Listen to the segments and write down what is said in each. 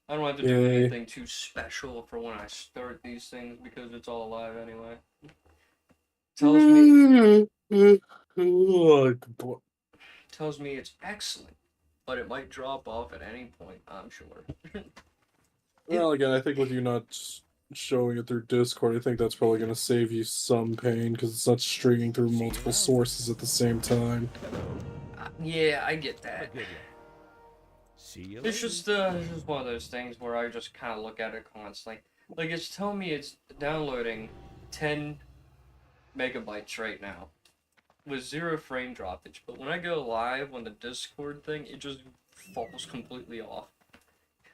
I don't have to do Yay. anything too special for when I start these things because it's all live anyway. Tells me tells me it's excellent, but it might drop off at any point, I'm sure. It Well, again, I think with you not showing it through Discord, I think that's probably going to save you some pain because it's not streaming through See you multiple around. sources at the same time. Hello. yeah, I get Have a that. good one. See you It's later. just one of those things where I just kind of look at it constantly. Like it's telling me it's downloading 10 megabytes right now with zero frame droppage, but when I go live on the Discord thing, it just falls completely off.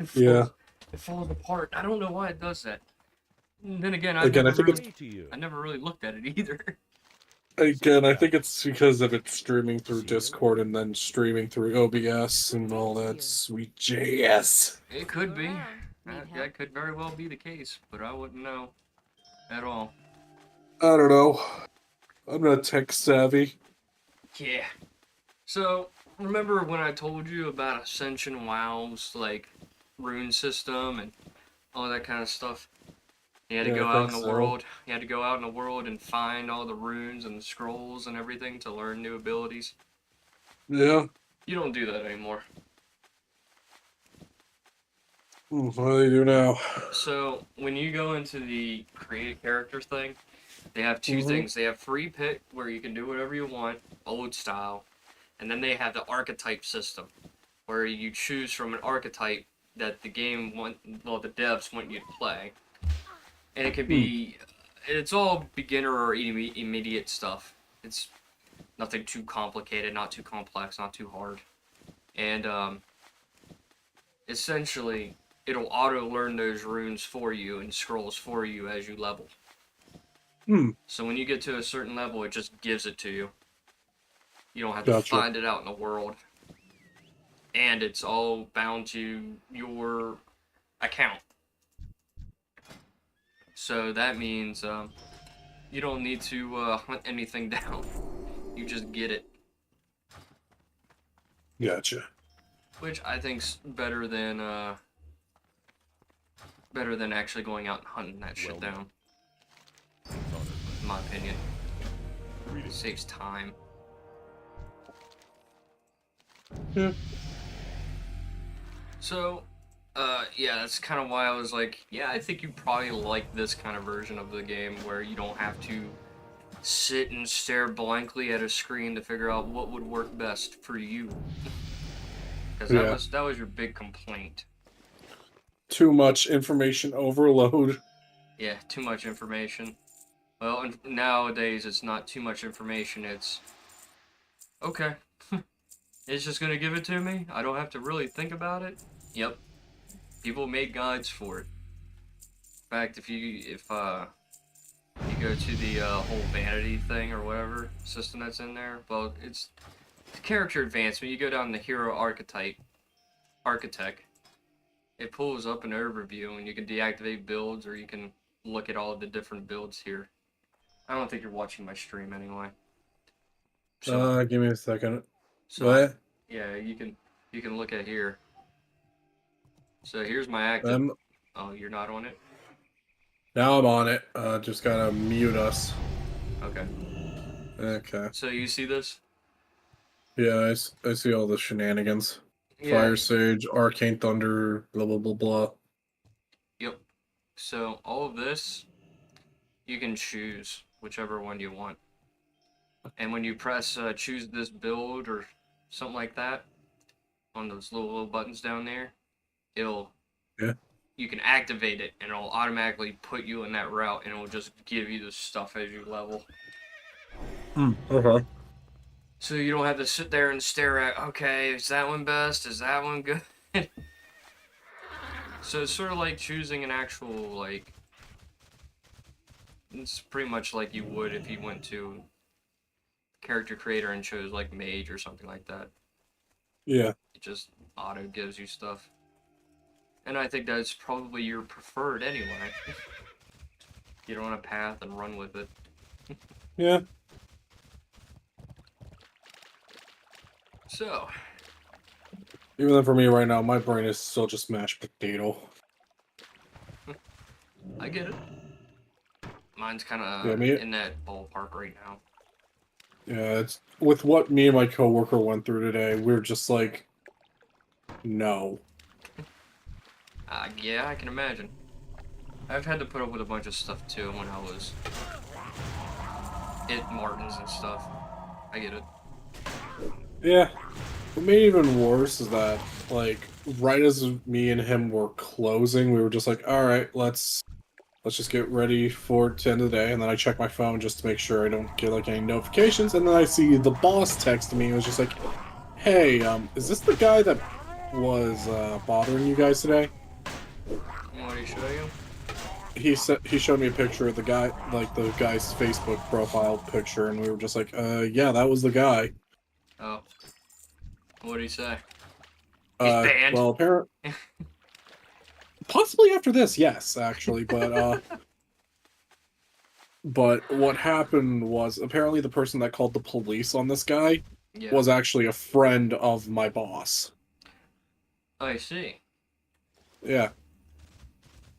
It Yeah. falls, it falls apart. I don't know why it does that. And then again, I've Again, never I think it's really, Day to you. I never really looked at it either. Sit again, I back. think it's because of it streaming through See you Discord later. and then streaming through OBS Good and day all to that you. sweet JS. It See you could be. around. Need help? That could very well be the case, but I wouldn't know at all. I don't know. I'm not tech savvy. Yeah. So, remember when I told you about Ascension WoW's, like, rune system and all that kind of stuff? You had to Yeah, I go out think in the so. world. You had to go out in the world and find all the runes and the scrolls and everything to learn new abilities. Yeah. You don't do that anymore. What do they do now? So, when you go into the create a character thing, they have two Mm-hmm. things. They have free pick, where you can do whatever you want, old style. And then they have the archetype system, where you choose from an archetype that the game the devs want you to play. And it could Hmm. be, it's all beginner or immediate stuff. It's nothing too complicated, not too complex, not too hard. And essentially, it'll auto learn those runes for you and scrolls for you as you level. Hmm. So when you get to a certain level, it just gives it to you. You don't have to Gotcha. find it out in the world. And it's all bound to your account. So that means you don't need to hunt anything down. You just get it, Gotcha. which I think's better than actually going out and hunting that shit Well down. It's on its way. In my opinion, it Greetings. saves time. Yeah. So, yeah, that's kind of why I was like, yeah, I think you probably like this kind of version of the game where you don't have to sit and stare blankly at a screen to figure out what would work best for you. Because Yeah. that was your big complaint. Too much information overload. Yeah, too much information. Well, nowadays it's not too much information. It's okay. It's just gonna give it to me. I don't have to really think about it. Yep. People made guides for it. In fact, if you go to the whole vanity thing or whatever system that's in there, well, it's character advancement. You go down the hero architect. It pulls up an overview, and you can deactivate builds, or you can look at all of the different builds here. I don't think you're watching my stream anyway. So, Give me a second. so What? yeah, you can look at here. So here's my active. I'm Oh, you're not on it. Now I'm on it. Just gotta mute us. Okay. Okay. So you see this? Yeah, I see all the shenanigans. Yeah. Fire Sage, Arcane Thunder, blah blah blah blah. Yep. So all of this, you can choose whichever one you want. And when you press choose this build or something like that on those little buttons down there, it'll Yeah. you can activate it and it'll automatically put you in that route and it'll just give you the stuff as you level. Okay. So you don't have to sit there and stare at, okay, is that one best? Is that one good? So it's sort of like choosing an actual, like, it's pretty much like you would if you went to character creator and chose like mage or something like that. Yeah. It just auto gives you stuff. And I think that's probably your preferred anyway. Get on a path and run with it. Yeah. So, Even then, for me right now, my brain is still just mashed potato. I get it. Mine's kind Yeah, of me. in that ballpark right now. Yeah, it's with what me and my coworker went through today. We're just like, no. Yeah, I can imagine. I've had to put up with a bunch of stuff too when I was at Martin's and stuff. I get it. Yeah. What made it even worse is that, like, right as me and him were closing, we were just like, all right, let's just get ready for the end of the day. And then I check my phone just to make sure I don't get like any notifications. And then I see the boss texting me. It was just like, hey, is this the guy that was bothering you guys today? What did he show you? He showed me a picture of the guy, like the guy's Facebook profile picture, and we were just like, yeah, that was the guy. Oh. What did he say? He's banned. Well, apparently, possibly after this, yes, actually, but what happened was apparently the person that called the police on this guy Yeah. was actually a friend of my boss. I see. Yeah.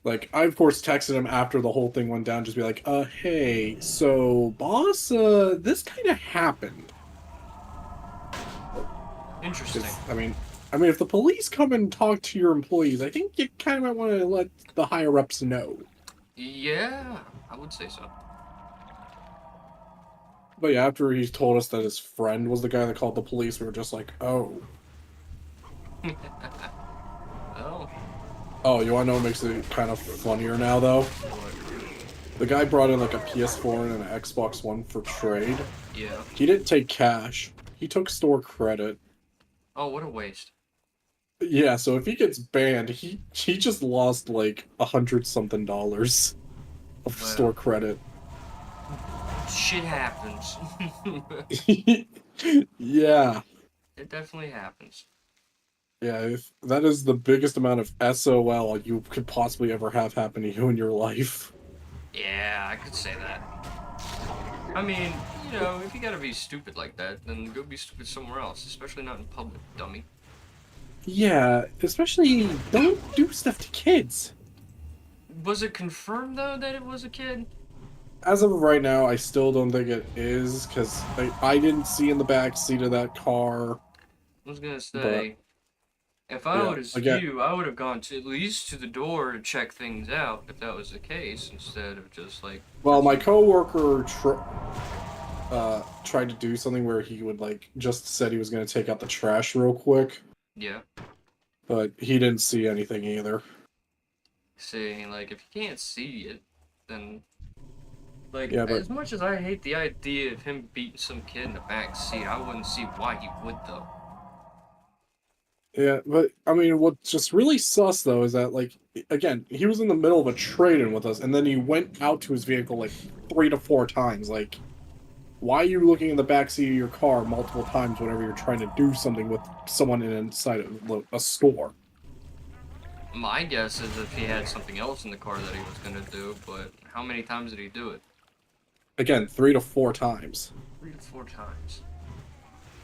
Like, I of course texted him after the whole thing went down, just be like, hey, so boss, this kind of happened. Interesting. I mean, if the police come and talk to your employees, I think you kind of might want to let the higher ups know. Yeah, I would say so. But yeah, after he told us that his friend was the guy that called the police, we were just like, oh. Oh. Oh, you want to know what makes it kind of funnier now, though? What? The guy brought in like a PS4 and an Xbox One for trade. Yeah. He didn't take cash. He took store credit. Oh, what a waste. Yeah, so if he gets banned, he just lost like $100-something of Wow. store credit. Shit happens. Yeah. It definitely happens. Yeah, that is the biggest amount of SOL you could possibly ever have happen to you in your life. Yeah, I could say that. I mean, you know, if you gotta be stupid like that, then go be stupid somewhere else, especially not in public, dummy. Yeah, especially don't do stuff to kids. Was it confirmed, though, that it was a kid? As of right now, I still don't think it is, because I didn't see in the back seat of that car. I was gonna But say, if I yeah, was again, you, I would have gone to at least to the door to check things out, if that was the case, instead of just, like... well, my coworker tried to do something where he would, like, just said he was going to take out the trash real quick, Yeah. but he didn't see anything either. Saying, like, if you can't see it, then... Like, Yeah, but as much as I hate the idea of him beating some kid in the back seat, I wouldn't see why he would, though. yeah, but I mean, what's just really sus though is that, like, again, he was in the middle of a trade-in with us, and then he went out to his vehicle like 3 to 4 times. Like, why are you looking in the backseat of your car multiple times whenever you're trying to do something with someone inside of a store? My guess is if he had something else in the car that he was gonna do, but how many times did he do it? Again, 3 to 4 times. 3 to 4 times.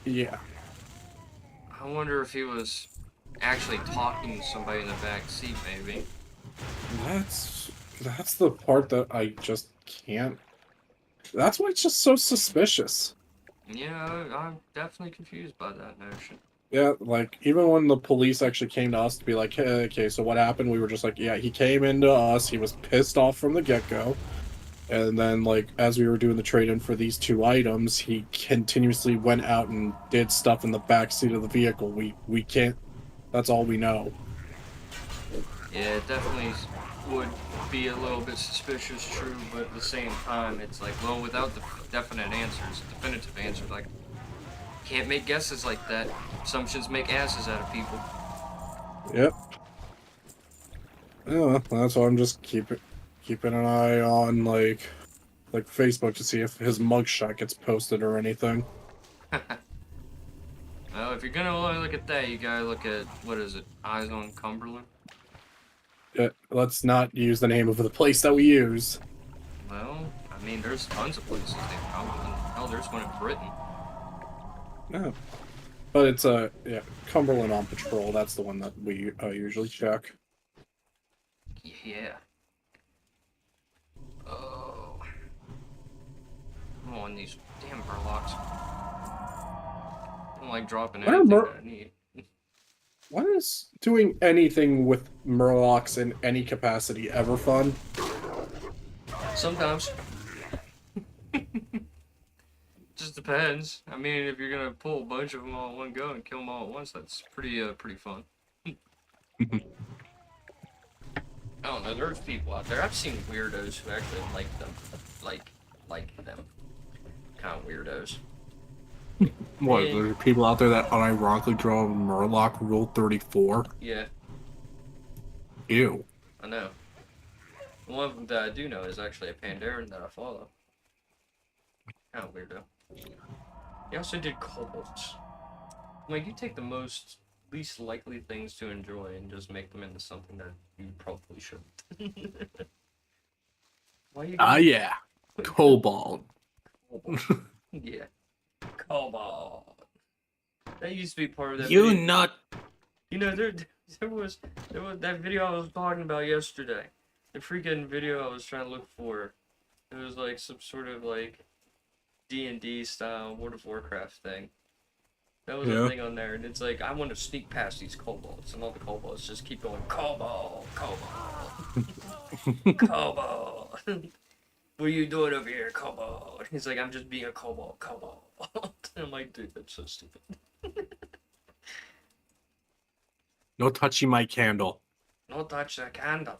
Yeah. I wonder if he was actually talking to somebody in the back seat, maybe. That's the part that I just can't. That's why it's just so suspicious. Yeah, I'm definitely confused by that notion. Yeah, like, even when the police actually came to us to be like, hey, okay, so what happened? We were just like, yeah, he came into us, he was pissed off from the get-go, and then, like, as we were doing the trade-in for these 2 items, he continuously went out and did stuff in the back seat of the vehicle. We can't, that's all we know. Yeah, it definitely would be a little bit suspicious, true, but at the same time, it's like, well, without the definitive answers, like, can't make guesses like that. Assumptions make asses out of people. Yep. Yeah, that's why I'm just keeping an eye on, like Facebook to see if his mugshot gets posted or anything. Well, if you're gonna look at that, you gotta look at, what is it, Eyes on Cumberland? Yeah, let's not use the name of the place that we use. Well, I mean, there's tons of places named Cumberland. Hell, there's one in Britain. No. But it's yeah, Cumberland on patrol. That's the one that we usually check. Yeah. Oh. Come on, these damn Murlocs. I don't like dropping Why are anything that I need. Why is doing anything with Murlocs in any capacity ever fun? Sometimes. Just depends. I mean, if you're gonna pull a bunch of them all in one go and kill them all at once, that's pretty fun. I don't know. There's people out there. I've seen weirdos who actually like them, like them. Kind of weirdos. What? Yeah. There's people out there that unironically draw Murloc Rule 34? Yeah, Ew. I know. One of them that I do know is actually a Pandaren that I follow. Kind of weirdo. He also did kobolds. Like, you take the least likely things to enjoy and just make them into something that you probably shouldn't. Why you Ah, yeah. Cobalt. Kobold. Yeah. Cobalt. That used to be part of that You video. nut. You know, there was that video I was talking about yesterday. The freaking video I was trying to look for. It was like some sort of like D&D style World of Warcraft thing. That was a thing on there, and it's like, I want to sneak past these kobolds, and all the kobolds just keep going, Kobold, Kobold, Kobold. What are you doing over here, Kobold? He's like, I'm just being a Kobold, Kobold. And I'm like, dude, that's so stupid. No touching my candle. No touch the candle.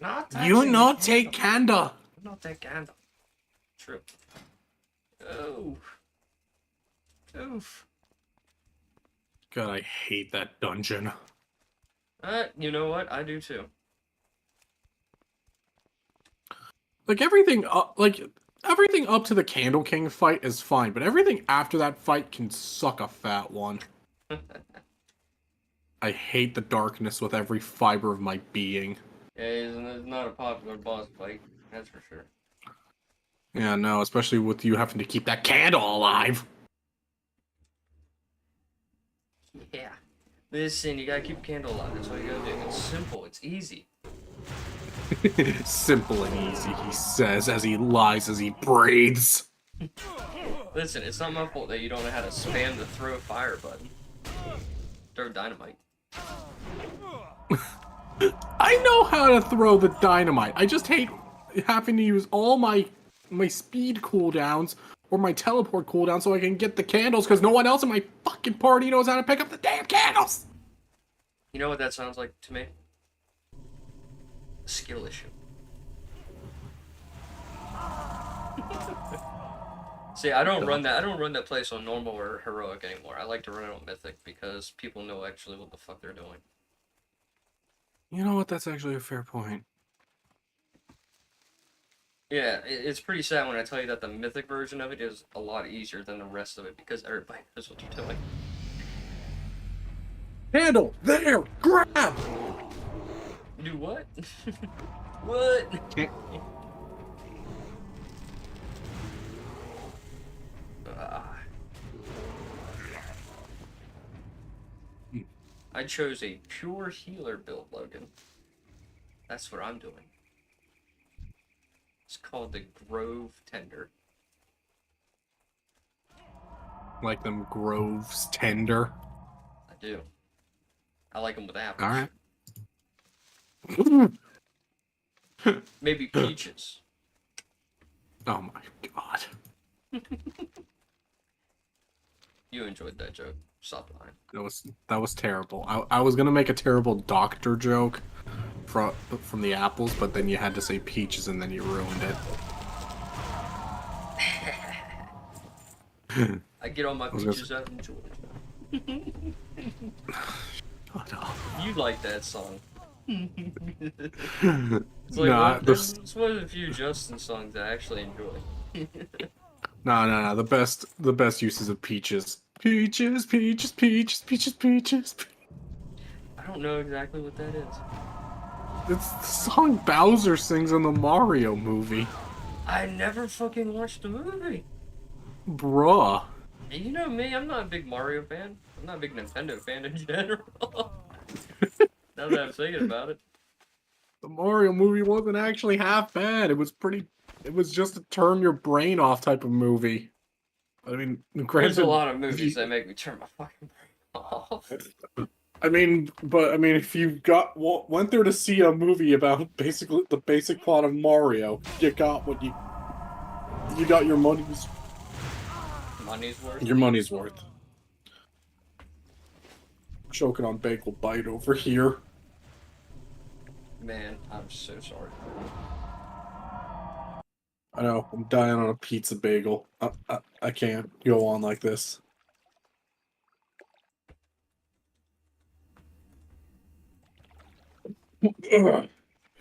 Not touch You the not take candle. Not that candle. True. Oh. Oof. God, I hate that dungeon. You know what? I do too. Like everything up to the Candle King fight is fine, but everything after that fight can suck a fat one. I hate the darkness with every fiber of my being. Yeah, it's not a popular boss fight. That's for sure. Yeah, no, especially with you having to keep that candle alive. Yeah. Listen, you gotta keep a candle alive. That's what you gotta do. It's simple. It's easy. Simple and easy, he says as he lies as he breathes. Listen, it's not my fault that you don't know how to spam the throw fire button. Throw dynamite. I know how to throw the dynamite. I just hate having to use all my speed cooldowns or my teleport cooldown so I can get the candles because no one else in my fucking party knows how to pick up the damn candles. You know what that sounds like to me? A skill issue. See, I don't run that place on normal or heroic anymore. I like to run it on mythic because people know actually what the fuck they're doing. You know what? That's actually a fair point. Yeah, it's pretty sad when I tell you that the mythic version of it is a lot easier than the rest of it because everybody knows what they're doing. Candle! There! Grab! Do what? What? I chose a pure healer build, Logan. That's what I'm doing. It's called the Grove Tender. Like them groves tender. I do. I like them with apples. Alright. Maybe peaches. Oh my god. You enjoyed that joke. Stop lying. That was terrible. I was gonna make a terrible doctor joke from the apples, but then you had to say peaches and then you ruined it. I get all my peaches out and enjoy it. Shut up. You like that song. It's Nah, it's one of the few Justin songs I actually enjoy. No. The best uses of peaches. Peaches, peaches, peaches, peaches, peaches. I don't know exactly what that is. It's the song Bowser sings in the Mario movie. I never fucking watched the movie. Bruh. You know me, I'm not a big Mario fan. I'm not a big Nintendo fan in general. Now that I'm thinking about it. The Mario movie wasn't actually half bad. It was pretty. It was just a turn your brain off type of movie. I mean, There's a granted, lot of if movies you, that make me turn my fucking brain off. I mean, if you went there to see a movie about basically the basic plot of Mario, you got what you got Money's worth. your money's worth. Choking on bagel bite over here. Man, I'm so sorry. I know, I'm dying on a pizza bagel. I can't go on like this. Ugh.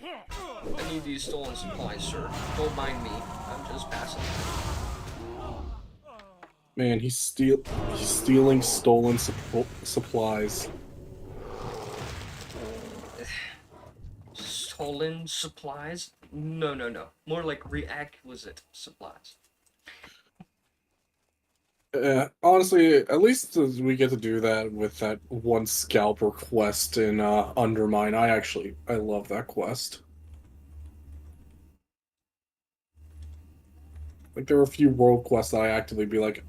I need these stolen supplies, sir. Don't mind me. I'm just passing. Man, he's stealing stolen supplies. Stolen supplies? No, no, no. More like requisite supplies. Honestly, at least we get to do that with that one scalper quest in Undermine. I love that quest. Like there are a few world quests that I actively be like,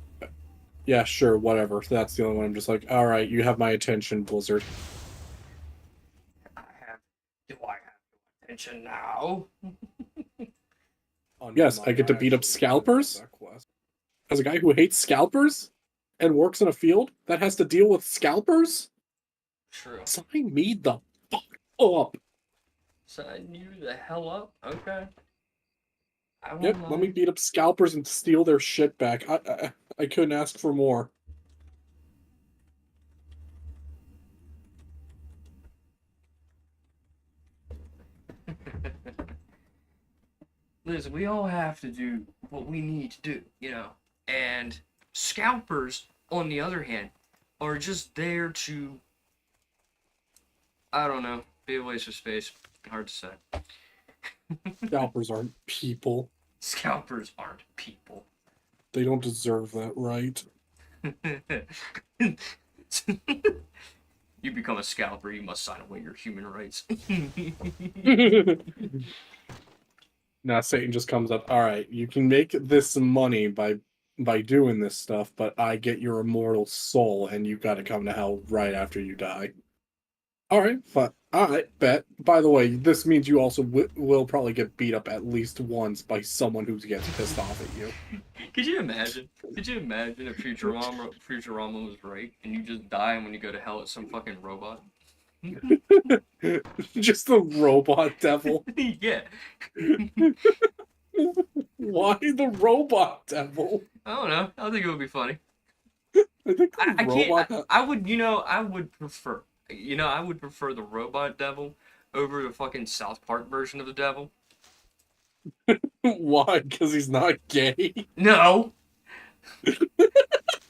yeah, sure, whatever. That's the only one I'm just like, all right, you have my attention, Blizzard. Do I have your attention now? Yes, I get to beat up scalpers. As a guy who hates scalpers and works in a field that has to deal with scalpers, True. sign me the fuck up. Sign you the hell up? Okay. I won't Yep, let me beat up scalpers and steal their shit back. I couldn't ask for more. Listen, we all have to do what we need to do, you know. And scalpers, on the other hand, are just there to, I don't know, be a waste of space. Hard to say. Scalpers aren't people. Scalpers aren't people. They don't deserve that right. You become a scalper, you must sign away your human rights. Now Satan just comes up, all right, you can make this money by doing this stuff, but I get your immortal soul and you gotta come to hell right after you die. All right, fine. All right, bet. By the way, this means you also will probably get beat up at least once by someone who gets pissed off at you. Could you imagine? Could you imagine if Futurama was right and you just die and when you go to hell it's some fucking robot? Just the robot devil. Yeah. Why the robot devil? I don't know. I think it would be funny. I think the I robot. can't. I would. I would prefer. I would prefer the robot devil over the fucking South Park version of the devil. Why? Because he's not gay. No.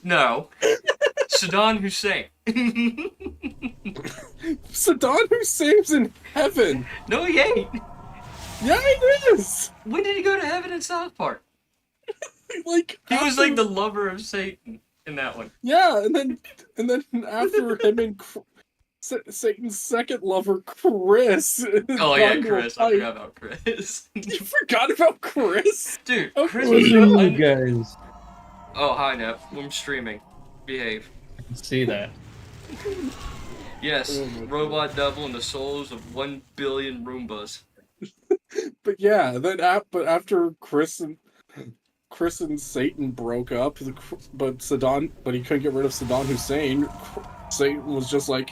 No. Saddam Hussein. Saddam Hussein's in heaven. No, he ain't. Yeah, it is. When did he go to heaven in South Park? Like He was like the lover of Satan in that one. Yeah, and then after him and Satan's second lover, Chris. Oh yeah, Chris. I forgot about Chris. You forgot about Chris, Dude. Oh, Chris What's was wrong, you guys? Oh hi, Nep. I'm streaming. Behave. I can see that. Yes, Oh my robot devil and the souls of 1 billion Roombas. But yeah, then after Chris and Satan broke up, but he couldn't get rid of Saddam Hussein. Satan was just like,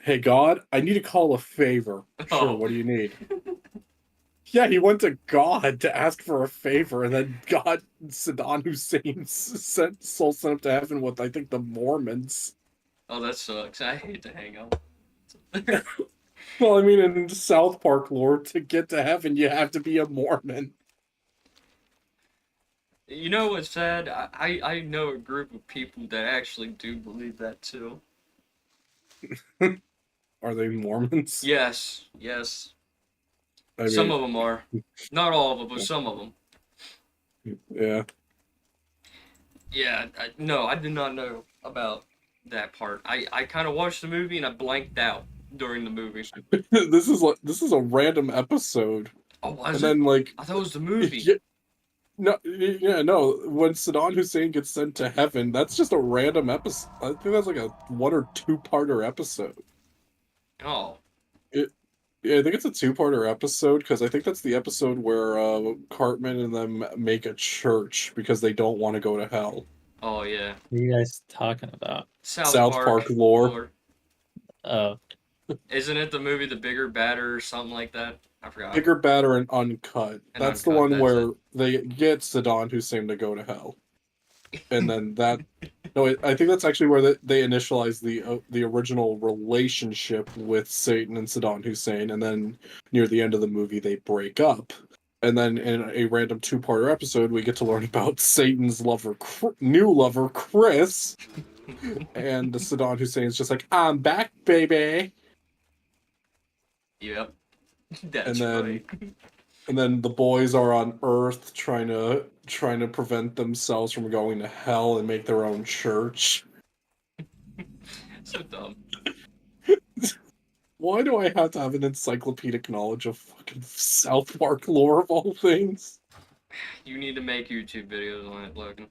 "Hey God, I need to call a favor." Sure, Oh. what do you need? Yeah, he went to God to ask for a favor, and then God, Saddam Hussein sent him to heaven with, I think, the Mormons. Oh, that sucks. I hate to hang out. Well, I mean, in South Park lore, to get to heaven, you have to be a Mormon. You know what's sad? I know a group of people that actually do believe that too. Are they Mormons? Yes, yes. I mean, Some of them are. Not all of them, but some of them. yeah. Yeah, no, I did not know about that part. I kind of watched the movie and I blanked out during the movie. this is a random episode, Oh, was and it? then like, I thought it was the movie. yeah, no, yeah, no. When Saddam Hussein gets sent to heaven, that's just a random episode. I think that's like a 1 or 2-parter episode. Oh, It, yeah, I think it's a 2-parter episode because I think that's the episode where Cartman and them make a church because they don't want to go to hell. oh yeah. What are you guys talking about? South South Park Park lore. lore. Oh, Isn't it the movie The Bigger Badder or something like that? I forgot. Bigger, Badder, and Uncut. And That's the Uncut, one that's where it. they get Saddam Hussein to go to hell, and then that. No, I think that's actually where they initialize the original relationship with Satan and Saddam Hussein, and then near the end of the movie they break up, and then in a random 2-parter episode we get to learn about Satan's new lover Chris, and the Saddam Hussein's just like, "I'm back, baby," Yep, and that's then right. and then the boys are on Earth trying to prevent themselves from going to hell and make their own church. So dumb. Why do I have to have an encyclopedic knowledge of fucking South Park lore of all things? You need to make YouTube videos on it, Logan.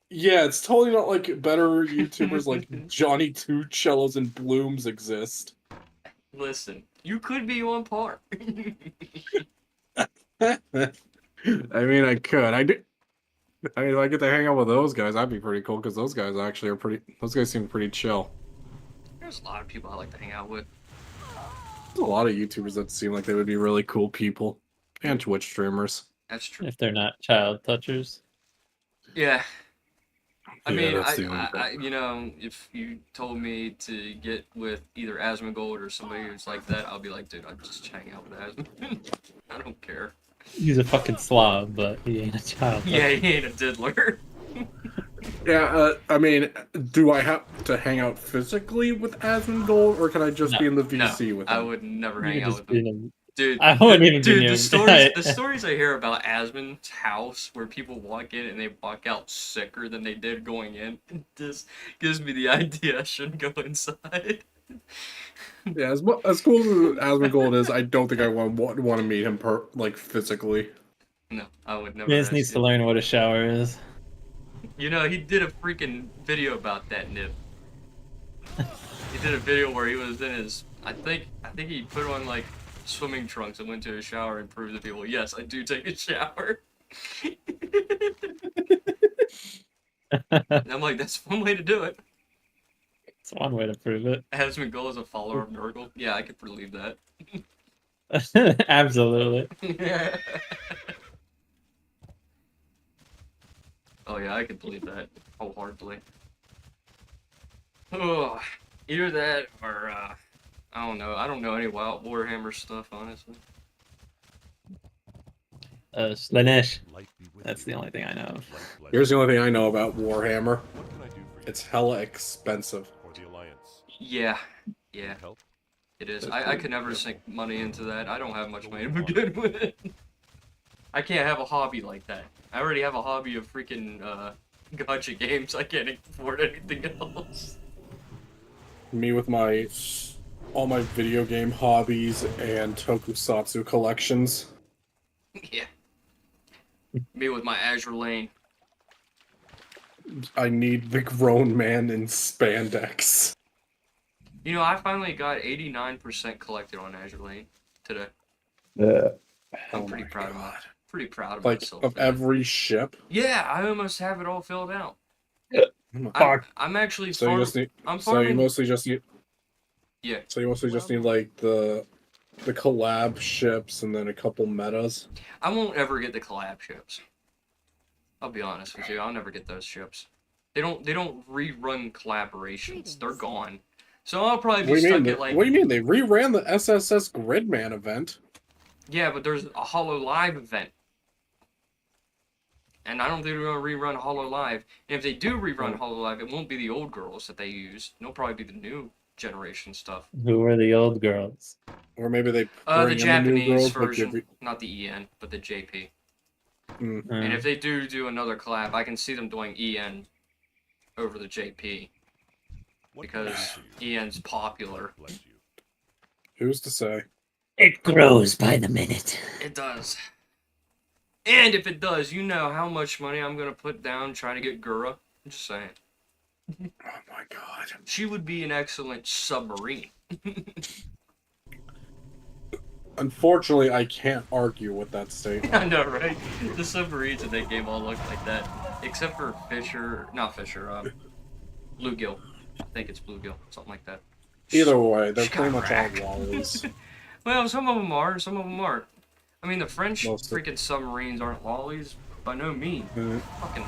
Yeah, it's totally not like better YouTubers like Johnny Two Cellos and Blooms exist. Listen, you could be on par. I mean, I could. I do. I mean, if I get to hang out with those guys, that'd be pretty cool because those guys actually are pretty. Those guys seem pretty chill. There's a lot of people I like to hang out with. There's a lot of YouTubers that seem like they would be really cool people, and Twitch streamers. That's true. if they're not child touchers. Yeah. I Yeah, mean, that's the only I, you know, if you told me to get with either Asmongold or somebody who's like that, I'll be like, dude, I'll just hang out with Asmon. I don't care. He's a fucking slob, but he ain't a child toucher. Yeah, he ain't a diddler. Yeah, I mean, do I have to hang out physically with Asmongold, or can I just No. be in the No, VC with I him? would never You hang could out just with be him. in Dude, I wouldn't even be dude, near the him. stories I hear about Asmon's house where people walk in and they walk out sicker than they did going in, just gives me the idea I shouldn't go inside. Yeah, as cool as Asmongold is, I don't think I want to meet him physically. No, I would never. He just needs to learn what a shower is. You know, he did a freaking video about that, Nip. He did a video where he was in his. I think he put on like swimming trunks and went to a shower and proved to people, yes, I do take a shower. And I'm like, that's one way to do it. It's one way to prove it. Asmongold is a follower of Nurgle. Yeah, I could believe that. Absolutely. Oh yeah, I could believe that wholeheartedly. Oh, either that or I don't know. I don't know any Wild Warhammer stuff, honestly. Slanesh. Light be with That's you. the only thing I know of. Light bless Here's the you. only thing I know about Warhammer. What can I do for you? It's hella expensive. For the Alliance. Yeah, yeah, Help? it is. I could never sink money into that. I don't have much money to begin with. I can't have a hobby like that. I already have a hobby of freaking gacha games. I can't afford anything else. Me with all my video game hobbies and tokusatsu collections. Yeah. Me with my Azure Lane. I need the grown man in spandex. You know, I finally got 89% collected on Azure Lane today. I'm Oh pretty my proud of God. pretty proud of Like myself. of for that. every ship. Yeah, I almost have it all filled out. Fuck. I'm actually So you just need. I'm So you farming. mostly just need. Yeah. So you mostly just need like the collab ships and then a couple metas. I won't ever get the collab ships. I'll be honest with you. I'll never get those ships. They don't rerun collaborations. They're gone. So I'll probably be What do you stuck mean? at like. What do you mean? They reran the SSS Gridman event. Yeah, but there's a Hollow Live event. And I don't think they're gonna rerun Hollow Live. And if they do rerun Hollow Live, it won't be the old girls that they use. It'll probably be the new generation stuff. Who are the old girls? Or maybe they The bring in the new Japanese girls, but version, not the EN, but the JP. And if they do another collab, I can see them doing EN over the JP. What can I do Because for you? EN's popular. Bless you. Who's to say? It grows by the minute. It does. And if it does, you know how much money I'm gonna put down trying to get Gura. I'm just saying. Oh my god. She would be an excellent submarine. Unfortunately, I can't argue with that statement. I know, right? The submarines in that game all look like that. Except for Bluegill. I think it's Bluegill, something like that. Either way, they're She got pretty much all wrecked. lollies. Well, some of them are, some of them aren't. I mean, the French Most of- freaking submarines aren't lollies, by no means. Uh, Fucking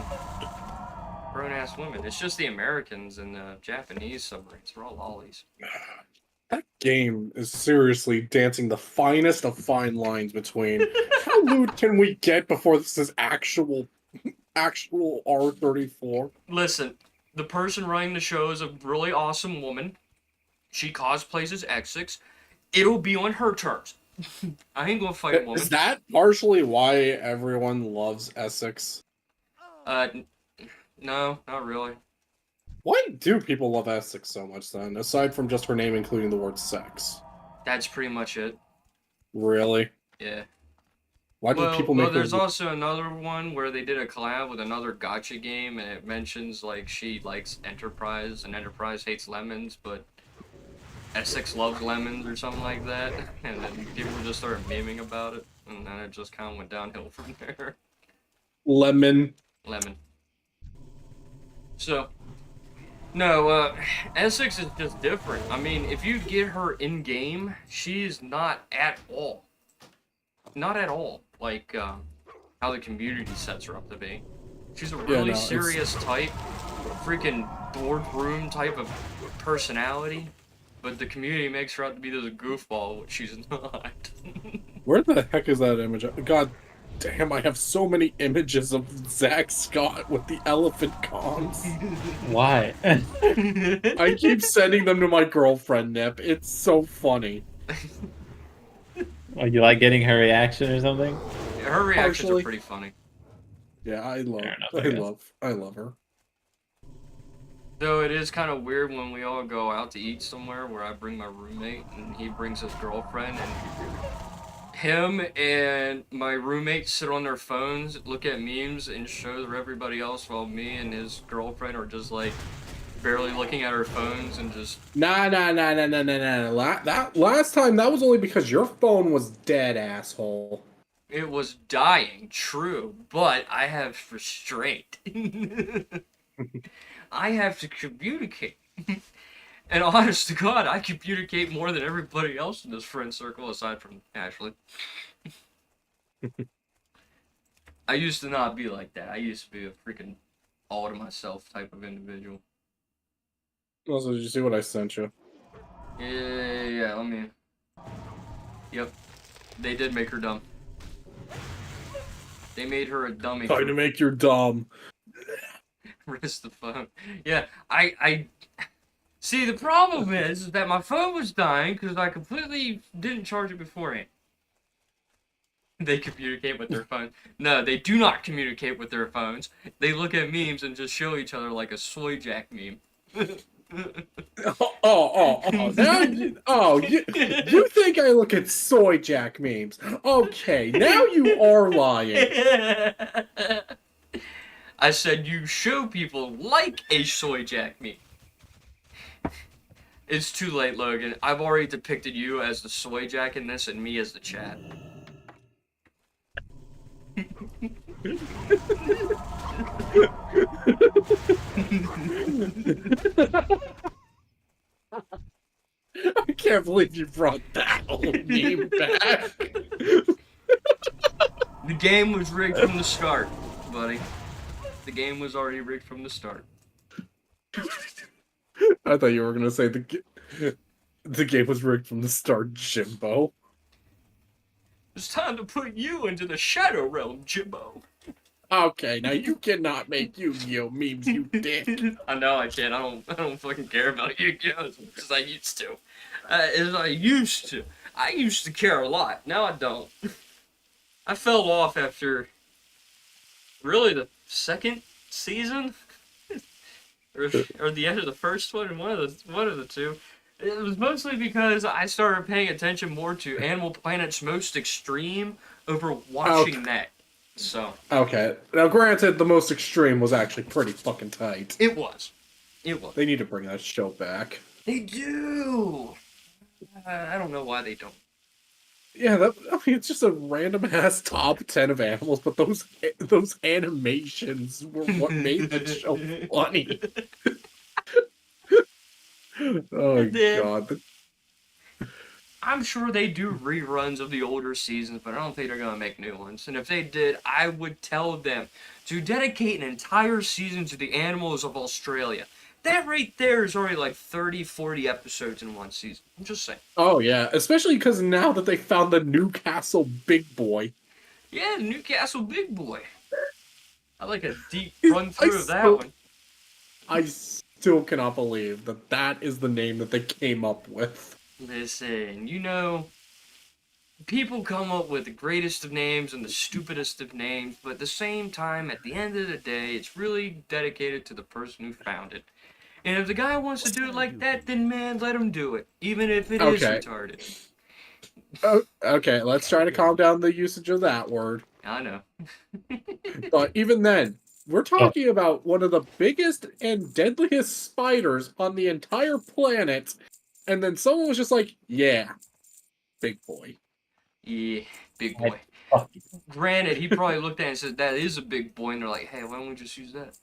grown-ass women. It's just the Americans and the Japanese submarines. They're all lollies. That game is seriously dancing the finest of fine lines between how lewd can we get before this is actual R34. Listen, the person running the show is a really awesome woman. She cosplays as Essex. It'll be on her terms. I ain't gonna fight a woman. Is that partially why everyone loves Essex? No, not really. Why do people love Essex so much then, aside from just her name including the word sex? That's pretty much it. Really? Yeah. Why do people make her... there's also another one where they did a collab with another gacha game, and it mentions like she likes Enterprise, and Enterprise hates lemons, but Essex loves lemons or something like that. And then people just started memeing about it, and then it just kind of went downhill from there. Lemon. Lemon. So, no, Essex is just different. I mean, if you get her in game, she's not at all. Not at all. Like, how the community sets her up to be. She's a really serious type, freaking boardroom type of personality, but the community makes her out to be this goofball, which she's not. Where the heck is that image? God damn, I have so many images of Zach Scott with the elephant comms. Why? I keep sending them to my girlfriend, Nip. It's so funny. Oh, you like getting her reaction or something? Her reactions Partially. are pretty funny. Yeah, I love Fair enough, I guess. I love her. Though it is kind of weird when we all go out to eat somewhere where I bring my roommate and he brings his girlfriend, and him and my roommate sit on their phones, look at memes, and show everybody else, while me and his girlfriend are just like barely looking at our phones and just... Nah. That last time, that was only because your phone was dead, asshole. It was dying, true, but I have restraint. I have to communicate. And honest to God, I communicate more than everybody else in this friend circle, aside from Ashley. I used to not be like that. I used to be a freaking all to myself type of individual. Also, did you see what I sent you? Yeah, let me... Yep. They did make her dumb. They made her a dummy. Trying to make you dumb. Wrist the phone. Yeah, I... See, the problem is that my phone was dying because I completely didn't charge it beforehand. They communicate with their phone. No, they do not communicate with their phones. They look at memes and just show each other like a soy jack meme. Now you think I look at soy jack memes? Okay, now you are lying. I said you show people like a soy jack meme. It's too late, Logan. I've already depicted you as the soy jack in this and me as the chat. I can't believe you brought that old meme back. The game was rigged from the start, buddy. The game was already rigged from the start. I thought you were gonna say the game was rigged from the start, Jimbo. It's time to put you into the shadow realm, Jimbo. Okay, now you cannot make Yu-Gi-Oh memes, you dick. I know I can't. I don't fucking care about Yu-Gi-Oh as much as I used to. As I used to. I used to care a lot. Now I don't. I fell off after really the second season, or the end of the first one, one of the two. It was mostly because I started paying attention more to Animal Planet's Most Extreme over watching that. So Okay. Now, granted, the Most Extreme was actually pretty fucking tight. it was. It was. They need to bring that show back. They do. I don't know why they don't. Yeah, it's just a random ass top 10 of animals, but those animations were what made that show funny. Oh god. I'm sure they do reruns of the older seasons, but I don't think they're going to make new ones. And if they did, I would tell them to dedicate an entire season to the animals of Australia. That right there is already like 30, 40 episodes in one season. I'm just saying. Oh yeah, especially because now that they found the Newcastle Big Boy. Yeah, Newcastle Big Boy. I like a deep run through of that one. I still cannot believe that that is the name that they came up with. Listen, you know, people come up with the greatest of names and the stupidest of names, but at the same time, at the end of the day, it's really dedicated to the person who found it. And if the guy wants to do it like that, then man, let him do it, even if it is retarded. Oh, okay, let's try to calm down the usage of that word. I know. But even then, we're talking about one of the biggest and deadliest spiders on the entire planet, and then someone was just like, yeah, big boy. Yeah, big boy. Granted, he probably looked at it and said, that is a big boy, and they're like, hey, why don't we just use that?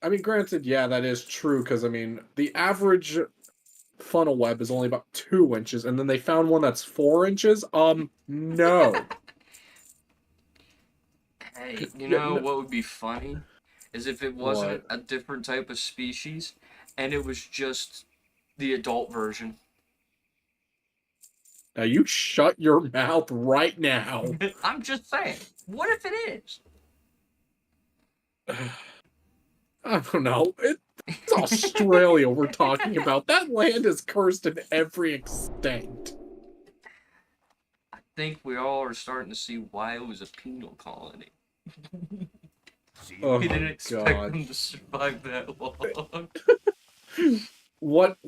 I mean, granted, yeah, that is true, because, I mean, the average funnel web is only about 2 inches, and then they found one that's 4 inches? No. Hey, you know what would be funny? Is if it wasn't a different type of species, and it was just the adult version. Now you shut your mouth right now. I'm just saying. What if it is? I don't know. It's Australia we're talking about. That land is cursed in every extent. I think we all are starting to see why it was a penal colony. Oh, we didn't expect them to survive that long. What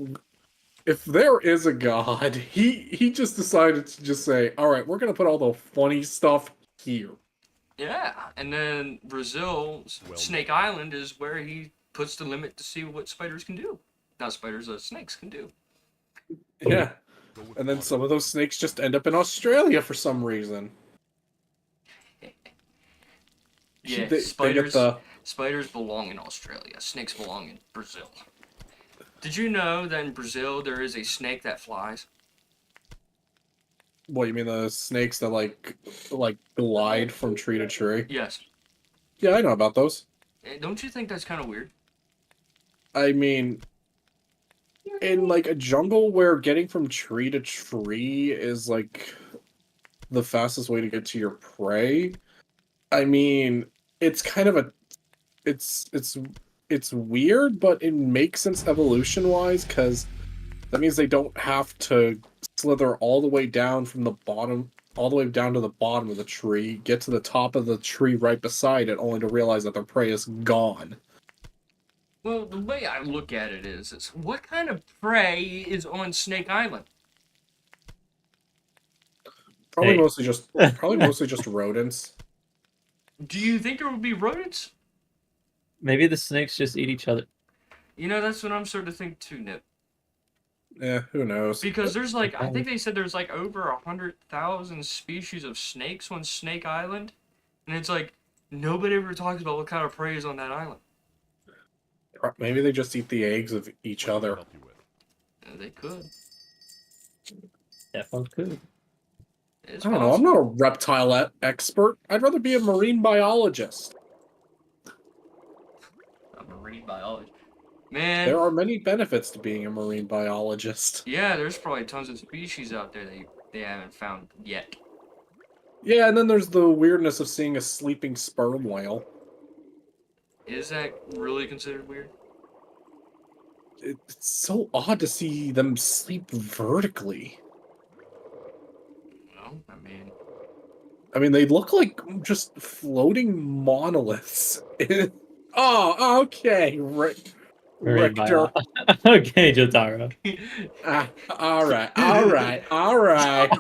if there is a god? He just decided to just say, "All right, we're gonna put all the funny stuff here." Yeah, and then Brazil, Snake Island is where he puts the limit to see what spiders can do. Not spiders, snakes can do. Yeah, and then some of those snakes just end up in Australia for some reason. Yeah, they spiders belong in Australia. Snakes belong in Brazil. Did you know that in Brazil there is a snake that flies? What, you mean the snakes that like glide from tree to tree? Yes. Yeah, I know about those. Don't you think that's kind of weird? I mean, in like a jungle where getting from tree to tree is like the fastest way to get to your prey, I mean, it's kind of it's weird, but it makes sense evolution-wise, because that means they don't have to slither all the way down from the bottom, all the way down to the bottom of the tree, get to the top of the tree right beside it, only to realize that their prey is gone. Well, the way I look at it is what kind of prey is on Snake Island? Probably mostly just rodents. Do you think there would be rodents? Maybe the snakes just eat each other. You know, that's what I'm starting to think too, Nip. Yeah, who knows? Because there's like, I think they said there's like over 100,000 species of snakes on Snake Island, and it's like nobody ever talks about what kind of prey is on that island. Maybe they just eat the eggs of each other. Yeah, they could. Definitely could. I don't know. I'm not a reptile expert. I'd rather be a marine biologist. A marine biologist. Man. There are many benefits to being a marine biologist. Yeah, there's probably tons of species out there that they haven't found yet. Yeah, and then there's the weirdness of seeing a sleeping sperm whale. Is that really considered weird? It's so odd to see them sleep vertically. No, I mean, I mean, they look like just floating monoliths. Oh, okay, Very Richter. Okay, Jotaro. All right, all right, all right.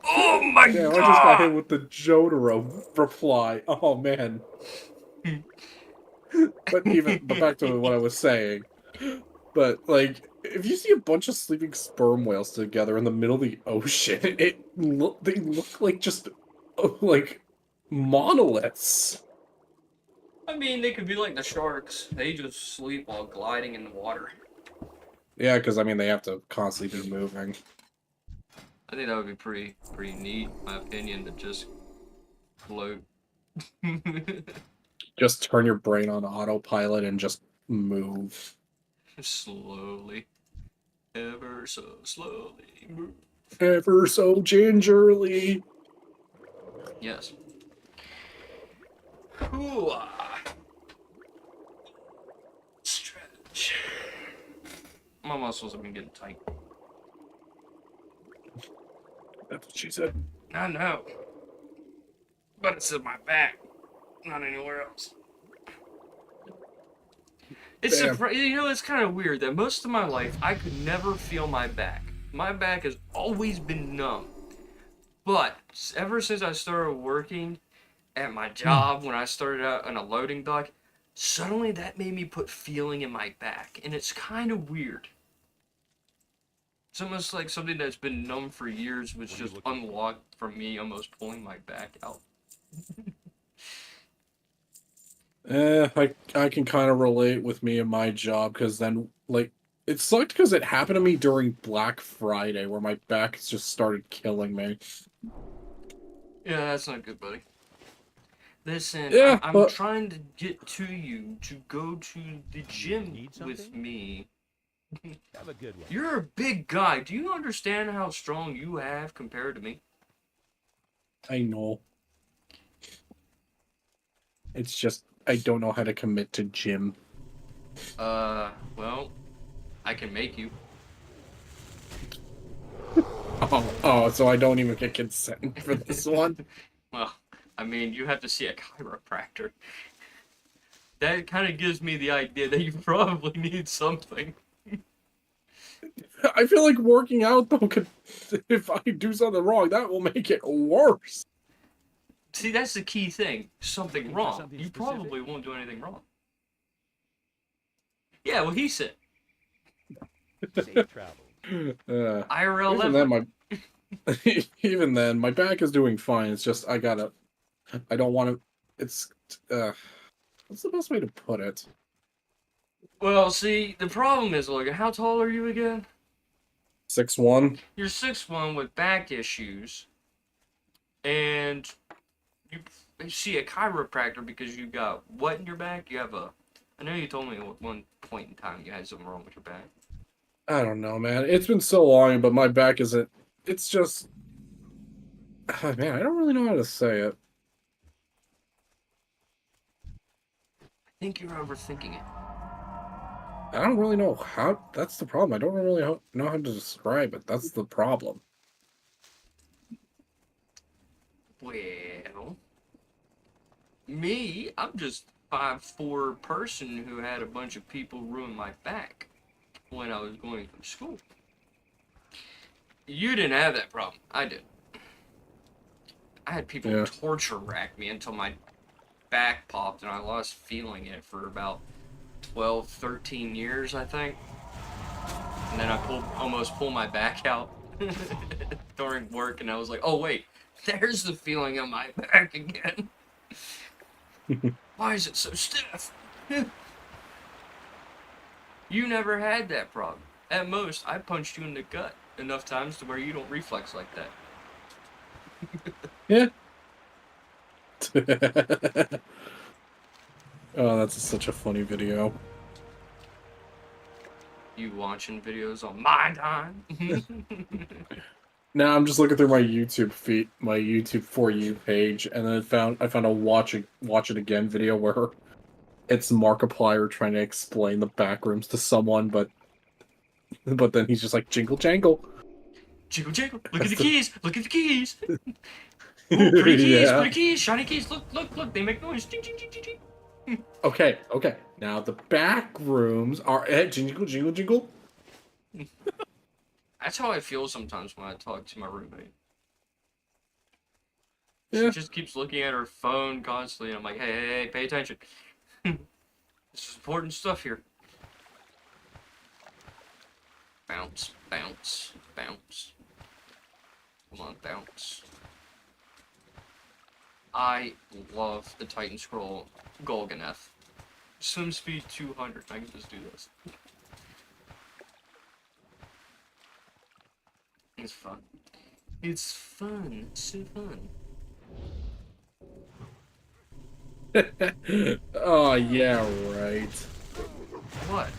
Oh my Damn, I just got hit god! with the Jotaro reply. Oh man. But back to what I was saying. But like, if you see a bunch of sleeping sperm whales together in the middle of the ocean, they look like just like monoliths. I mean, they could be like the sharks. They just sleep while gliding in the water. Yeah, because I mean they have to constantly be moving. I think that would be pretty neat, in my opinion, to just float. Just turn your brain on autopilot and just move. Slowly. Ever so slowly move. Ever so gingerly. Yes. Hoo-ah. Stretch. My muscles have been getting tight. That's what she said. I know. But it's in my back, not anywhere else. It's Damn. you know, it's kind of weird that most of my life I could never feel my back. My back has always been numb. But ever since I started working at my job, when I started out on a loading dock, suddenly that made me put feeling in my back, and it's kind of weird. It's almost like something that's been numb for years was just unlocked from me almost pulling my back out. I can kind of relate with me and my job because then like it sucked because it happened to me during Black Friday where my back just started killing me. Yeah, that's not good, buddy. Listen, Yeah, I'm but trying to get to you to go to the gym Need with something? me. Have a good one. You're a big guy. Do you understand how strong you have compared to me? I know. It's just I don't know how to commit to gym. Well, I can make you. Oh, so I don't even get consent for this one. Well, I mean, you have to see a chiropractor. That kind of gives me the idea that you probably need something. I feel like working out though could, if I do something wrong, that will make it worse. See, that's the key thing. Something Looking for wrong. something You specific? probably won't do anything wrong. Yeah, well, he said. Safe travel. IRL Even level. then, even then, my back is doing fine. It's just I don't want to. It's what's the best way to put it? Well, see, the problem is, Logan, how tall are you again? 6'1". You're 6'1" with back issues, and you see a chiropractor because you got what in your back? You have a. I know you told me at one point in time you had something wrong with your back. I don't know, man. It's been so long, but my back isn't. It's just, man, I don't really know how to say it. I think you're overthinking it. I don't really know how. That's the problem. I don't really know how to describe it. That's the problem. Well, me, I'm just 5'4" person who had a bunch of people ruin my back when I was going through school. You didn't have that problem. I did. I had people torture rack me until my back popped and I lost feeling in it for about 12, 13 years, I think. And then I almost pulled my back out during work, and I was like, oh wait, there's the feeling on my back again. Why is it so stiff? You never had that problem. At most, I punched you in the gut enough times to where you don't reflex like that. Yeah. Oh, that's such a funny video. You watching videos on my time? Now I'm just looking through my YouTube feed, my YouTube For You page, and then I found a watch it again video where it's Markiplier trying to explain the backrooms to someone, but then he's just like jingle jangle. Jiggle, jiggle. Look at the keys. Look at the keys. Ooh, pretty keys. Yeah. Pretty keys. Shiny keys. Look, look, look. They make noise. Ding, ding, ding, ding, ding. Okay. Now the back rooms are jingle, jingle, jingle. That's how I feel sometimes when I talk to my roommate. Yeah. She just keeps looking at her phone constantly, and I'm like, hey, pay attention. This is important stuff here. Bounce, bounce, bounce. Come on, bounce. I love the Titan Scroll Golganeth. Swim speed 200. I can just do this. It's fun. It's fun. It's so fun. Oh yeah, right. What?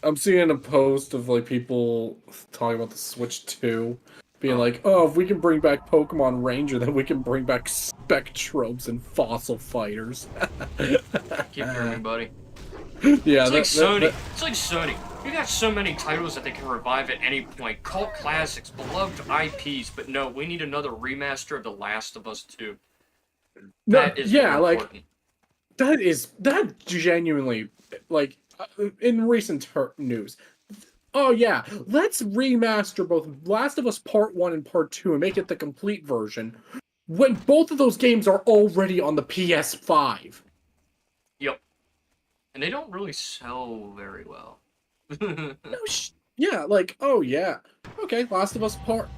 I'm seeing a post of like people talking about the Switch 2, being Oh. like, "Oh, if we can bring back Pokemon Ranger, then we can bring back Spectrobes and Fossil Fighters." Keep dreaming, buddy. Yeah, It's like Sony. It's like Sony. You got so many titles that they can revive at any point. Cult classics, beloved IPs, but no, we need another remaster of The Last of Us 2. That is yeah, more like important. that genuinely, like, in recent news. Oh yeah, let's remaster both Last of Us Part 1 and Part 2 and make it the complete version when both of those games are already on the PS5. Yep. And they don't really sell very well. No, yeah, like, oh yeah, okay, Last of Us Part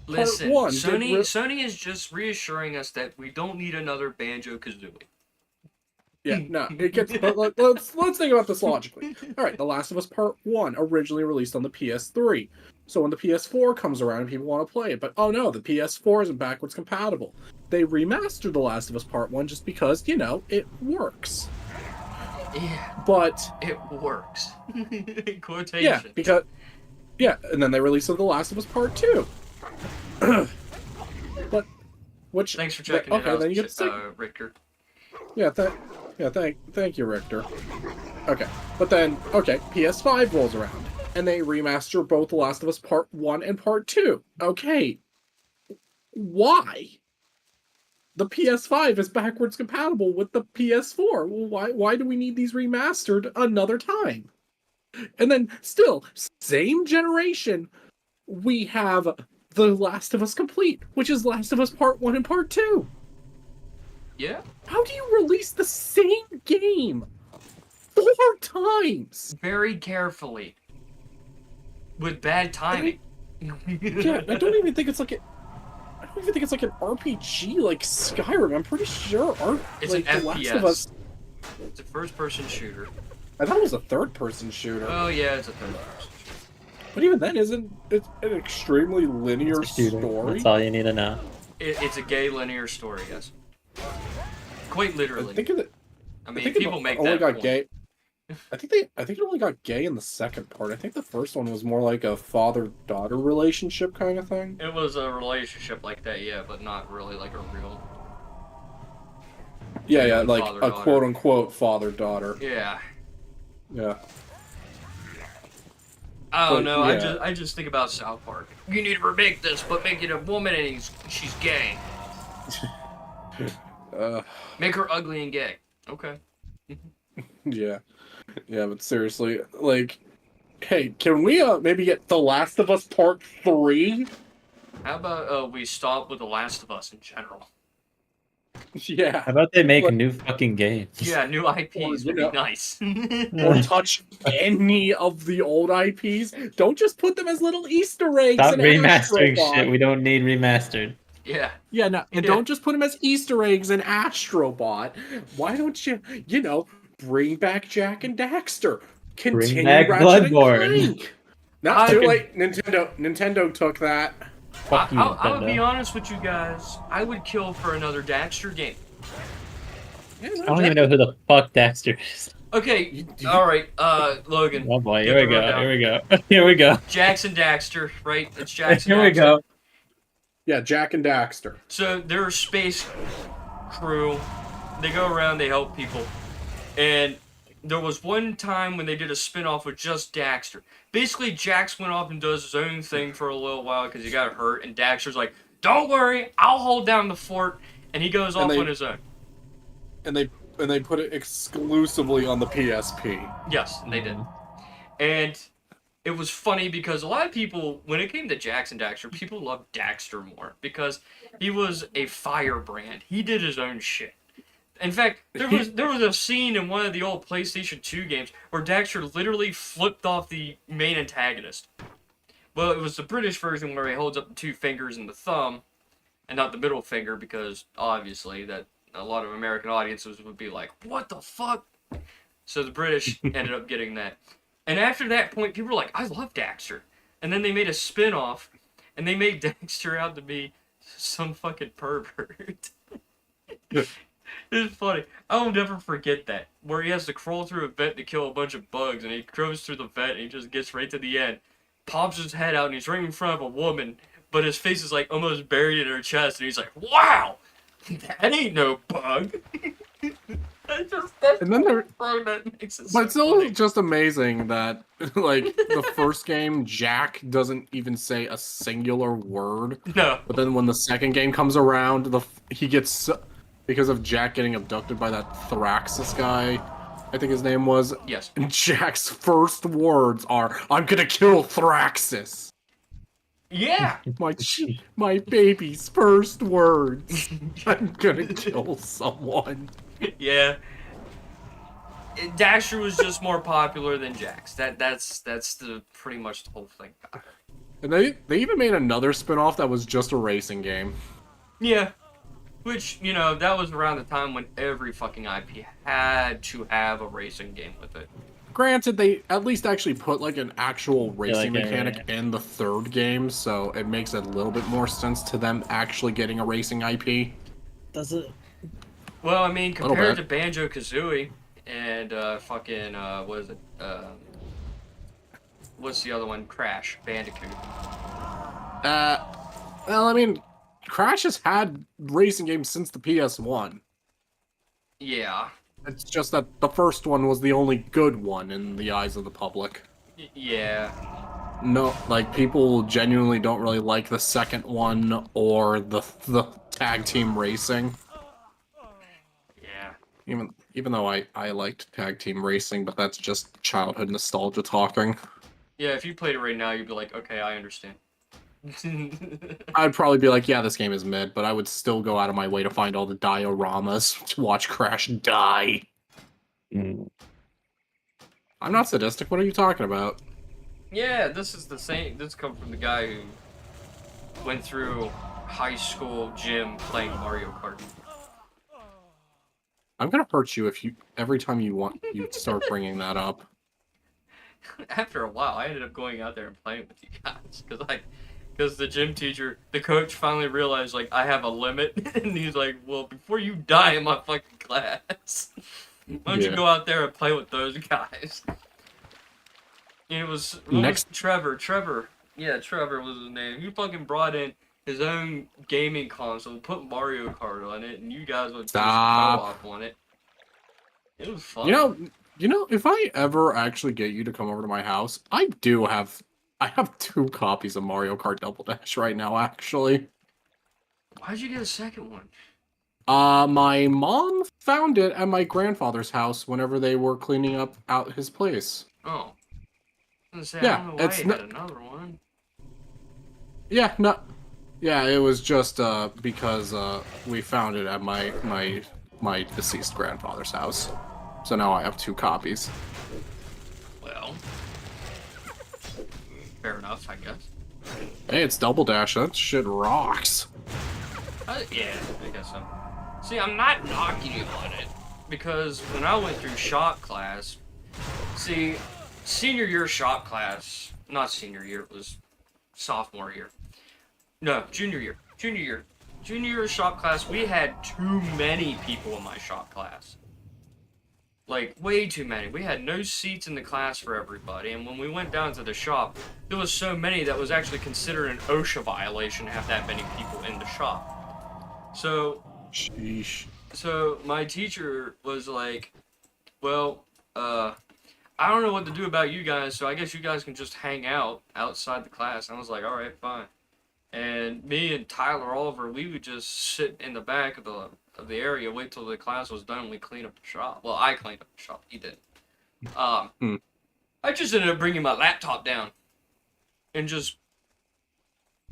Listen, one, Sony is just reassuring us that we don't need another Banjo-Kazooie. Yeah, no, it gets. But let's think about this logically. All right, The Last of Us Part 1 originally released on the PS3, so when the PS4 comes around and people want to play it, but oh no, the PS4 isn't backwards compatible. They remastered The Last of Us Part 1 just because it works. Yeah, But it works. Quotation. and then they released The Last of Us Part 2. But which Thanks for checking it out, then you get Richter. Thank you, Richter. Okay, but then PS5 rolls around and they remaster both The Last of Us Part 1 and Part 2. Okay, why? The PS5 is backwards compatible with the PS4. Well, why do we need these remastered another time? And then still, same generation, we have The Last of Us Complete, which is Last of Us Part 1 and Part 2. Yeah. How do you release the same game 4 times? Very carefully. With bad timing. Yeah, I don't even think it's like an RPG like Skyrim. I'm pretty sure It's like an The Last FPS. of Us. It's a first-person shooter. I thought it was a third-person shooter. Oh yeah, it's a third-person shooter. But even then, isn't it an extremely linear It's a shooter. story? That's all you need to know. It's a gay linear story, yes. Quite literally. I think it people make only that got point. gay. I think it only got gay in the second part. I think the first one was more like a father-daughter relationship kind of thing. It was a relationship like that, yeah, but not really like a real. Yeah, like a father-daughter. quote-unquote father-daughter. Yeah. Yeah. I don't know. yeah. I just think about South Park. You need to remake this, but make it a woman and she's gay. Make her ugly and gay. Okay. Yeah. Yeah, but seriously, like, hey, can we maybe get The Last of Us Part 3? How about we stop with The Last of Us in general? Yeah. How about they make new fucking games? Yeah, new IPs would be nice. Or touch any of the old IPs. Don't just put them as little Easter eggs. Stop in remastering Astrobot. shit we don't need remastered. Yeah. Yeah, no, and don't just put them as Easter eggs in Astrobot. Why don't you, bring back Jak and Daxter? Continue back Ratchet and Bloodborne. Clank. Not too late. Nintendo took that. Fuck you, I would be Nintendo. honest with you guys. I would kill for another Daxter game. Yeah, I don't even know who the fuck Daxter is. Okay, all right, Logan. Oh boy, get here we the go, rundown. here we go, here we go. Jackson Daxter, right? It's Jackson. Here we Daxter. go. Yeah, Jak and Daxter. So they're a space crew. They go around, they help people. And there was one time when they did a spin-off with just Daxter. basically Jax went off and does his own thing for a little while because he got hurt, and Daxter's like, "Don't worry, I'll hold down the fort," and he goes off on his own. And they put it exclusively on the PSP. Yes, they did. And it was funny because a lot of people, when it came to Jax and Daxter, people loved Daxter more because he was a firebrand. He did his own shit. In fact, there was a scene in one of the old PlayStation 2 games where Daxter literally flipped off the main antagonist. Well, it was the British version where he holds up the two fingers and the thumb, and not the middle finger, because obviously that a lot of American audiences would be like, "What the fuck?" So the British ended up getting that. And after that point, people were like, "I love Daxter." And then they made a spin-off, and they made Daxter out to be some fucking pervert. It's funny. I will never forget that. Where he has to crawl through a vent to kill a bunch of bugs, and he goes through the vent, and he just gets right to the end, pops his head out, and he's right in front of a woman, but his face is like almost buried in her chest, and he's like, "Wow! That ain't no bug." And then there, that makes it but so it's still funny. just amazing that like the first game, Jack doesn't even say a singular word. No. But then when the second game comes around, he gets because of Jack getting abducted by that Thraxis guy, I think his name was. Yes. And Jack's first words are, "I'm gonna kill Thraxis." Yeah. My baby's first words. I'm gonna kill someone. Yeah. Daxter was just more popular than Jax. That's the pretty much the whole thing. And they even made another spin-off that was just a racing game. Yeah. Which, you know, that was around the time when every fucking IP had to have a racing game with it. Granted, they at least actually put like an actual racing like, mechanic in the third game, so it makes a little bit more sense to them actually getting a racing IP. Does it? Well, I mean, compared to bit. Banjo-Kazooie and what is it? What's the other one? Crash Bandicoot. Well, I mean, Crash has had racing games since the PS1. Yeah. It's just that the first one was the only good one in the eyes of the public. Yeah. No, like, people genuinely don't really like the second one or the tag team racing. Yeah. Even though I liked tag team racing, but that's just childhood nostalgia talking. Yeah, if you played it right now, you'd be like, okay, I understand. I'd probably be like, yeah, this game is mid, but I would still go out of my way to find all the dioramas to watch Crash die. Mm. I'm not sadistic. What are you talking about? Yeah, this is the same. This comes from the guy who went through high school gym playing Mario Kart. I'm gonna hurt you if you every time you start bringing that up. After a while, I ended up going out there and playing with you guys because the gym teacher, the coach, finally realized like I have a limit, and he's like, "Well, before you die in my fucking class, why don't you go out there and play with those guys?" And it was Trevor. Yeah, Trevor was his name. He fucking brought in his own gaming console, put Mario Kart on it, and you guys would do some co-op on it. It was fun. You know, if I ever actually get you to come over to my house, I have 2 copies of Mario Kart Double Dash right now, actually. Why'd you get a second one? My mom found it at my grandfather's house whenever they were cleaning out his place. Oh. I was gonna say, Yeah, I don't know why you had another one. Yeah, no. Yeah, it was just because we found it at my deceased grandfather's house. So now I have 2 copies. Well, fair enough, I guess. Hey, it's Double Dash. That shit rocks. Yeah, I guess so. See, I'm not knocking you on it, because when I went through shop class, see, senior year shop class, not senior year, it was sophomore year. No, junior year. Junior year shop class, we had too many people in my shop class. Like, way too many. We had no seats in the class for everybody, and when we went down to the shop, there was so many that was actually considered an OSHA violation to have that many people in the shop. So, sheesh. So my teacher was like, well, I don't know what to do about you guys, so I guess you guys can just hang out outside the class. I was like, all right, fine. And me and Tyler Oliver, we would just sit in the back of the area, wait till the class was done, and we clean up the shop. Well, I cleaned up the shop. He did. Hmm. I just ended up bringing my laptop down and just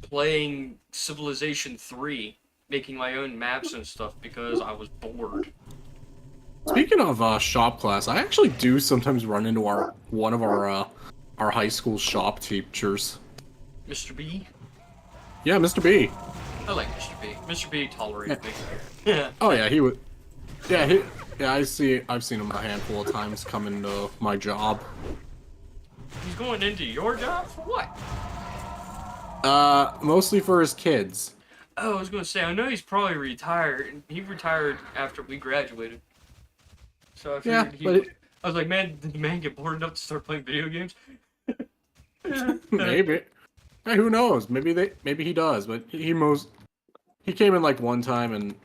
playing Civilization 3, making my own maps and stuff because I was bored. Speaking of shop class, I actually do sometimes run into one of our high school shop teachers. Mr. B? Yeah, Mr. B. I like Mr. B. Mr. B tolerated me. Oh yeah, he would. Yeah, I've seen him a handful of times come into my job. He's going into your job for what? Mostly for his kids. Oh, I was gonna say, I know he's probably retired. He retired after we graduated. So I figured I was like, man, did the man get bored enough to start playing video games? Maybe. Hey, who knows? Maybe he does, but he came in like one time and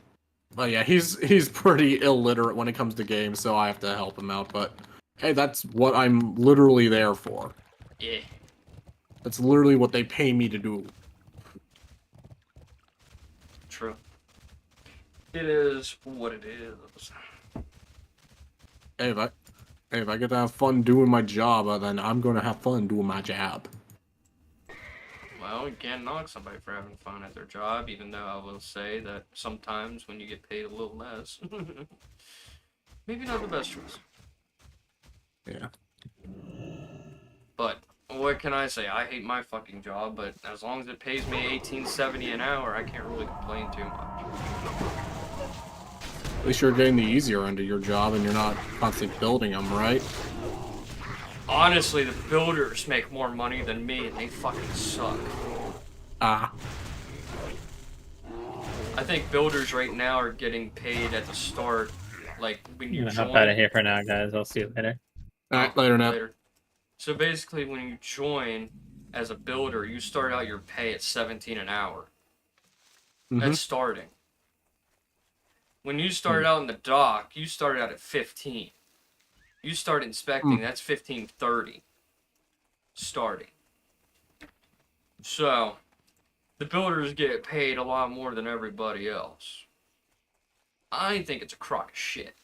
yeah, he's pretty illiterate when it comes to games, so I have to help him out, but hey, that's what I'm literally there for. Yeah. That's literally what they pay me to do. True. It is what it is. Hey, if I get to have fun doing my job, then I'm gonna have fun doing my job. Well, you can't knock somebody for having fun at their job, even though I will say that sometimes when you get paid a little less, maybe not the best choice. Yeah. But what can I say? I hate my fucking job, but as long as it pays me $18.70 an hour, I can't really complain too much. At least you're getting the easier end of your job, and you're not constantly building them, right? Honestly, the builders make more money than me, and they fucking suck. Ah. I think builders right now are getting paid at the start, like when you I'm join. gonna hop out of here for now, guys. I'll see you later. Alright, later now. So basically, when you join as a builder, you start out your pay at $17 an hour. That's starting. When you start out in the dock, you start out at 15. You start inspecting, that's 15.30. Starting. So, the builders get paid a lot more than everybody else. I think it's a crock of shit.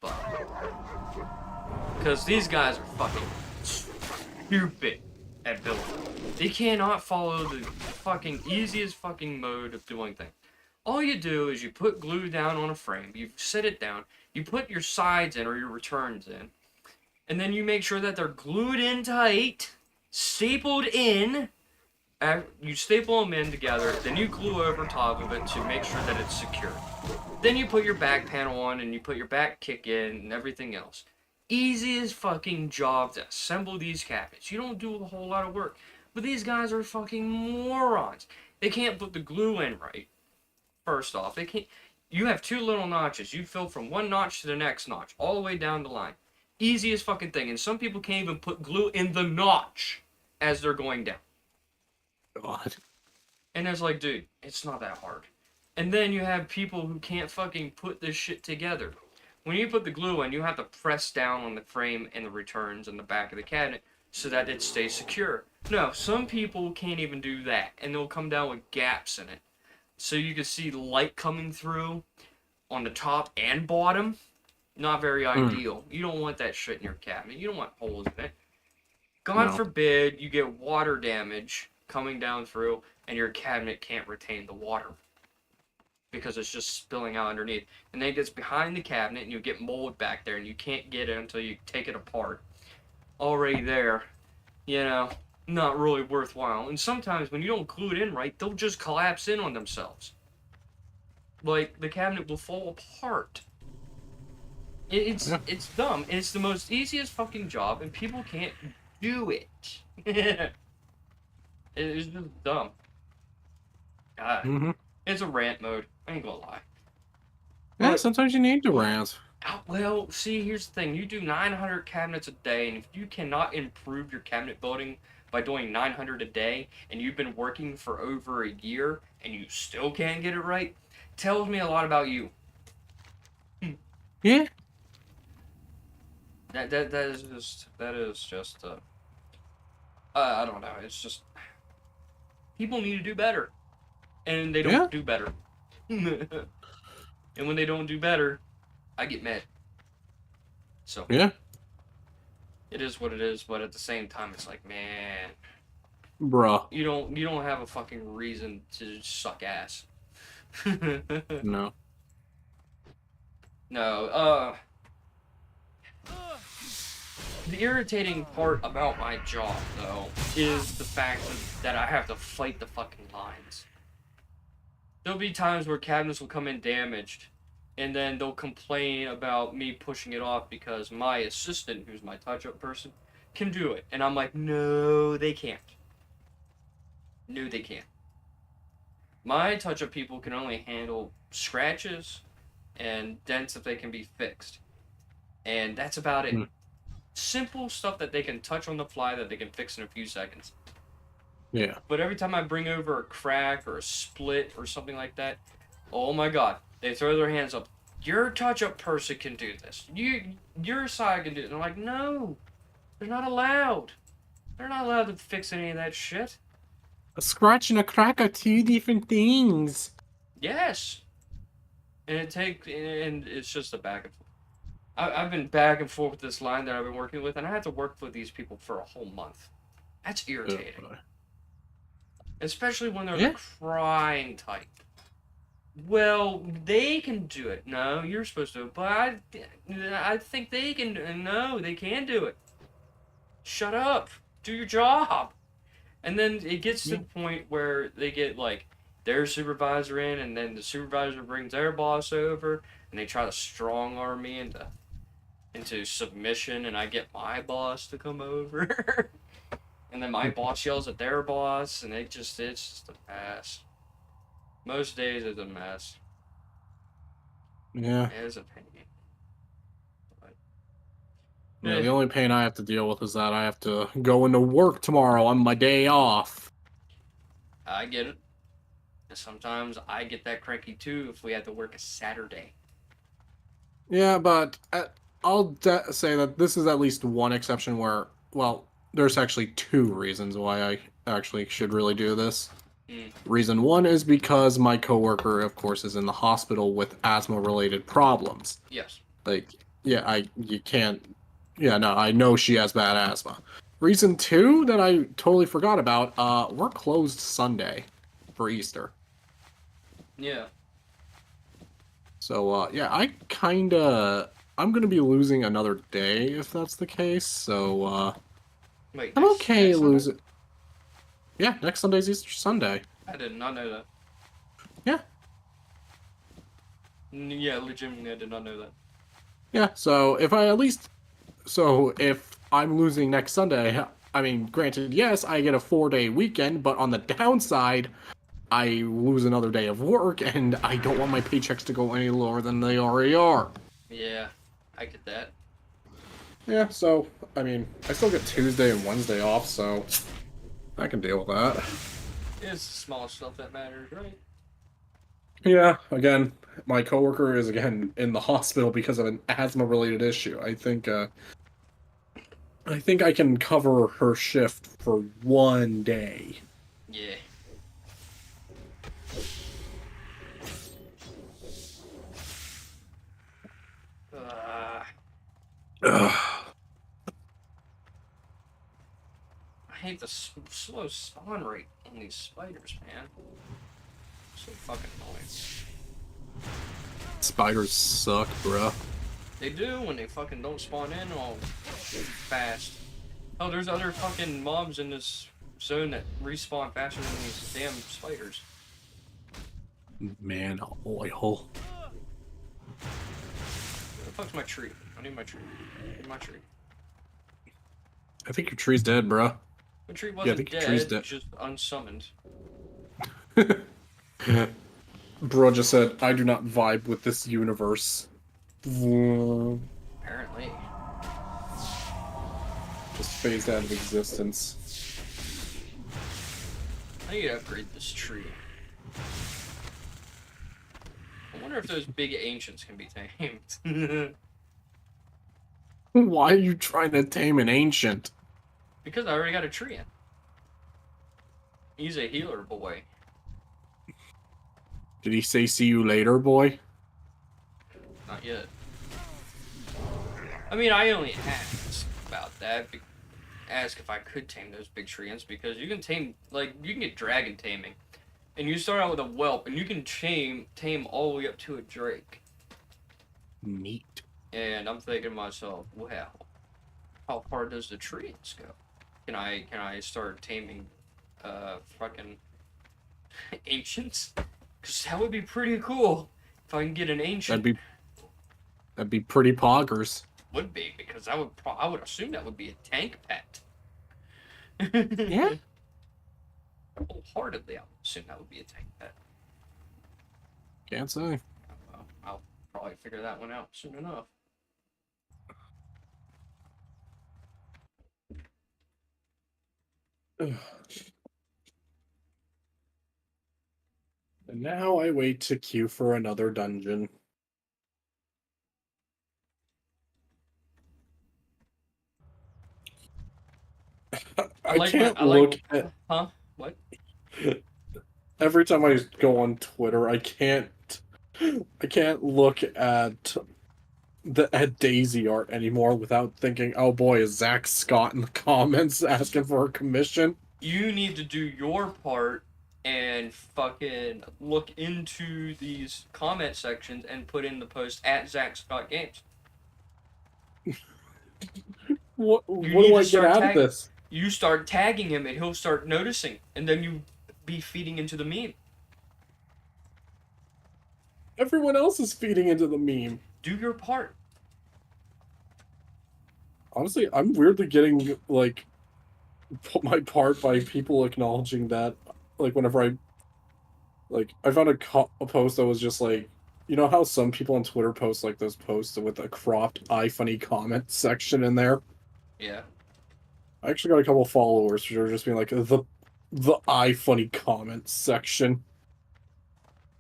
But, because these guys are fucking stupid at building. They cannot follow the fucking easiest fucking mode of doing things. All you do is you put glue down on a frame, you set it down, you put your sides in or your returns in, and then you make sure that they're glued in tight, stapled in. You staple them in together, then you glue over top of it to make sure that it's secure. Then you put your back panel on and you put your back kick in and everything else. Easiest fucking job to assemble these cabinets. You don't do a whole lot of work. But these guys are fucking morons. They can't put the glue in right. First off, they can't. You have two little notches. You fill from one notch to the next notch, all the way down the line. Easiest fucking thing. And some people can't even put glue in the notch as they're going down. God. And it's like, dude, it's not that hard. And then you have people who can't fucking put this shit together. When you put the glue in, you have to press down on the frame and the returns in the back of the cabinet so that it stays secure. No, some people can't even do that, and they'll come down with gaps in it. So you can see light coming through on the top and bottom. Not very ideal. You don't want that shit in your cabinet. You don't want holes in it. God forbid you get water damage coming down through and your cabinet can't retain the water because it's just spilling out underneath. And then it gets behind the cabinet and you get mold back there and you can't get it until you take it apart. Already there, you know, not really worthwhile. And sometimes when you don't glue it in right, they'll just collapse in on themselves. Like, the cabinet will fall apart. It's dumb. And it's the most easiest fucking job, and people can't do it. It's just dumb. God. It's a rant mode. I ain't gonna lie. Yeah, sometimes you need to rant. Well, see, here's the thing. You do 900 cabinets a day, and if you cannot improve your cabinet building by doing 900 a day, and you've been working for over a year, and you still can't get it right, tells me a lot about you. Yeah. That is just I don't know. It's just people need to do better, and they Yeah. don't do better. And when they don't do better, I get mad. So Yeah. it is what it is. But at the same time, it's like, man, Bruh. you don't have a fucking reason to suck ass. No. No. The irritating part about my job, though, is the fact that I have to fight the fucking lines. There'll be times where cabinets will come in damaged, and then they'll complain about me pushing it off because my assistant, who's my touch-up person, can do it. And I'm like, no, they can't. No, they can't. My touch-up people can only handle scratches and dents if they can be fixed. And that's about it. Hmm. Simple stuff that they can touch on the fly that they can fix in a few seconds. Yeah. But every time I bring over a crack or a split or something like that, oh my god, they throw their hands up. Your touch-up person can do this. Your side can do it. And I'm like, no, they're not allowed. They're not allowed to fix any of that shit. A scratch and a crack are two different things. Yes. And it's just a back and forth. I've been back and forth with this line that I've been working with, and I had to work with these people for a whole month. That's irritating. Especially when they're the crying type. Well, they can do it. No, you're supposed to. But I think they can. No, they can do it. Shut up. Do your job. And then it gets to the point where they get, like, their supervisor in, and then the supervisor brings their boss over, and they try to strong-arm me into submission, and I get my boss to come over. And then my boss yells at their boss, and it's just a mess. Most days it's a mess. Yeah. It is a pain. But, Yeah, the only pain I have to deal with is that I have to go into work tomorrow on my day off. I get it. And sometimes I get that cranky too if we have to work a Saturday. Yeah, but I'll say that this is at least one exception where, well, there's actually two reasons why I actually should really do this. Reason one is because my coworker, of course, is in the hospital with asthma-related problems. Yes. Like, yeah, you can't. Yeah, no, I know she has bad asthma. Reason two that I totally forgot about, we're closed Sunday for Easter. Yeah. So, yeah, I'm gonna be losing another day if that's the case, so, Wait, I'm okay next Sunday? losing. Yeah, next Sunday's Easter Sunday. I did not know that. Yeah. Yeah, legitimately, I did not know that. Yeah, so if I'm losing next Sunday, I mean, granted, yes, I get a 4-day weekend, but on the downside, I lose another day of work, and I don't want my paychecks to go any lower than they already are. Yeah, I get that. Yeah, so, I mean, I still get Tuesday and Wednesday off, so I can deal with that. It's the small stuff that matters, right? Yeah, again, my coworker is, again, in the hospital because of an asthma-related issue. I think I can cover her shift for one day. Yeah. Ugh. I hate the slow spawn rate on these spiders, man. So fucking annoying. Spiders suck, bruh. They do when they fucking don't spawn in all fast. Oh, there's other fucking mobs in this zone that respawn faster than these damn spiders. Man, oil. Where the fuck's my tree? I need my tree. I need my tree. I think your tree's dead, bruh. My tree I wasn't think your tree's dead, dead. just unsummoned. Bro just said, I do not vibe with this universe. Apparently. Just phased out of existence. I need to upgrade this tree. I wonder if those big ancients can be tamed. Why are you trying to tame an ancient? Because I already got a tree in. He's a healer boy. Did he say see you later, boy? Not yet. I mean, I only asked about that. Ask if I could tame those big treants because you can tame, like, you can get dragon taming. And you start out with a whelp, and you can tame all the way up to a drake. Neat. And I'm thinking to myself, well, how far does the treants go? Can I start taming, fucking ancients? Because that would be pretty cool if I can get an ancient. That'd be pretty poggers. Would be, because I would assume that would be a tank pet. Yeah. Wholeheartedly, I would assume that would be a tank pet. Can't say. Well, I'll probably figure that one out soon enough. And now I wait to queue for another dungeon. I can't look at... Huh? What? Every time I go on Twitter, I can't look at Daisy art anymore without thinking, oh boy, is Zach Scott in the comments asking for a commission? You need to do your part and fucking look into these comment sections and put in the post at Zach Scott Games. What do I get out of this? You start tagging him and he'll start noticing, and then you be feeding into the meme. Everyone else is feeding into the meme. Do your part. Honestly, I'm weirdly getting, like, put my part by people acknowledging that, like, whenever I found a post that was just like, you know how some people on Twitter post, like, those posts with a cropped iFunny comment section in there? Yeah. I actually got a couple followers who are just being like, the iFunny comment section.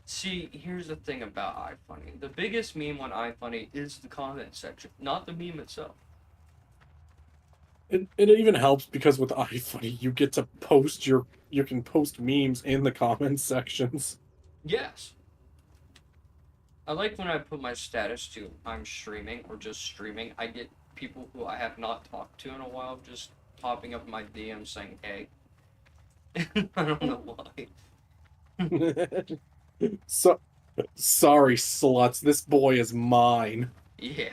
See, here's the thing about iFunny. The biggest meme on iFunny is the comment section, not the meme itself. It even helps because with iFunny, you get to post you can post memes in the comment sections. Yes. I like when I put my status to I'm streaming or just streaming, I get people who I have not talked to in a while just popping up in my DMs saying, hey. I don't know why. So, sorry, sluts, this boy is mine. Yeah.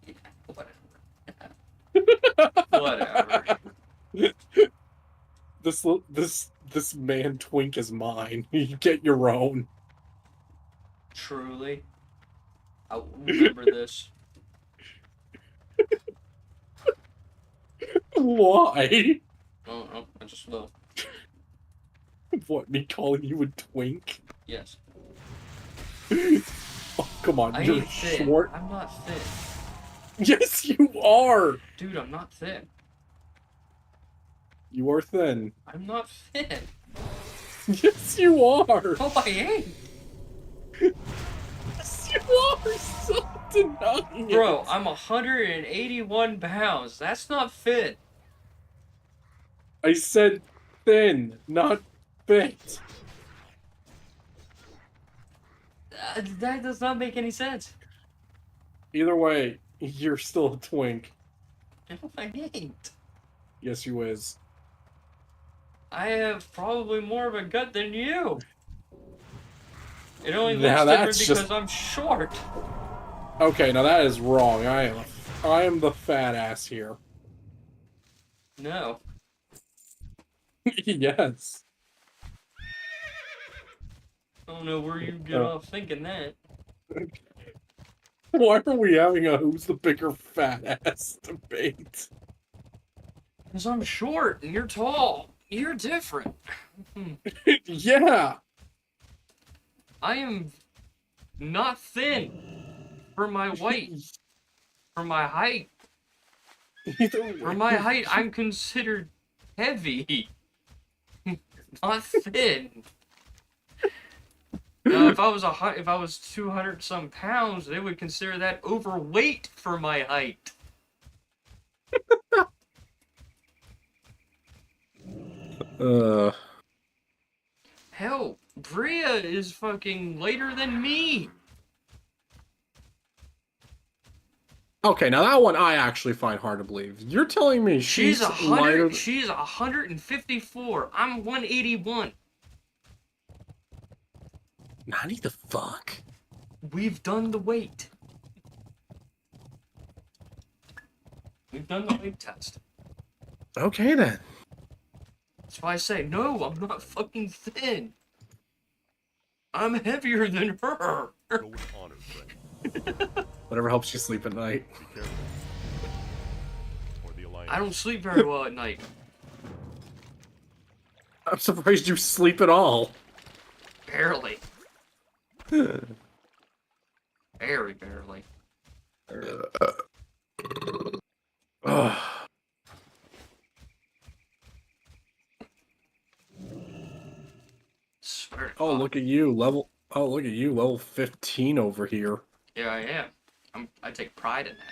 Yeah, whatever. Whatever. This man twink is mine. You get your own. Truly. I will remember this. Why? I don't know. I just will. What, me calling you a twink? Yes. Oh, come on, I you're ain't thin. short. I'm not thin. Yes, you are. Dude, I'm not thin. You are thin. I'm not thin. Yes, you are. Oh, I ain't. Yes, you are. Stop denying it. Bro, I'm 181 pounds. That's not thin. I said thin, not fit. That does not make any sense. Either way, you're still a twink. No, I ain't. Yes, you is. I have probably more of a gut than you. It only Now looks different that's because just- I'm short. Okay, now that is wrong. I am the fat ass here. No. Yes. I don't know where you get off thinking that. Why are we having a who's the bigger fat ass debate? Because I'm short and you're tall. You're different. Yeah. I am not thin for my weight, for my height. Either way. For my height, I'm considered heavy, not thin. Now, if I was 200 some pounds, they would consider that overweight for my height. Uh, Hell, Bria is fucking later than me. okay, now that one I actually find hard to believe. You're telling me She's she's lighter 100. She's 154. I'm 181. 90 the fuck? We've done the weight. We've done the weight test. Okay then. That's why I say, no, I'm not fucking thin. I'm heavier than her. Go with honor, friend. Whatever helps you sleep at night. Be careful. Or the Alliance. I don't sleep very well at night. I'm surprised you sleep at all. Barely. Very barely. Ugh. Swear to Oh, God. look at you, level. Oh, look at you, level 15 over here. Yeah, I am. I take pride in that.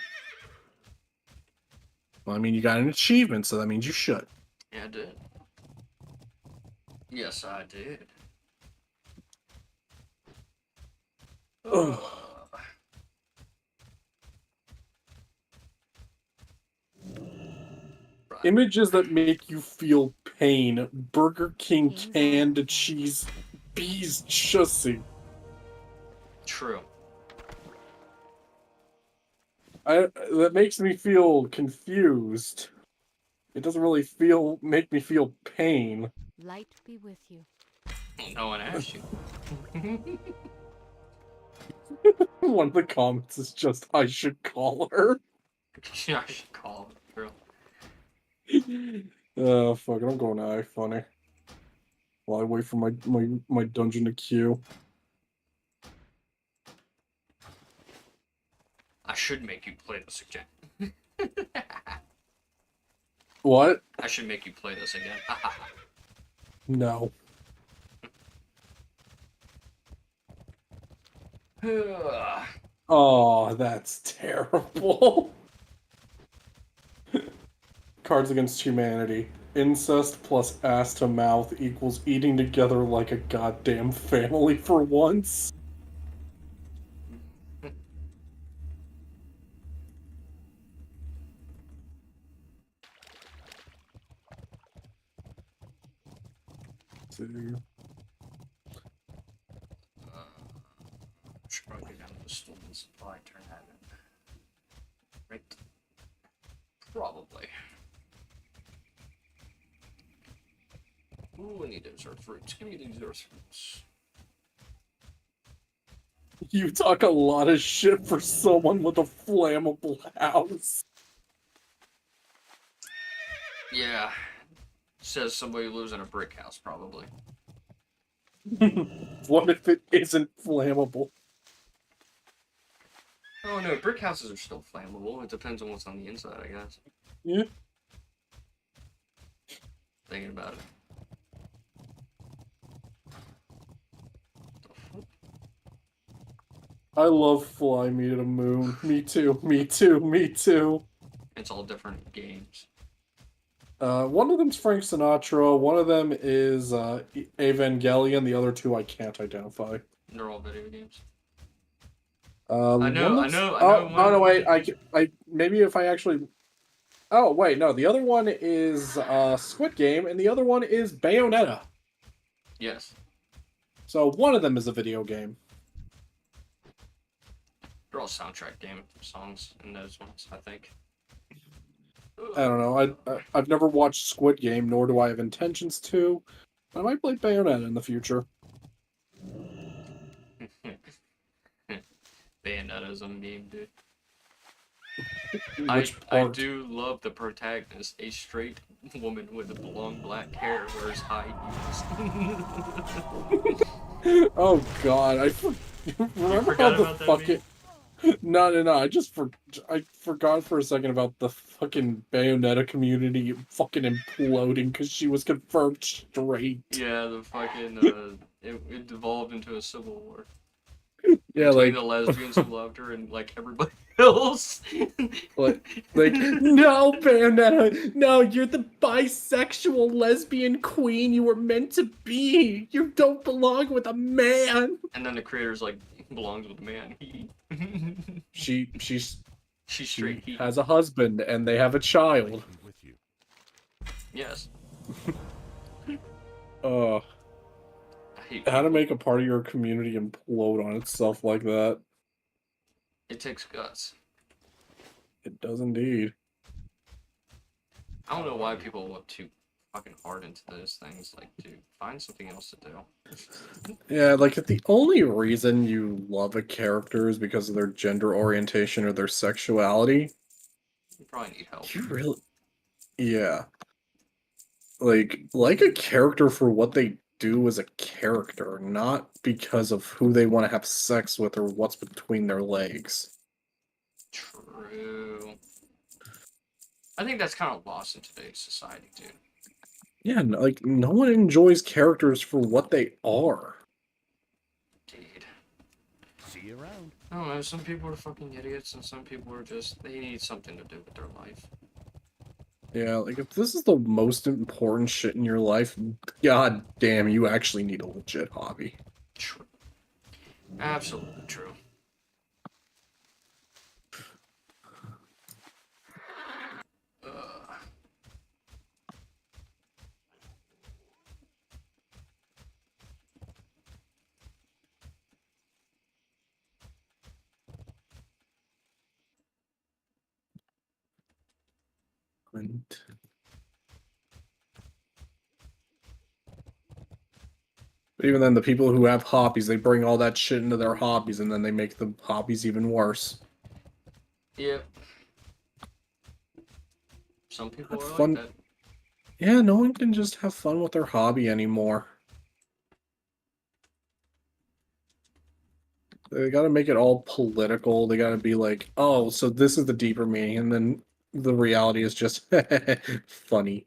Well, I mean, you got an achievement, so that means you should. Yeah, I did. Yes, I did. Ugh. Right. Images that make you feel pain. Burger King canned cheese. Bees chussy. True. That makes me feel confused. It doesn't really make me feel pain. Light be with you. No one asked you. One of the comments is just, I should call her. I should call it, girl. Oh, fuck it, I'm going to iFunny. While I wait for my dungeon to queue. I should make you play this again. What? I should make you play this again. No. Oh, that's terrible. Cards Against Humanity. Incest plus ass to mouth equals eating together like a goddamn family for once. See. Should probably go down to the stools while I turn that in. Right. Probably. Ooh, I need those earth roots. Give me these earth roots. You talk a lot of shit for someone with a flammable house. Yeah. Says somebody who lives in a brick house, probably. What if it isn't flammable? Oh no, brick houses are still flammable. It depends on what's on the inside, I guess. Yeah. Thinking about it. I love Fly Me to the Moon. Me too, me too, me too. It's all different games. One of them's Frank Sinatra, one of them is Evangelion, the other two I can't identify. They're all video games. I know. Oh no, wait, I maybe if I actually. Oh wait, no, the other one is Squid Game, and the other one is Bayonetta. Yes. So one of them is a video game. They're all soundtrack game songs in those ones, I think. I don't know. I've never watched Squid Game, nor do I have intentions to. I might play Bayonetta in the future. Bayonetta's a meme, dude. Which I part? do love the protagonist, a straight woman with long black hair, wears high heels. Oh god, remember how forgot the about that fucking no. I forgot for a second about the fucking Bayonetta community fucking imploding because she was confirmed straight. Yeah, the fucking it devolved into a civil war Yeah, between like the lesbians who loved her and like everybody pills. Like, no, Bayonetta, no, you're the bisexual lesbian queen you were meant to be. You don't belong with a man. And then the creator's like, belongs with a man. She's She's she straight. He. has a husband and they have a I child. am with you. Yes. Uh, I hate how to people. make a part of your community implode on itself like that? It takes guts. It does indeed. I don't know why people look too fucking hard into those things. Like, dude, find something else to do. Yeah, like if the only reason you love a character is because of their gender orientation or their sexuality, You probably need help. you really, yeah, like a character for what they do as a character, not because of who they want to have sex with or what's between their legs. True. I think that's kind of lost in today's society, dude. Yeah, like no one enjoys characters for what they are. Dude. See you around. I don't know, some people are fucking idiots and some people are just, they need something to do with their life. Yeah, like if this is the most important shit in your life, god damn, you actually need a legit hobby. True. Absolutely true. And but even then, the people who have hobbies, they bring all that shit into their hobbies, and then they make the hobbies even worse. Yep. Some people Have are fun. like that. Yeah, no one can just have fun with their hobby anymore. They gotta make it all political. They gotta be like, oh, so this is the deeper meaning, and then the reality is just funny.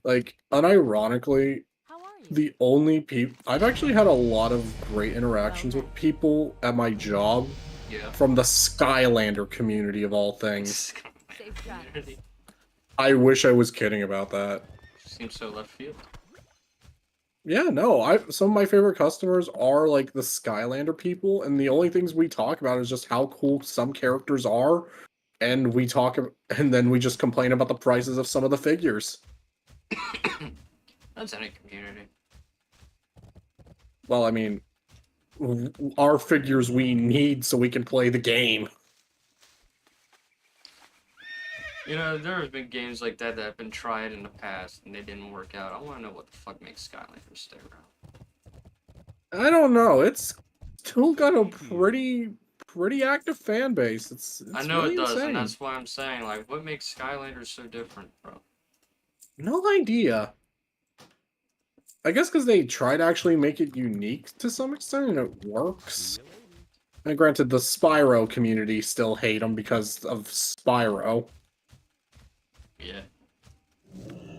Like, unironically, How are you? the only people I've actually had a lot of great interactions with people at my job Yeah. from the Skylander community of all things. Safe travels. Community. I wish I was kidding about that. Seems so left field. Yeah, no, some of my favorite customers are like the Skylander people, and the only things we talk about is just how cool some characters are, and and then we just complain about the prices of some of the figures. That's any community. Well, I mean, our figures we need so we can play the game. You know, there have been games like that have been tried in the past and they didn't work out. I want to know what the fuck makes Skylanders stay around. I don't know. It's still got a pretty active fan base. It's I know really it does, insane. and that's why I'm saying, like, what makes Skylanders so different, bro? No idea. I guess because they try to actually make it unique to some extent, and it works. And granted, the Spyro community still hate them because of Spyro, Yeah.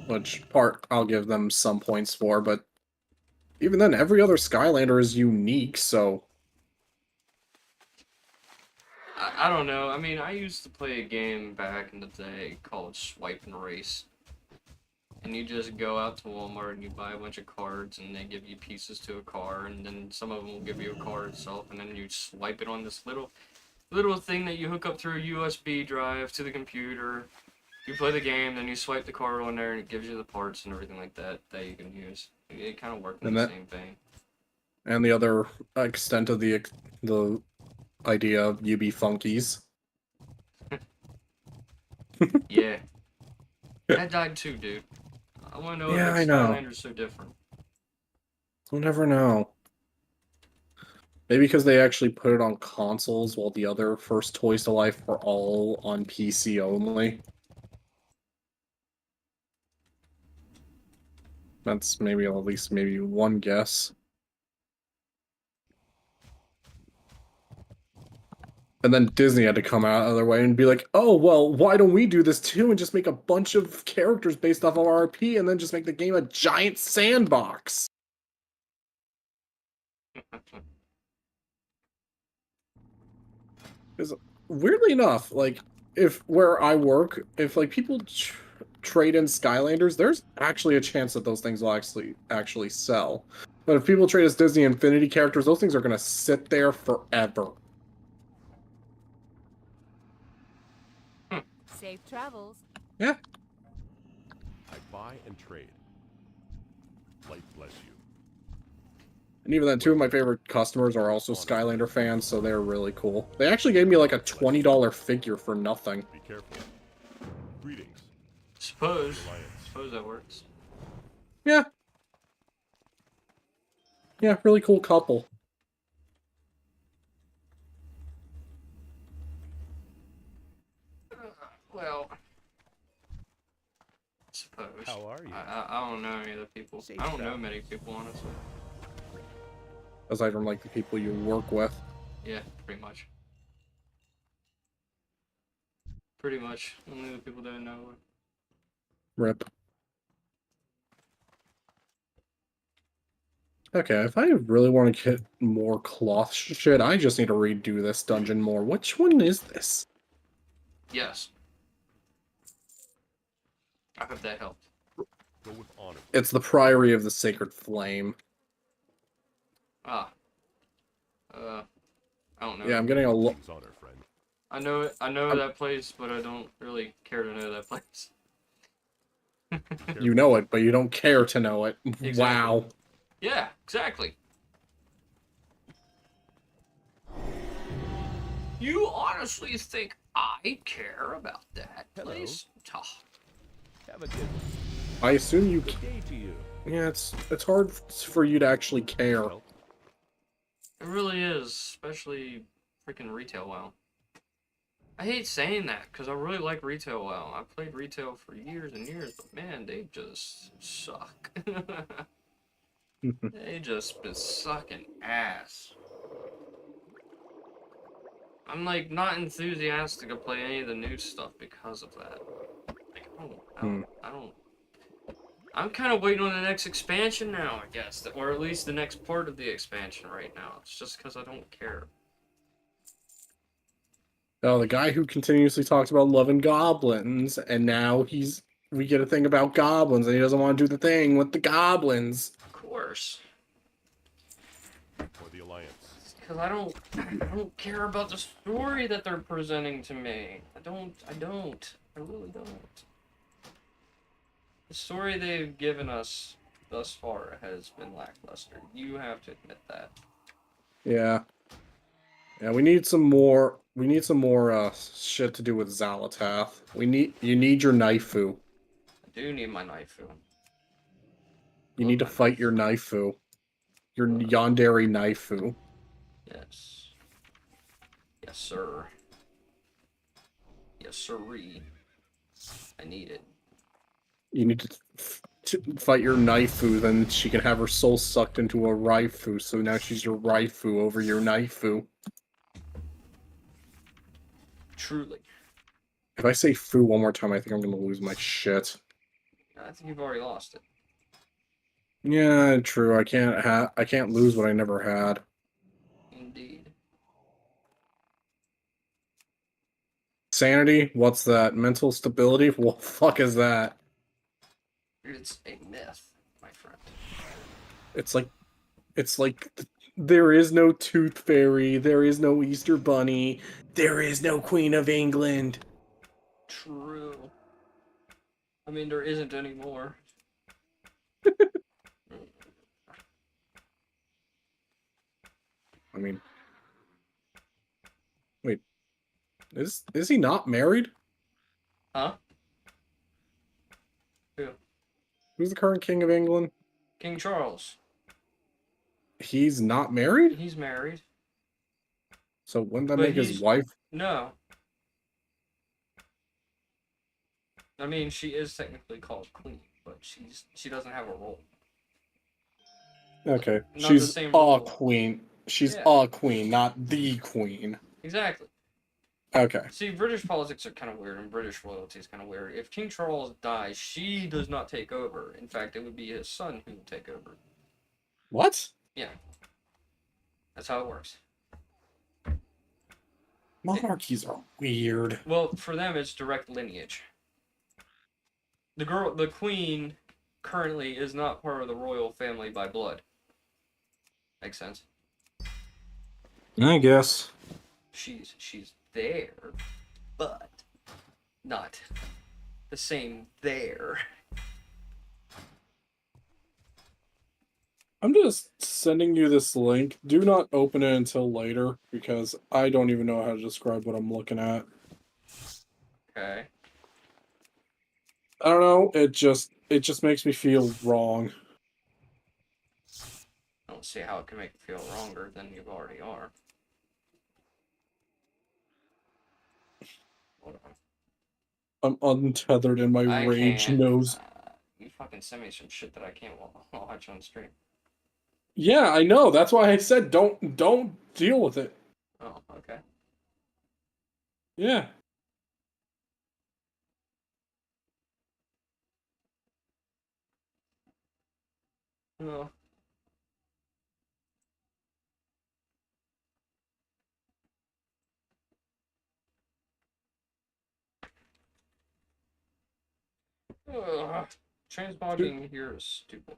which part I'll give them some points for, but even then, every other Skylander is unique, so... I don't know. I mean, I used to play a game back in the day called Swipe and Race. And you just go out to Walmart and you buy a bunch of cards and they give you pieces to a car and then some of them will give you a car itself and then you swipe it on this little thing that you hook up through a USB drive to the computer. You play the game, then you swipe the card on there and it gives you the parts and everything like that you can use. It kind of worked in the same vein. And the other extent of the idea of you be funkies. Yeah. That died too, dude. I want to know Yeah, what I makes know. Skylanders so different. We'll never know. Maybe because they actually put it on consoles while the other first Toys to Life were all on PC only. That's maybe at least maybe one guess. And then Disney had to come out the other way and be like, oh, well, why don't we do this too and just make a bunch of characters based off of RP and then just make the game a giant sandbox? Because weirdly enough, like if where I work, if like people trade in Skylanders, there's actually a chance that those things will actually sell. But if people trade as Disney Infinity characters, those things are gonna sit there forever. Safe travels. Yeah. I buy and trade. Life bless you. And even then, two of my favorite customers are also Skylander fans, so they're really cool. They actually gave me like a $20 figure for nothing. Be careful. Greetings. Suppose Alliance. that works. Yeah. Yeah, really cool couple. Well, suppose. How are you? I don't know any of the people. Safe I don't know travels. many people, honestly. Aside from like the people you work with. Yeah, pretty much. Pretty much. Only the people that I know. Rip. Okay, if I really want to get more cloth shit, I just need to redo this dungeon more. Which one is this? Yes. I hope that helped. Go with honor. It's the Priory of the Sacred Flame. Ah. I don't know. Yeah, I'm getting a lot. King's honor, friend. I know it. I know that place, but I don't really care to know that place. You know it, but you don't care to know it. Exactly. Wow. Yeah, exactly. You honestly think I care about that Hello. place? Ah, Have a good one. I assume you. Good day to you. Yeah, it's hard for you to actually care. Well, it really is, especially freaking retail WoW. I hate saying that because I really like retail WoW. I played retail for years and years, but man, they just suck. They just been sucking ass. I'm like not enthusiastic to play any of the new stuff because of that. Like, I don't. I'm kind of waiting on the next expansion now, I guess, or at least the next part of the expansion right now. It's just because I don't care. Oh, the guy who continuously talks about loving goblins, and now we get a thing about goblins, and he doesn't want to do the thing with the goblins. Of course. for the Alliance. Because I don't care about the story that they're presenting to me. I really don't. The story they've given us thus far has been lackluster. You have to admit that. Yeah. Yeah, we need some more shit to do with Zalatath. You need your Naifu. I do need my Naifu. You need to fight your Naifu. Your Yandere Naifu. Yes. Yes, sir. Yes, sirree. I need it. You need to fight your Naifu, then she can have her soul sucked into a Raifu, so now she's your Raifu over your Naifu. Truly. If I say foo one more time, I think I'm gonna lose my shit. I think you've already lost it. Yeah, true. I can't lose what I never had. Indeed. Sanity? What's that? Mental stability? What the fuck is that? It's a myth, my friend. It's like there is no Tooth Fairy, there is no Easter Bunny, there is no Queen of England. True. I mean, there isn't anymore. I mean, wait, is he not married? Huh? Who? Who's the current King of England? King Charles. He's not married? He's married. So wouldn't that But make his he's- wife? No. I mean, she is technically called queen, but she doesn't have a role. Okay, Not the she's same a role. queen. She's Yeah. a queen, not the queen. Exactly. Okay. See, British politics are kind of weird, and British royalty is kind of weird. If King Charles dies, she does not take over. In fact, it would be his son who would take over. What? Yeah. That's how it works. Monarchies are weird. Well, for them, it's direct lineage. The queen, currently is not part of the royal family by blood. Makes sense. I guess. She's there, but not the same there. I'm just sending you this link. Do not open it until later, because I don't even know how to describe what I'm looking at. Okay. I don't know, it just makes me feel wrong. I don't see how it can make you feel wronger than you already are. Hold on. I'm untethered and my I rage can't. knows. You fucking send me some shit that I can't watch on stream. Yeah, I know. That's why I said don't deal with it. Oh, okay. Yeah. Well. Transmogging here is stupid.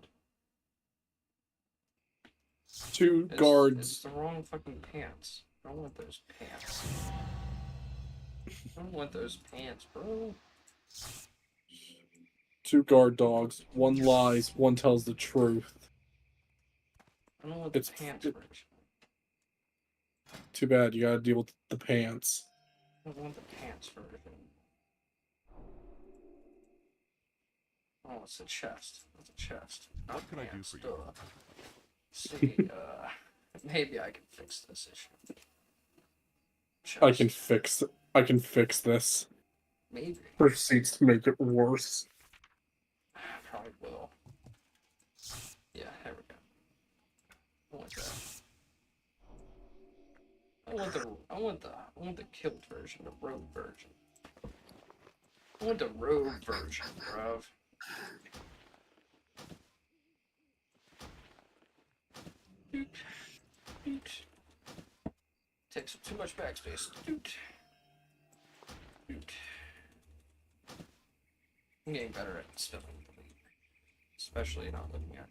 Two It's guards. the wrong fucking pants. I don't want those pants. I don't want those pants, bro. Two guard dogs. One lies, one tells the truth. I don't want the It's pants it- version. Too bad you gotta deal with the pants. I don't want the pants version. Oh, it's a chest. It's a chest. Not What can I do pants. for you? Duh. See, maybe I can fix this issue. Chest. I can fix this. Maybe. Proceeds to make it worse. Probably will. Yeah, there we go. I want that. I want the kilt version, the rogue version. I want the rogue version, bruv. Doot. Doot. Takes up too much backspace. Doot. Doot. I'm getting better at spelling, especially not looking at.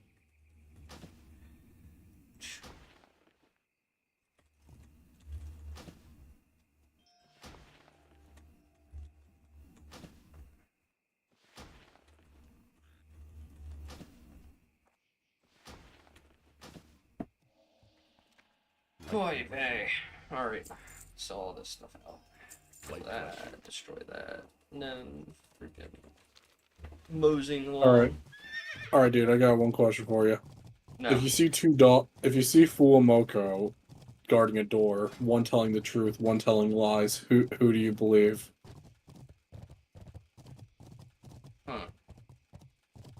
Boy, hey. Alright. Sell all this stuff out. Kill that. Destroy that. And then freaking moseying along. Alright, dude, I got one question for you. No. If you see if you see Fuamoko guarding a door, one telling the truth, one telling lies, who do you believe? Huh.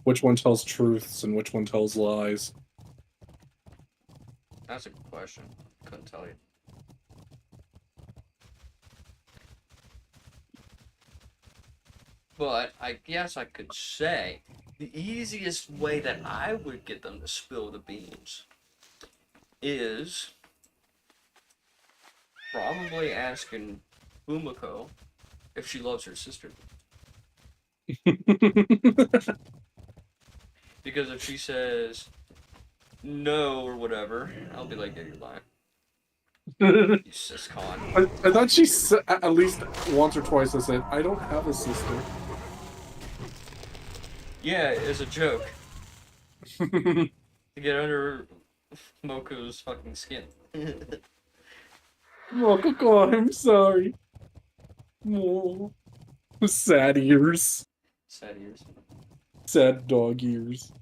Which one tells truths and which one tells lies? That's a good question. Couldn't tell you. But I guess I could say the easiest way that I would get them to spill the beans is probably asking Umiko if she loves her sister. Because if she says no or whatever, I'll be like, yeah, you're lying. You siscon. I thought she said, at least once or twice I said, I don't have a sister. Yeah, it's a joke. To get under Moko's fucking skin. Mokoko, I'm sorry. Oh, sad ears. Sad ears. Sad dog ears.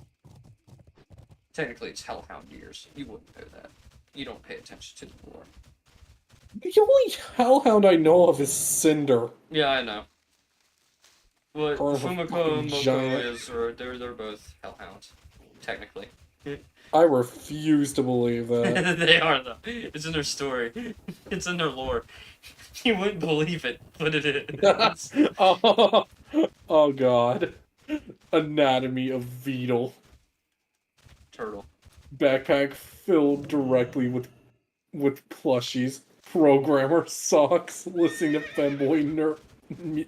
Technically, it's hellhound ears. You wouldn't know that. You don't pay attention to the lore. The only hellhound I know of is Cinder. Yeah, I know. But Or a Fumiko and fucking Moko giant. they're both hellhounds. Technically. I refuse to believe that. They are, though. It's in their story. It's in their lore. You wouldn't believe it, but it is. Oh god. Anatomy of Beetle. Turtle. Backpack filled directly with plushies. Programmer sucks. Listening to femboy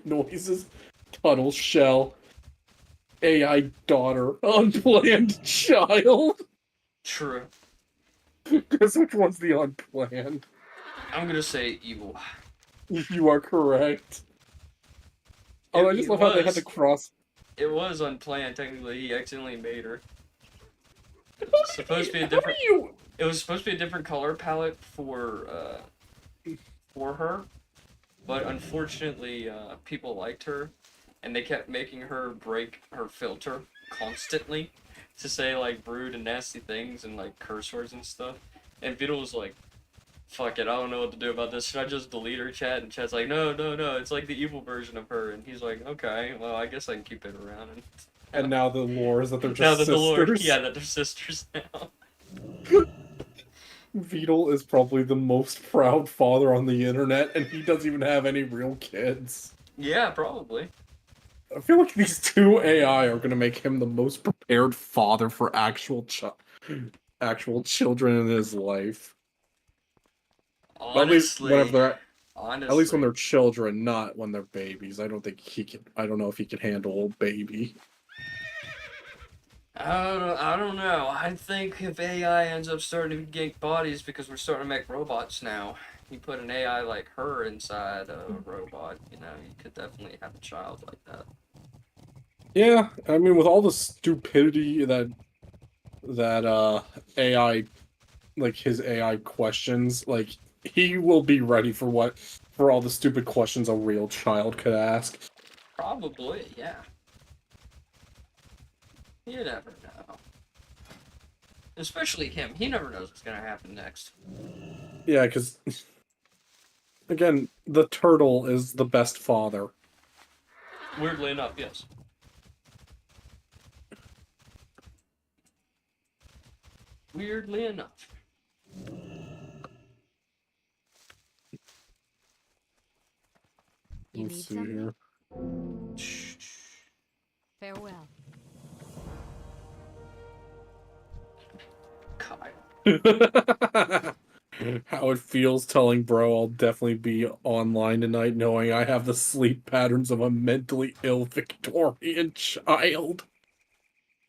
noises. Tunnel shell. AI daughter. Unplanned child. True. Guess which one's the unplanned? I'm gonna say evil. You are correct. Oh, I just love how they had to cross. It was unplanned. Technically, he accidentally made her. It was supposed to be a different. It was supposed to be a different color palette for her, but unfortunately, people liked her, and they kept making her break her filter constantly to say like rude and nasty things and like curse words and stuff. And Beetle was like, "Fuck it, I don't know what to do about this. Should I just delete her chat?" And chat's like, "No, no, no. It's like the evil version of her." And he's like, "Okay, well, I guess I can keep it around." And now the lore is that they're Now just that the Lord, sisters. yeah, that they're sisters now. Beetle is probably the most proud father on the internet, and he doesn't even have any real kids. Yeah, probably. I feel like these two AI are going to make him the most prepared father for actual children in his life. Honestly, at least whenever they're honestly, at least when they're children, not when they're babies. I don't think he can. I don't know if he can handle a baby. I don't know. I think if AI ends up starting to gank bodies because we're starting to make robots now, you put an AI like her inside a robot, you know, you could definitely have a child like that. Yeah, I mean, with all the stupidity that AI, like his AI questions, like he will be ready for all the stupid questions a real child could ask. Probably, yeah. You never know. Especially him. He never knows what's gonna happen next. Yeah, because again, the turtle is the best father. Weirdly enough, yes. Weirdly enough. You need Let's see something? here. Farewell. Kyle. How it feels telling bro I'll definitely be online tonight knowing I have the sleep patterns of a mentally ill Victorian child.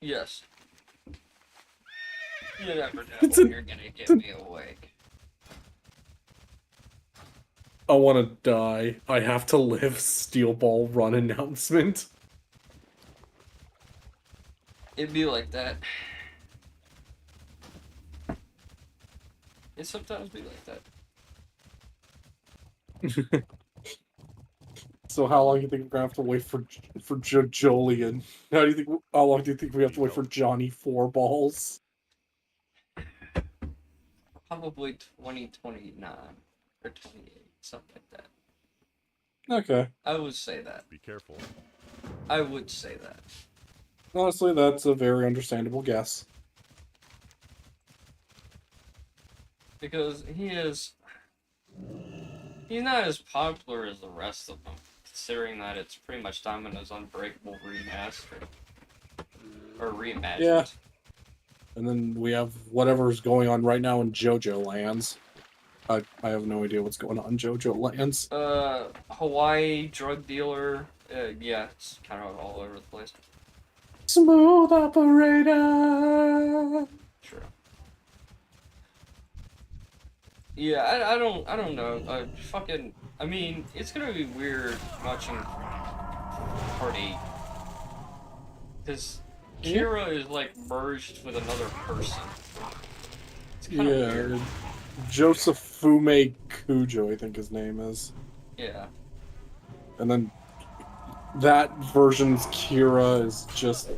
Yes. You never know It's when an- you're gonna get it's an- me awake. I want to die. I have to live. Steel Ball Run announcement. It'd be like that. It sometimes be like that. So how long do you think we're gonna have to wait for Jolian? How long do you think we have to wait for Johnny Four Balls? Probably 2029 or 28, something like that. Okay. I would say that. Be careful. I would say that. Honestly, that's a very understandable guess. Because he's not as popular as the rest of them, considering that it's pretty much time in his Unbreakable remaster. Or reimagined. Yeah. And then we have whatever's going on right now in JoJo Lands. I have no idea what's going on in JoJo Lands. Hawaii drug dealer. Yeah, it's kind of all over the place. Smooth operator. True. Yeah, I don't know. I mean, it's gonna be weird watching Part 8. Because Kira is like merged with another person. It's kind of weird. Josephume Kujo, I think his name is. Yeah. And then that version's Kira is just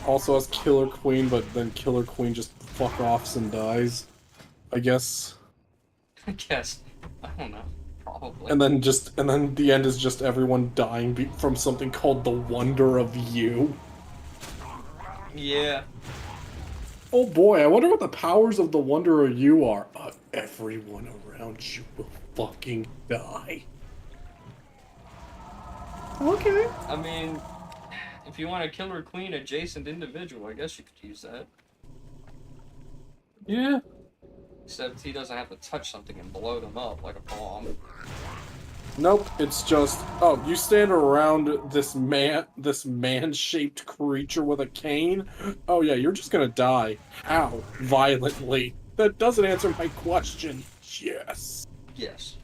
also has Killer Queen, but then Killer Queen just fuck offs and dies, I guess. I guess. I don't know. Probably. And then the end is just everyone dying from something called the Wonder of You. Yeah. Oh boy, I wonder what the powers of the Wonder of You are. Everyone around you will fucking die. Okay. I mean, if you want a Killer Queen adjacent individual, I guess you could use that. Yeah. Except he doesn't have to touch something and blow them up like a bomb. Nope, it's just, oh, you stand around this man-shaped creature with a cane? Oh yeah, you're just gonna die. How? Violently. That doesn't answer my question. Yes. Yes.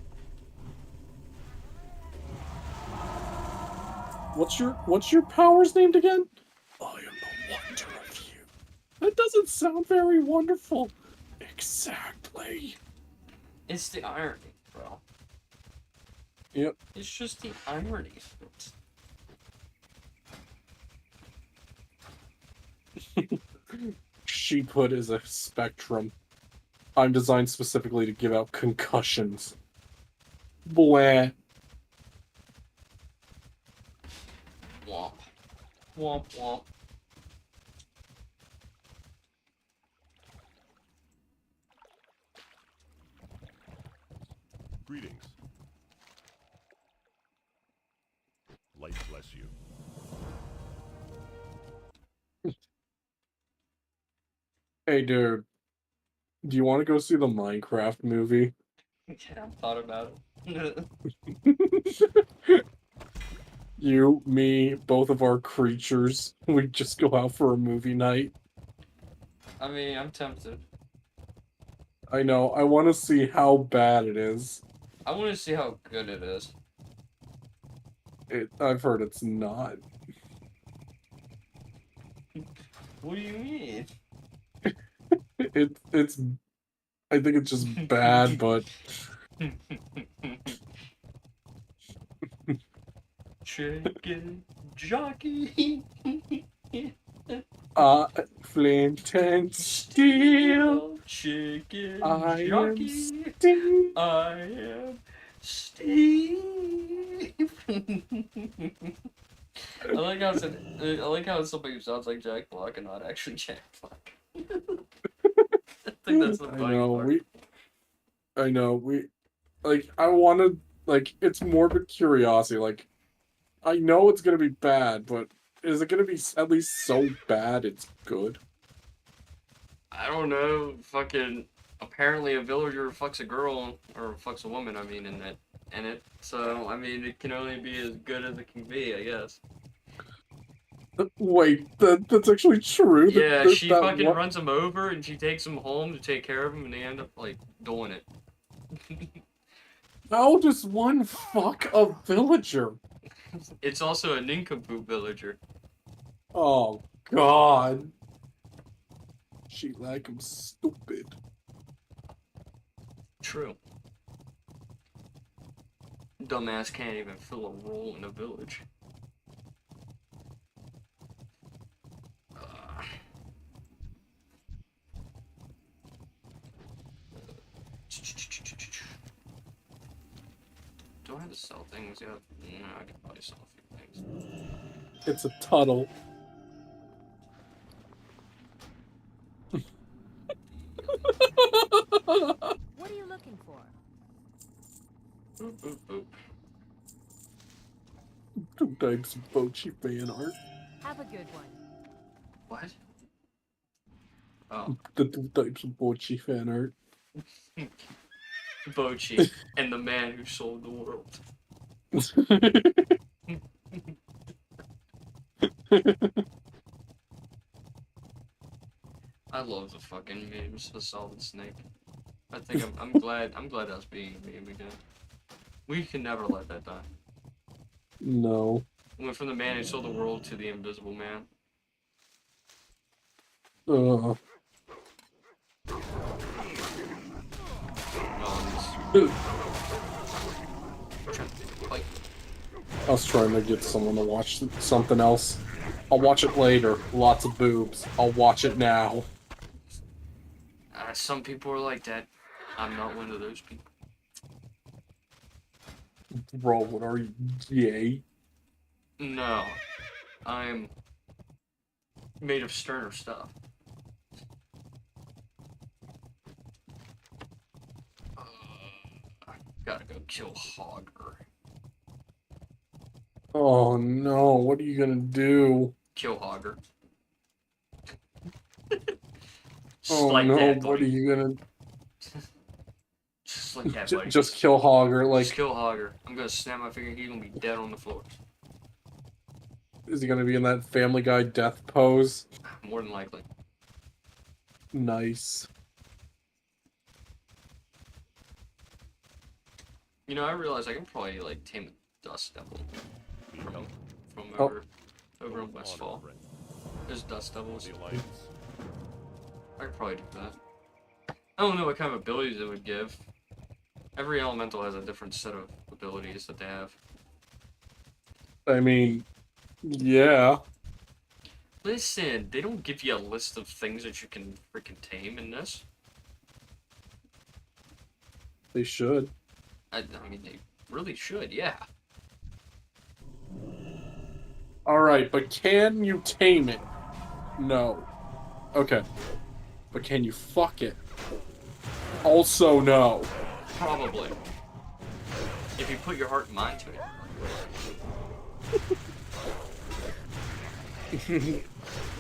What's your powers named again? I am the wonder of you. That doesn't sound very wonderful. Exactly. It's the irony, bro. Yep. It's just the irony of it. Sheephood is a spectrum. I'm designed specifically to give out concussions. Blah. Womp. Womp womp. Greetings. Light bless you. Hey, dude. Do you want to go see the Minecraft movie? Yeah, I thought about it. You, me, both of our creatures. We just go out for a movie night. I mean, I'm tempted. I know. I want to see how bad it is. I want to see how good it is. I've heard it's not. What do you mean? It's. I think it's just bad, but. Chicken jockey. Flint and steel. Chicken I am jockey. Steve. I am Steve. I like how somebody who sounds like Jack Black and not actually Jack Black. I think that's the funny part. I know, like, I want to, like, it's morbid curiosity, like, I know it's gonna be bad, but is it gonna be at least so bad it's good? I don't know. Fucking. Apparently, a villager fucks a girl or fucks a woman. I mean, in it. So I mean, it can only be as good as it can be, I guess. Wait, that's actually true? Yeah, she fucking runs him over and she takes him home to take care of him, and they end up like doing it. How does one fuck a villager? It's also a nincompoop villager. Oh, God. She like him stupid. True. Dumbass can't even fill a role in a village. Do I have to sell things yet? No, I can probably sell a few things. It's a tunnel. What are you looking for? Boop, boop, boop. 2 types of Bochi fan art. Have a good one. What? Oh. The 2 types of Bochi fan art. Bochi and the man who sold the world. I love the fucking memes, the Solid Snake. I think I'm glad that's being a meme again. We can never let that die. No. Went from the man who sold the world to the invisible man. Oh, Like, I was trying to get someone to watch something else. I'll watch it later. Lots of boobs. I'll watch it now. some people are like that. I'm not one of those people. Bro, what are you, gay? No, I'm made of sterner stuff. Gotta go kill Hogger. Oh no, what are you gonna do? Kill Hogger. Oh Like no, that, what are buddy. you gonna... Flick that, buddy. Just kill Hogger. Like, Just kill Hogger. I'm gonna snap my finger. He's gonna be dead on the floor. is he gonna be in that Family Guy death pose? More than likely. Nice. You know, I realize I can probably like tame a dust devil from Oh. over in Westfall. There's dust devils. The Alliance. I could probably do that. I don't know what kind of abilities it would give. Every elemental has a different set of abilities that they have. I mean, yeah. Listen, they don't give you a list of things that you can freaking tame in this. They should. I mean, they really should, yeah. Alright, but can you tame it? No. Okay. But can you fuck it? Also no. Probably. If you put your heart and mind to it.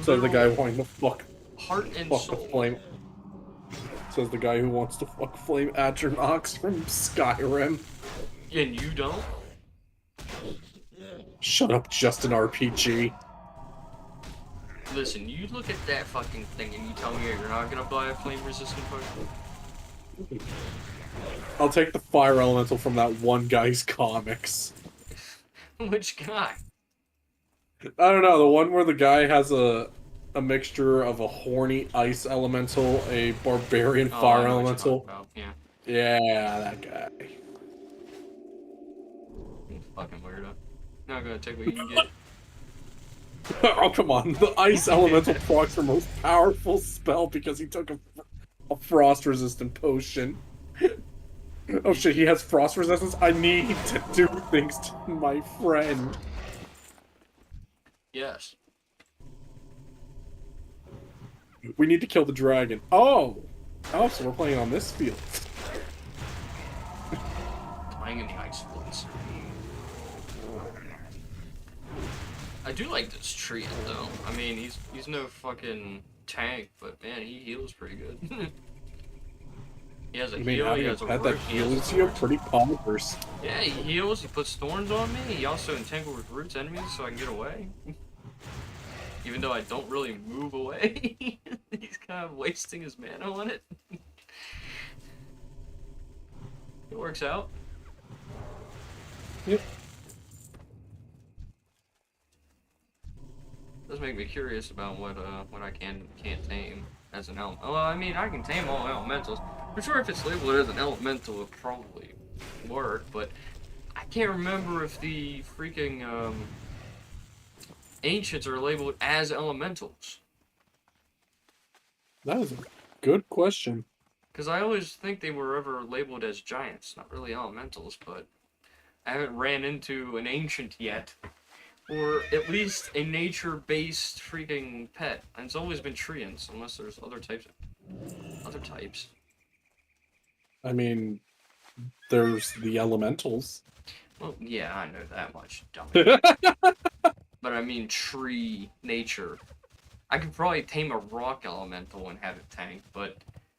Says the guy wanting to fuck Heart and the soul. flame. Says the guy who wants to fuck Flame Atronach from Skyrim. And you don't? Shut up, Justin RPG. Listen, you look at that fucking thing and you tell me you're not gonna buy a flame resistant potion? I'll take the fire elemental from that one guy's comics. Which guy? I don't know, the one where the guy has a mixture of a horny ice elemental, a barbarian Oh, I fire know what you're elemental. talking about, yeah. Yeah, that guy. You fucking weirdo. Not gonna take what you can get. Oh, come on. The ice elemental procs her most powerful spell because he took a frost-resistant potion. Oh shit, he has frost resistance? I need to do things to my friend. Yes. We need to kill the dragon. Oh! Oh, so we're playing on this field. Playing in the ice blitz. I do like this tree though. I mean, he's no fucking tank, but man, he heals pretty good. He has a I mean, heal, he having a has a pet that root, he has heals a you thorn. pretty poggers. Yeah, he heals, he puts thorns on me, he also entangles with roots enemies so I can get away. Even though I don't really move away, he's kind of wasting his mana on it. It works out. Yep. Does make me curious about what I can't tame as an element. Well, I mean, I can tame all elementals. I'm sure if it's labeled as an elemental, it'll probably work, but I can't remember if the freaking ancients are labeled as elementals. That is a good question. Because I always think they were ever labeled as giants, not really elementals, but I haven't ran into an ancient yet. Or at least a nature-based freaking pet. And it's always been treants, unless there's other types. I mean, there's the elementals. Well, yeah, I know that much, dummy. But I mean tree nature. I could probably tame a rock elemental and have it tank, but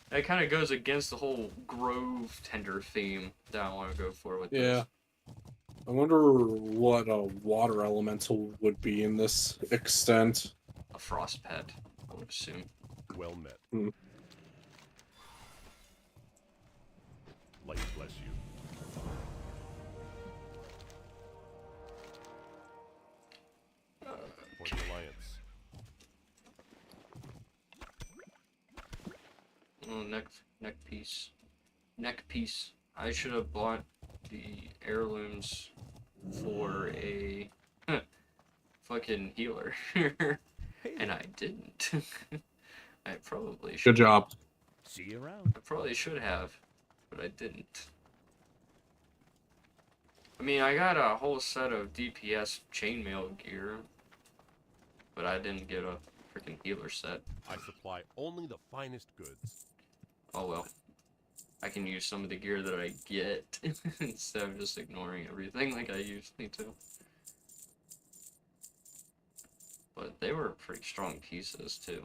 that kind of goes against the whole grove tender theme that I want to go for with Yeah. this. I wonder what a water elemental would be in this extent. A frost pet, I would assume. Well met. Hmm. Light bless you. For the Alliance. Oh, neck piece. I should have bought the heirlooms for a fucking healer, and I didn't. I probably should. Good job. See you around. I probably should have, but I didn't. I mean, I got a whole set of DPS chainmail gear, but I didn't get a freaking healer set. I supply only the finest goods. Oh well. I can use some of the gear that I get instead of just ignoring everything like I usually do. But they were pretty strong pieces too.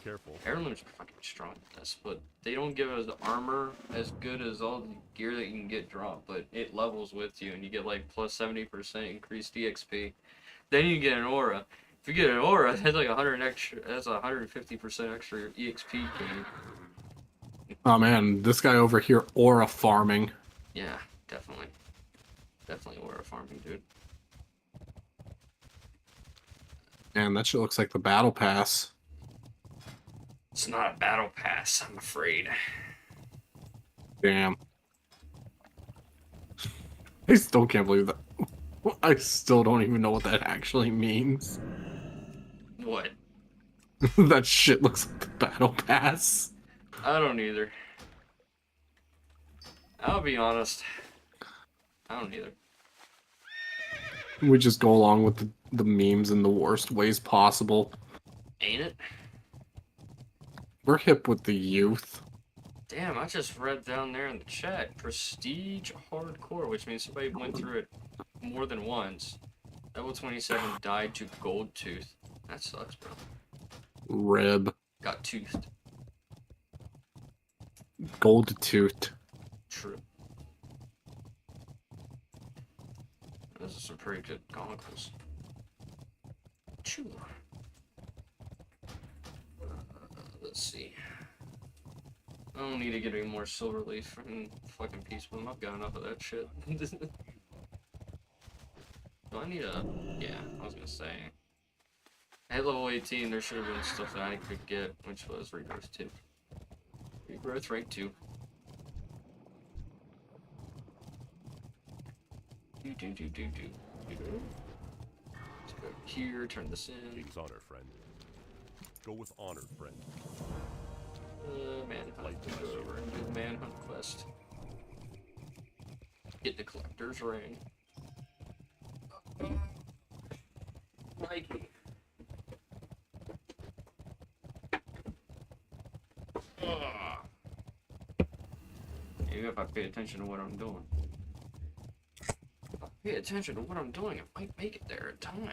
careful. Heirlooms are fucking strong at this, but they don't give us armor as good as all the gear that you can get dropped, but it levels with you, and you get like plus 70% increased EXP. Then you get an aura. If you get an aura, that's like 100 extra. That's 150% extra EXP gain. Oh man, this guy over here, aura farming. Yeah, definitely. Definitely aura farming, dude. Man, that shit looks like the battle pass. It's not a battle pass, I'm afraid. Damn. I still can't believe that. I still don't even know what that actually means. What? That shit looks like the battle pass. I don't either. I'll be honest. I don't either. We just go along with the memes in the worst ways possible. Ain't it? We're hip with the youth. Damn, I just read down there in the chat, Prestige Hardcore, which means somebody went through it more than once. Level 27 died to Gold Tooth. That sucks, bro. Rib. Got toothed. Gold tooth. True. Those are some pretty good goggles. Chew. Let's see. I don't need to get any more silver leaf from fucking Peace Bloom. I've got enough of that shit. Do I need a... Yeah, I was gonna say. At level 18, there should have been stuff that I could get, which was Regrowth 2. Regrowth rank 2. Do. Let's go here, turn this in. King's honor, friend. Go with honor, friend. Manhunt. Light Go bless you. over and do the manhunt quest. Get the collector's ring. Mikey. Maybe if I pay attention to what I'm doing. If I pay attention to what I'm doing, I might make it there in time.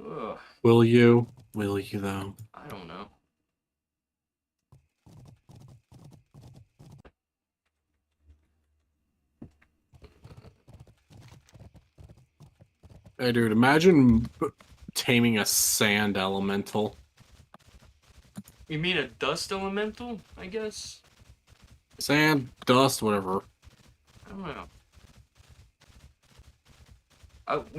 Ugh, Will you? Will you though? I don't know. Hey dude, imagine taming a sand elemental. You mean a dust elemental, I guess? Sand, dust, whatever. I don't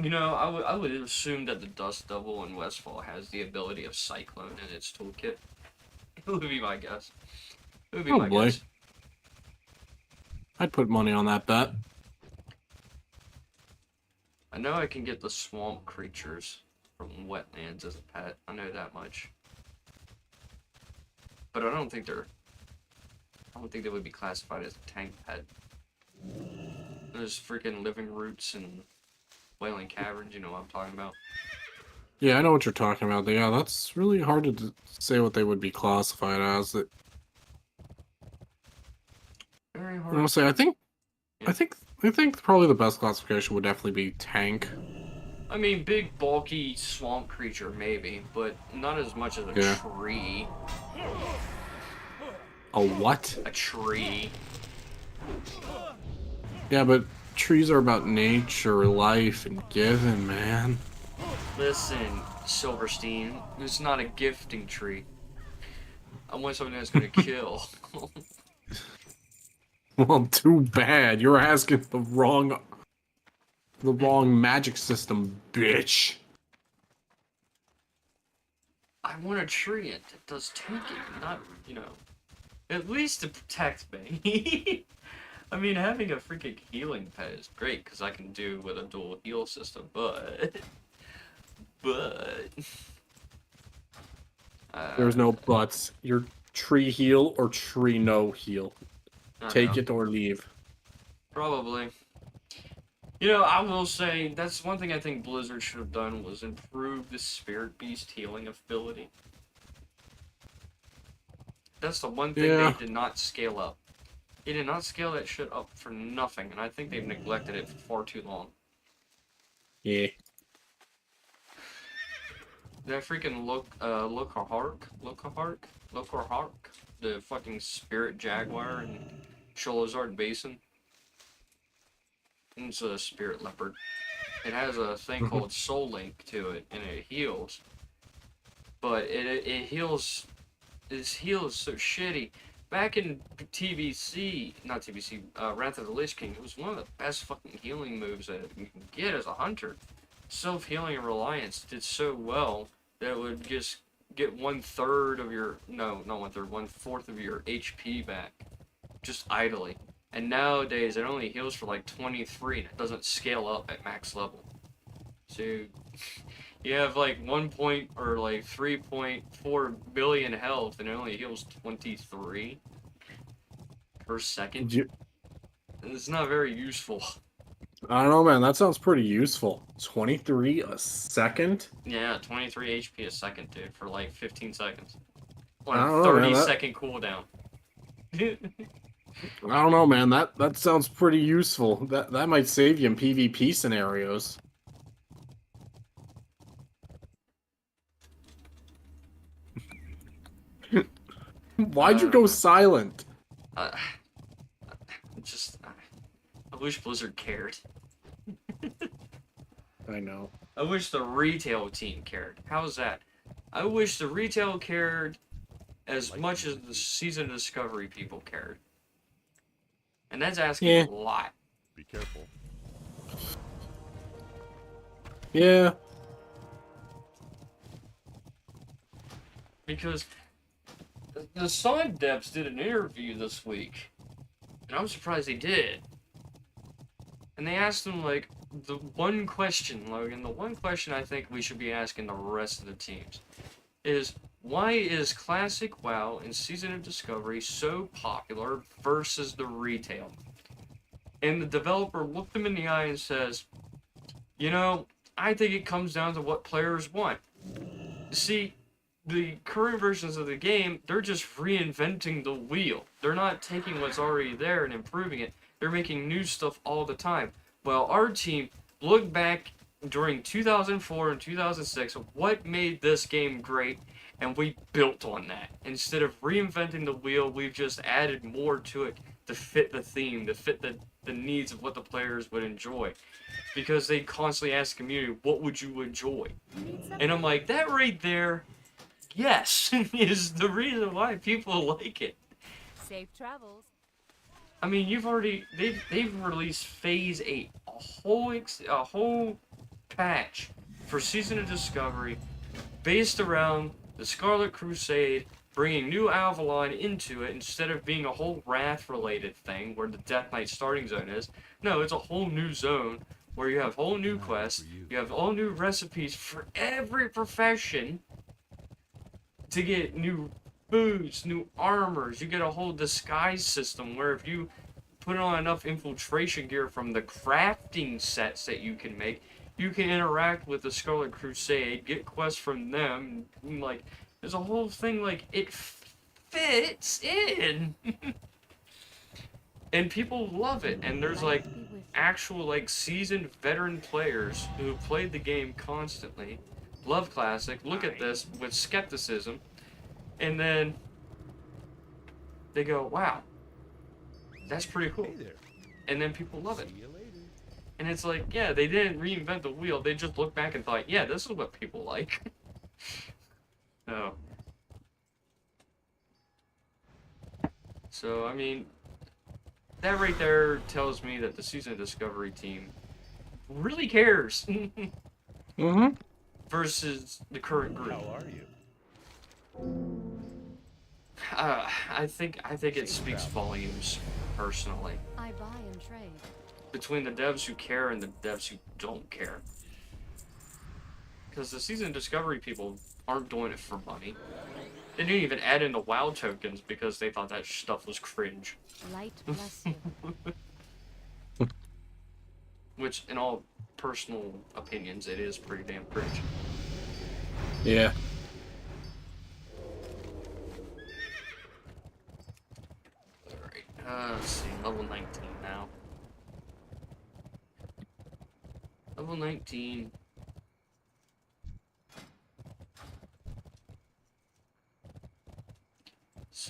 know. I would assume that the Dust Devil in Westfall has the ability of Cyclone in its toolkit. It would be my guess. It would be my Probably. guess. I'd put money on that bet. I know I can get the swamp creatures from wetlands as a pet. I know that much. But I don't think they would be classified as a tank pet. There's freaking living roots and wailing caverns, you know what I'm talking about. Yeah, I know what you're talking about. Yeah, that's really hard to say what they would be classified as. Very hard. Honestly, I think Yeah. I think probably the best classification would definitely be tank. I mean, big, bulky swamp creature, maybe, but not as much as a Yeah. tree. A what? A tree. Yeah, but trees are about nature, life, and giving, man. Listen, Silverstein, it's not a gifting tree. I want something that's gonna kill. Well, too bad. You're asking the wrong magic system, bitch. I want a tree that does tanking, not, at least to protect me. I mean, having a freaking healing pet is great, because I can do with a dual heal system, but... There's no buts. You're tree heal or tree no heal. Take it or leave. Probably. I will say, that's one thing I think Blizzard should have done, was improve the Spirit Beast healing ability. That's the one thing they did not scale up. They did not scale that shit up for nothing, and I think they've neglected it for far too long. Yeah. That freaking Look the fucking spirit jaguar in Sholazard Basin. It's a spirit leopard. It has a thing called Soul Link to it, and it heals. But it heals. Its heal is so shitty. Back in not TBC, Wrath of the Lich King, it was one of the best fucking healing moves that you can get as a hunter. Self-healing and reliance did so well that it would just get 1/3 of your, no, not 1/3, 1/4 of your HP back, just idly. And nowadays it only heals for like 23 and it doesn't scale up at max level. So you have like 3.4 billion health and it only heals 23 per second. It's not very useful. I don't know, man. That sounds pretty useful. 23 a second? Yeah, 23 HP a second, dude, for like 15 seconds. On I a don't know, man, 30-second cooldown. I don't know, man. That sounds pretty useful. That might save you in PvP scenarios. Why'd you go silent? Just, I wish Blizzard cared. I know. I wish the retail team cared. How's that? I wish the retail cared as much as the season discovery people cared. And that's asking a lot. Be careful. Yeah. Because the Sonic devs did an interview this week. And I'm surprised they did. And they asked them, like, the one question, Logan, the one question I think we should be asking the rest of the teams is, why is Classic WoW and Season of Discovery so popular versus the retail? And the developer looked them in the eye and says, you know, I think it comes down to what players want. See, the current versions of the game, they're just reinventing the wheel. They're not taking what's already there and improving it. They're making new stuff all the time. Well, our team looked back during 2004 and 2006 of what made this game great, and we built on that. Instead of reinventing the wheel, we've just added more to it to fit the theme, to fit the needs of what the players would enjoy. Because they constantly ask the community, what would you enjoy? And I'm like, that right there, yes, is the reason why people like it. Safe travels. I mean, they've released Phase 8, a whole patch for Season of Discovery based around the Scarlet Crusade, bringing new Avalon into it instead of being a whole Wrath-related thing where the Death Knight starting zone is. No, it's a whole new zone where you have whole new quests, you have all new recipes for every profession to get new boots, new armors. You get a whole disguise system where if you put on enough infiltration gear from the crafting sets that you can make, you can interact with the Scarlet Crusade, get quests from them, and, like, there's a whole thing, like, it fits in. And people love it, and there's, like, actual, like, seasoned veteran players who have played the game constantly, love Classic, look at this with skepticism, and then they go, wow, that's pretty cool. Hey there. And then people love it. See you later. And it's like, yeah, they didn't reinvent the wheel. They just looked back and thought, yeah, this is what people like. So, I mean, that right there tells me that the Season of Discovery team really cares. Mm-hmm. Versus the current group. How are you? I think it speaks volumes, personally, I buy and trade. between the devs who care and the devs who don't care. Because the Season Discovery people aren't doing it for money. They didn't even add in the WoW tokens because they thought that stuff was cringe. Light bless you. Which, in all personal opinions, it is pretty damn cringe. Yeah. Alright, let's see, level 19 now. Level 19.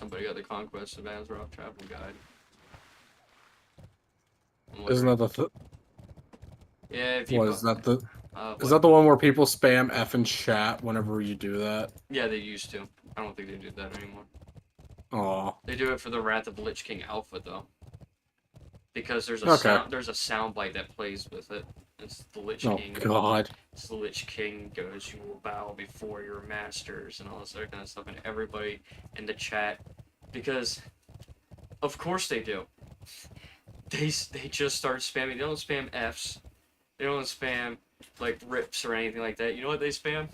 Somebody got the Conquest of Azeroth travel guide. I'm Isn't wondering- that the? Yeah, if you. What is that the? What? Is that the one where people spam F in chat whenever you do that? Yeah, they used to. I don't think they do that anymore. Oh. They do it for the Wrath of Lich King Alpha though. Because there's a Okay. there's a soundbite that plays with it. It's the Lich Oh King. God. It's the Lich King goes, "You will bow before your masters," and all this other kind of stuff, and everybody in the chat, because of course they do. They just start spamming. They don't spam Fs. They don't spam like rips or anything like that. You know what they spam?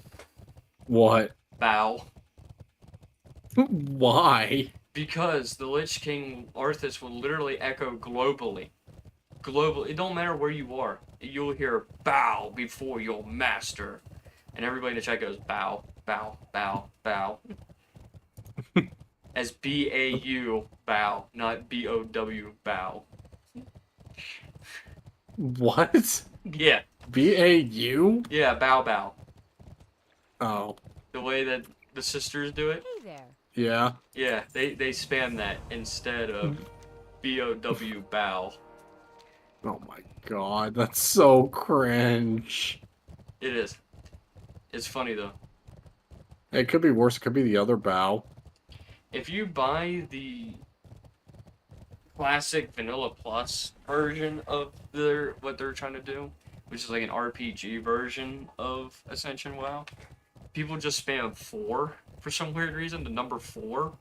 What? Bow. Why? Because the Lich King Arthas will literally echo globally. Globally, it don't matter where you are. You'll hear bow before your master. And everybody in the chat goes bow, bow, bow, bow. As B-A-U, bow, not B-O-W, bow. What? Yeah, BAU? yeah, bow, bow. Oh. The way that the sisters do it, Hey there. Yeah. yeah, they spam that instead of B-O-W, bow. Oh my God, that's so cringe. It is. It's funny though. It could be worse. It could be the other bow. If you buy the classic Vanilla Plus version of what they're trying to do, which is like an RPG version of Ascension WoW, people just spam 4 for some weird reason, the number 4.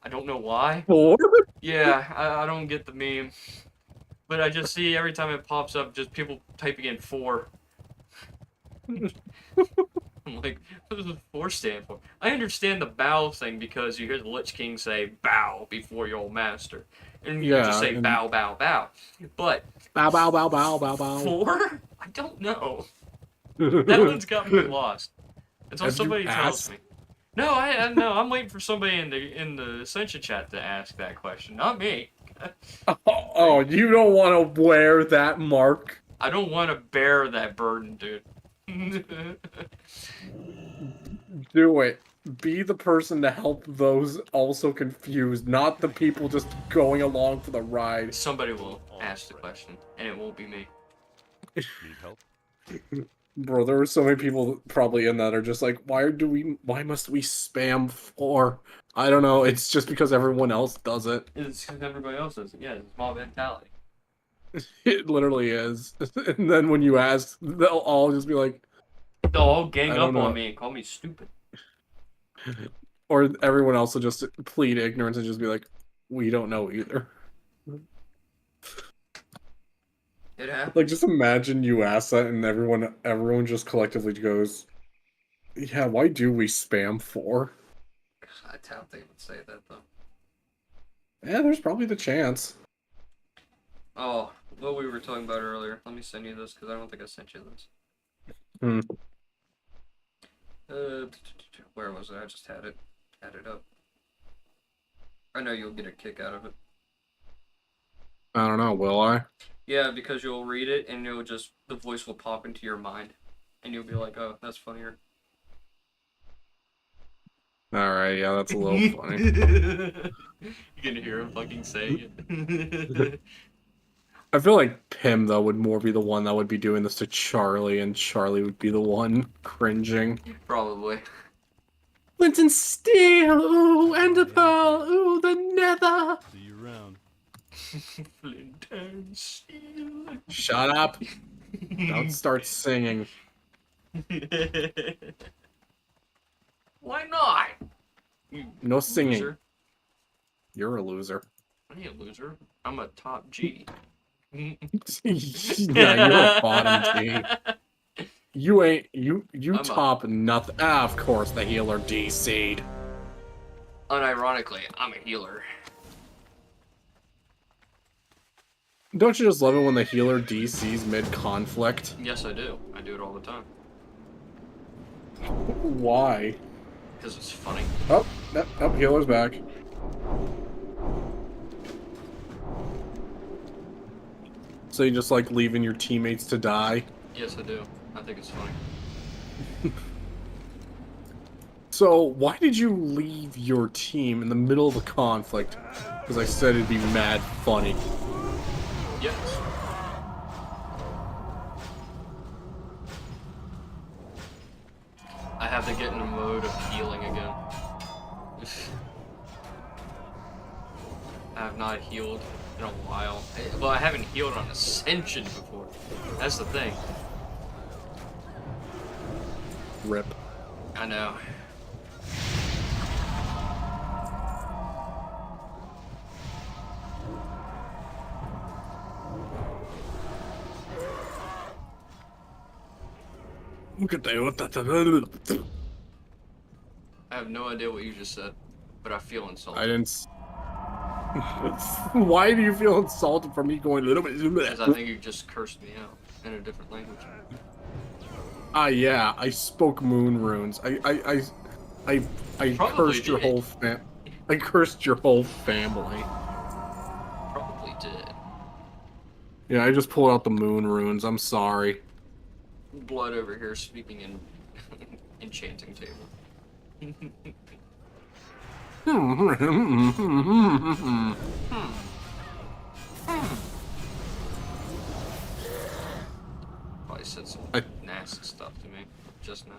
I don't know why. Or? Yeah, I don't get the meme. But I just see every time it pops up, just people typing in 4. I'm like, what does the 4 stand for? I understand the bow thing because you hear the Lich King say bow before your master. And you just say and- bow, bow, bow. But Bow, bow, bow, bow, bow, bow. 4? I don't know. That one's got me lost. Until Have you somebody tells asked? me. No, I no, I'm waiting for somebody in the Ascension chat to ask that question, not me. Oh, you don't want to wear that mark? I don't want to bear that burden, dude. Do it. Be the person to help those also confused, not the people just going along for the ride. Somebody will ask the question, and it won't be me. Need help? Bro, there are so many people probably in that are just like, why must we spam 4? I don't know, it's just because everyone else does it. It's because everybody else does it. Yeah, it's mob mentality. It literally is. And then when you ask, they'll all just be like, They'll all gang I up don't know. on me and call me stupid. or everyone else will just plead ignorance and just be like, we don't know either. It happens. Like, just imagine you ask that and everyone just collectively goes, yeah, why do we spam 4? I doubt they would say that though. Yeah, there's probably the chance. Oh, what we were talking about earlier. Let me send you this because I don't think I sent you this. Hmm. Where was it? I just had it up. I know you'll get a kick out of it. I don't know, will I? Yeah, because you'll read it and the voice will pop into your mind, and you'll be like, "Oh, that's funnier." Alright, yeah, that's a little funny. You can hear him fucking saying it. I feel like Pim, though, would more be the one that would be doing this to Charlie, and Charlie would be the one cringing. Probably. Flint and steel, ooh, and a pearl, ooh, the nether. See you around. Flint and steel. Shut up. Don't start singing. Why not? You No singing. loser. You're a loser. I ain't a loser. I'm a top G. Yeah, you're a bottom G. You ain't, you I'm a- top nothing. Ah, of course, the healer DC'd. Unironically, I'm a healer. Don't you just love it when the healer DC's mid-conflict? Yes, I do. I do it all the time. Why? Because it's funny. Oh, healer's back. So you just like leaving your teammates to die? Yes, I do. I think it's funny. So, why did you leave your team in the middle of a conflict? Because I said it'd be mad funny. Yes. I have to get in a mode of healing again. I have not healed in a while. Well, I haven't healed on Ascension before. That's the thing. Rip. I know. Look at that. I have no idea what you just said, but I feel insulted. I didn't. Why do you feel insulted for me going a little bit? Because I think you just cursed me out in a different language. Ah, yeah, I spoke moon runes. I Probably cursed your did. whole I cursed your whole family. Probably did. Yeah, I just pulled out the moon runes. I'm sorry. Blood over here speaking in enchanting table. Probably said some nasty stuff to me just now.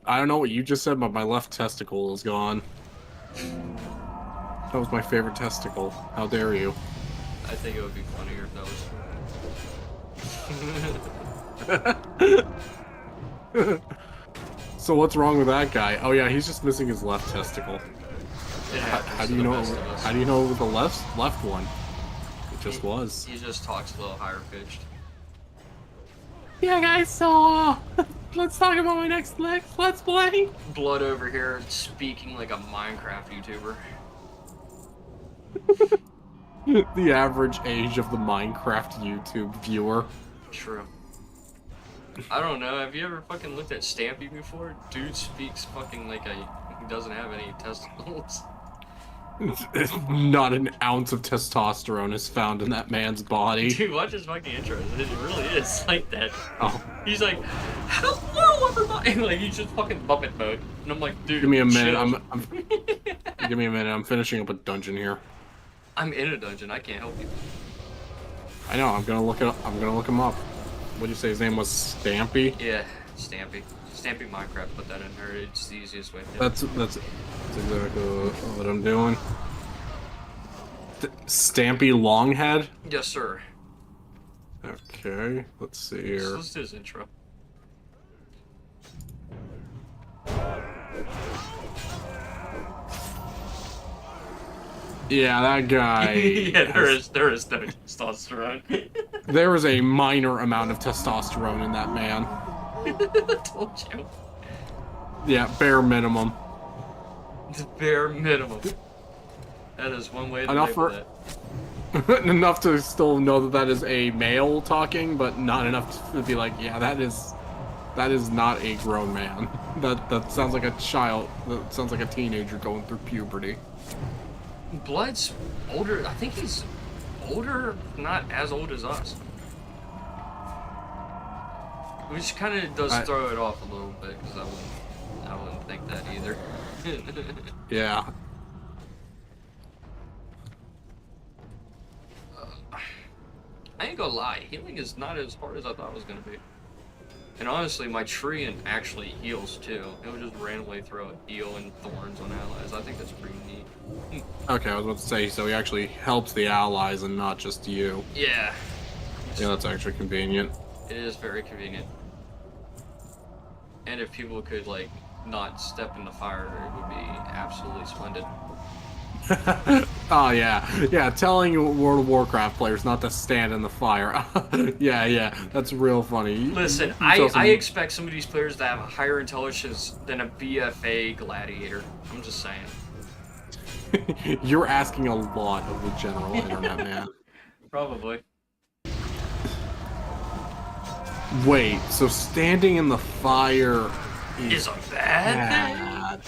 I don't know what you just said, but my left testicle is gone. That was my favorite testicle. How dare you? I think it would be funnier if that was. So what's wrong with that guy? Oh yeah, he's just missing his left testicle. It happens How to do you the know? best of us. How do you know it was the left one? It just was. He just talks a little higher pitched. Yeah, guys. So let's talk about my next let's play. Blood over here speaking like a Minecraft YouTuber. The average age of the Minecraft YouTube viewer. True. I don't know. Have you ever fucking looked at Stampy before? Dude speaks fucking like he doesn't have any testicles. Not an ounce of testosterone is found in that man's body. Dude, watch his fucking intro. It really is like that. Oh, He's like, hello everybody. Like he's just fucking Muppet mode, and I'm like, dude. give me a minute. chill. Give me a minute. I'm finishing up a dungeon here. I'm in a dungeon. I can't help you. I know. I'm gonna look it up. I'm gonna look him up. What do you say his name was? Stampy. Yeah, Stampy. Stampy Minecraft. Put that in there. It's the easiest way. That's exactly what I'm doing. Stampy Longhead. Yes, sir. Okay, let's see So here. let's do his intro. Yeah, that guy. Yeah, there is no testosterone. There is a minor amount of testosterone in that man. Told you. Yeah, bare minimum. It's bare minimum. That is one way to Enough label for- that. Enough to still know that is a male talking, but not enough to be like, yeah, that is not a grown man. That sounds like a child. That sounds like a teenager going through puberty. Blood's older. I think he's older, not as old as us. Which kind of does throw it off a little bit, because I wouldn't think that either. Yeah. I ain't gonna lie, healing is not as hard as I thought it was gonna be. And honestly, my tree actually heals too. It would just randomly throw a heal and thorns on allies. I think that's pretty neat. Okay, I was about to say, so he actually helps the allies and not just you. Yeah. Yeah, that's actually convenient. It is very convenient. And if people could, like, not step in the fire, it would be absolutely splendid. Oh yeah, yeah. Telling World of Warcraft players not to stand in the fire. yeah, that's real funny. Listen, You tell some- I expect some of these players to have a higher intelligence than a BFA gladiator. I'm just saying. You're asking a lot of the general internet, man. Probably. Wait, so standing in the fire Is a bad thing? bad?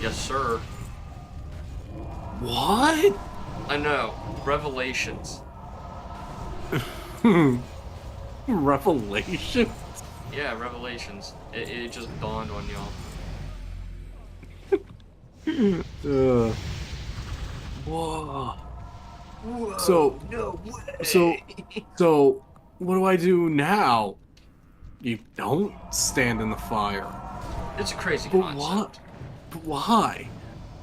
Yes, sir. What? I know. Revelations. Revelation? Yeah, revelations. It just dawned on y'all. Whoa. Whoa, So, no way. so, what do I do now? You don't stand in the fire. It's a crazy But concept. what? But why?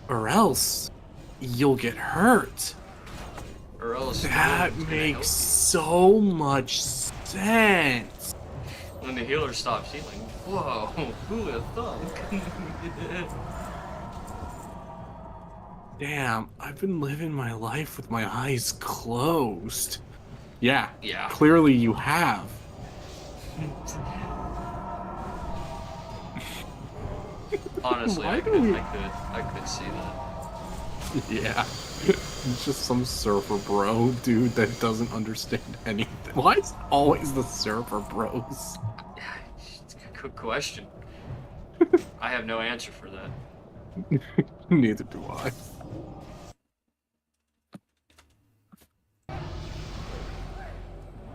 Or else you'll get hurt. Or else no That one's gonna makes help so much sense. you. When the healer stops healing. Whoa, who would have thunk? Damn, I've been living my life with my eyes closed. Yeah, Yeah. clearly you have. Honestly, Why I do could we- I could see that. Yeah. It's just some surfer bro, dude, that doesn't understand anything. Why is it always the surfer bros? It's a good question. I have no answer for that. Neither do I.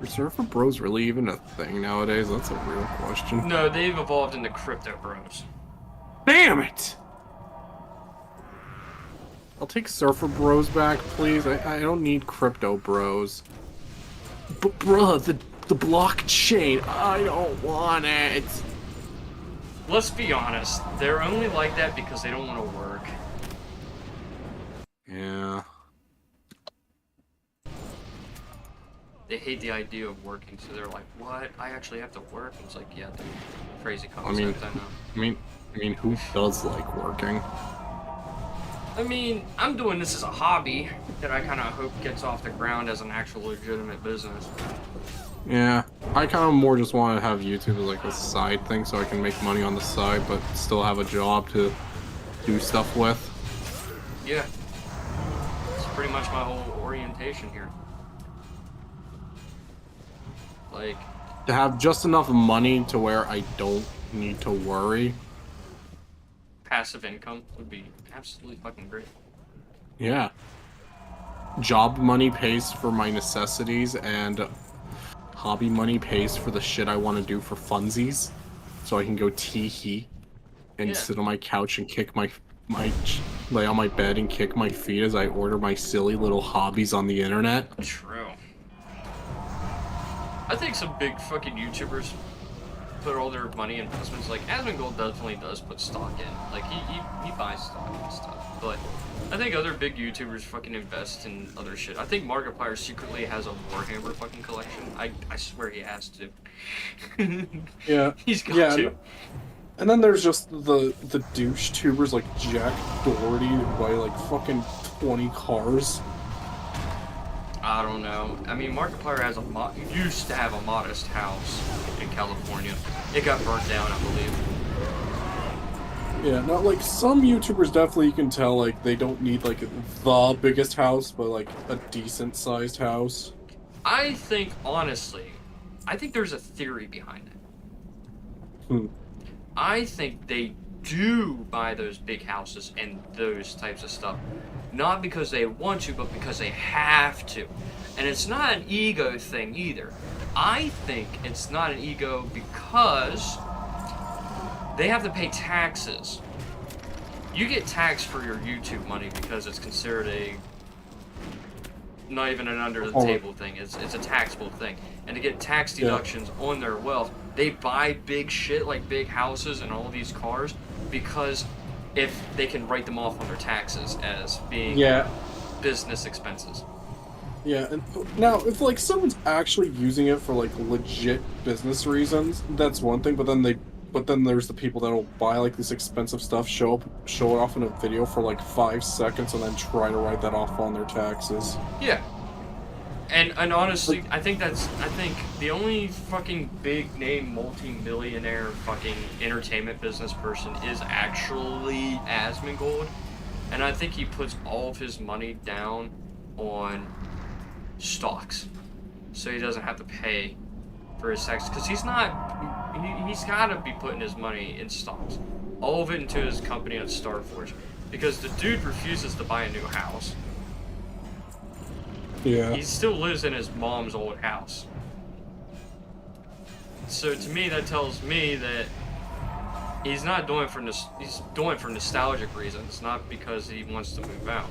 Are surfer bros really even a thing nowadays? That's a real question. No, they've evolved into crypto bros. Damn it! I'll take surfer bros back, please. I don't need crypto bros. But bruh, the blockchain, I don't want it. Let's be honest, they're only like that because they don't want to work. Yeah. They hate the idea of working, so they're like, what? I actually have to work? It's like, yeah, dude. Crazy concept, I know. I mean, who does like working? I mean, I'm doing this as a hobby that I kind of hope gets off the ground as an actual legitimate business. Yeah, I kind of more just want to have YouTube as like a side thing so I can make money on the side, but still have a job to do stuff with. Yeah. It's pretty much my whole orientation here. Like, To have just enough money to where I don't need to worry. passive income would be absolutely fucking great. Yeah. Job money pays for my necessities, and hobby money pays for the shit I want to do for funsies. So I can go tee-hee and Yeah. sit on my couch and kick lay on my bed and kick my feet as I order my silly little hobbies on the internet. True. I think some big fucking YouTubers put all their money in investments. Like, Asmongold definitely does put stock in. Like, he buys stock and stuff. But I think other big YouTubers fucking invest in other shit. I think Markiplier secretly has a Warhammer fucking collection. I swear he has to. Yeah. He's got Yeah, to. and then there's just the douche tubers like Jack Doherty who buy like fucking 20 cars. I don't know. I mean, Markiplier has used to have a modest house in California. It got burnt down, I believe. Yeah, not like some YouTubers definitely you can tell like they don't need like the biggest house, but like a decent sized house. I think, honestly, there's a theory behind it. Hmm. I think they do buy those big houses and those types of stuff. Not because they want to, but because they have to. And it's not an ego thing either. I think it's not an ego because they have to pay taxes. You get taxed for your YouTube money because it's considered not even an under the table thing. It's a taxable thing. And to get tax deductions on their wealth, they buy big shit like big houses and all these cars because if they can write them off on their taxes as being business expenses. Yeah, and now if like someone's actually using it for like legit business reasons, that's one thing. But then there's the people that'll buy like this expensive stuff, show it off in a video for like 5 seconds, and then try to write that off on their taxes. Yeah. And honestly, I think the only fucking big name multi-millionaire fucking entertainment business person is actually Asmongold. And I think he puts all of his money down on stocks. So he doesn't have to pay for his tax. Because he's got to be putting his money in stocks. All of it into his company on Starforge. Because the dude refuses to buy a new house. Yeah. He still lives in his mom's old house. So to me, that tells me that He's not doing it for he's doing it for nostalgic reasons, not because he wants to move out.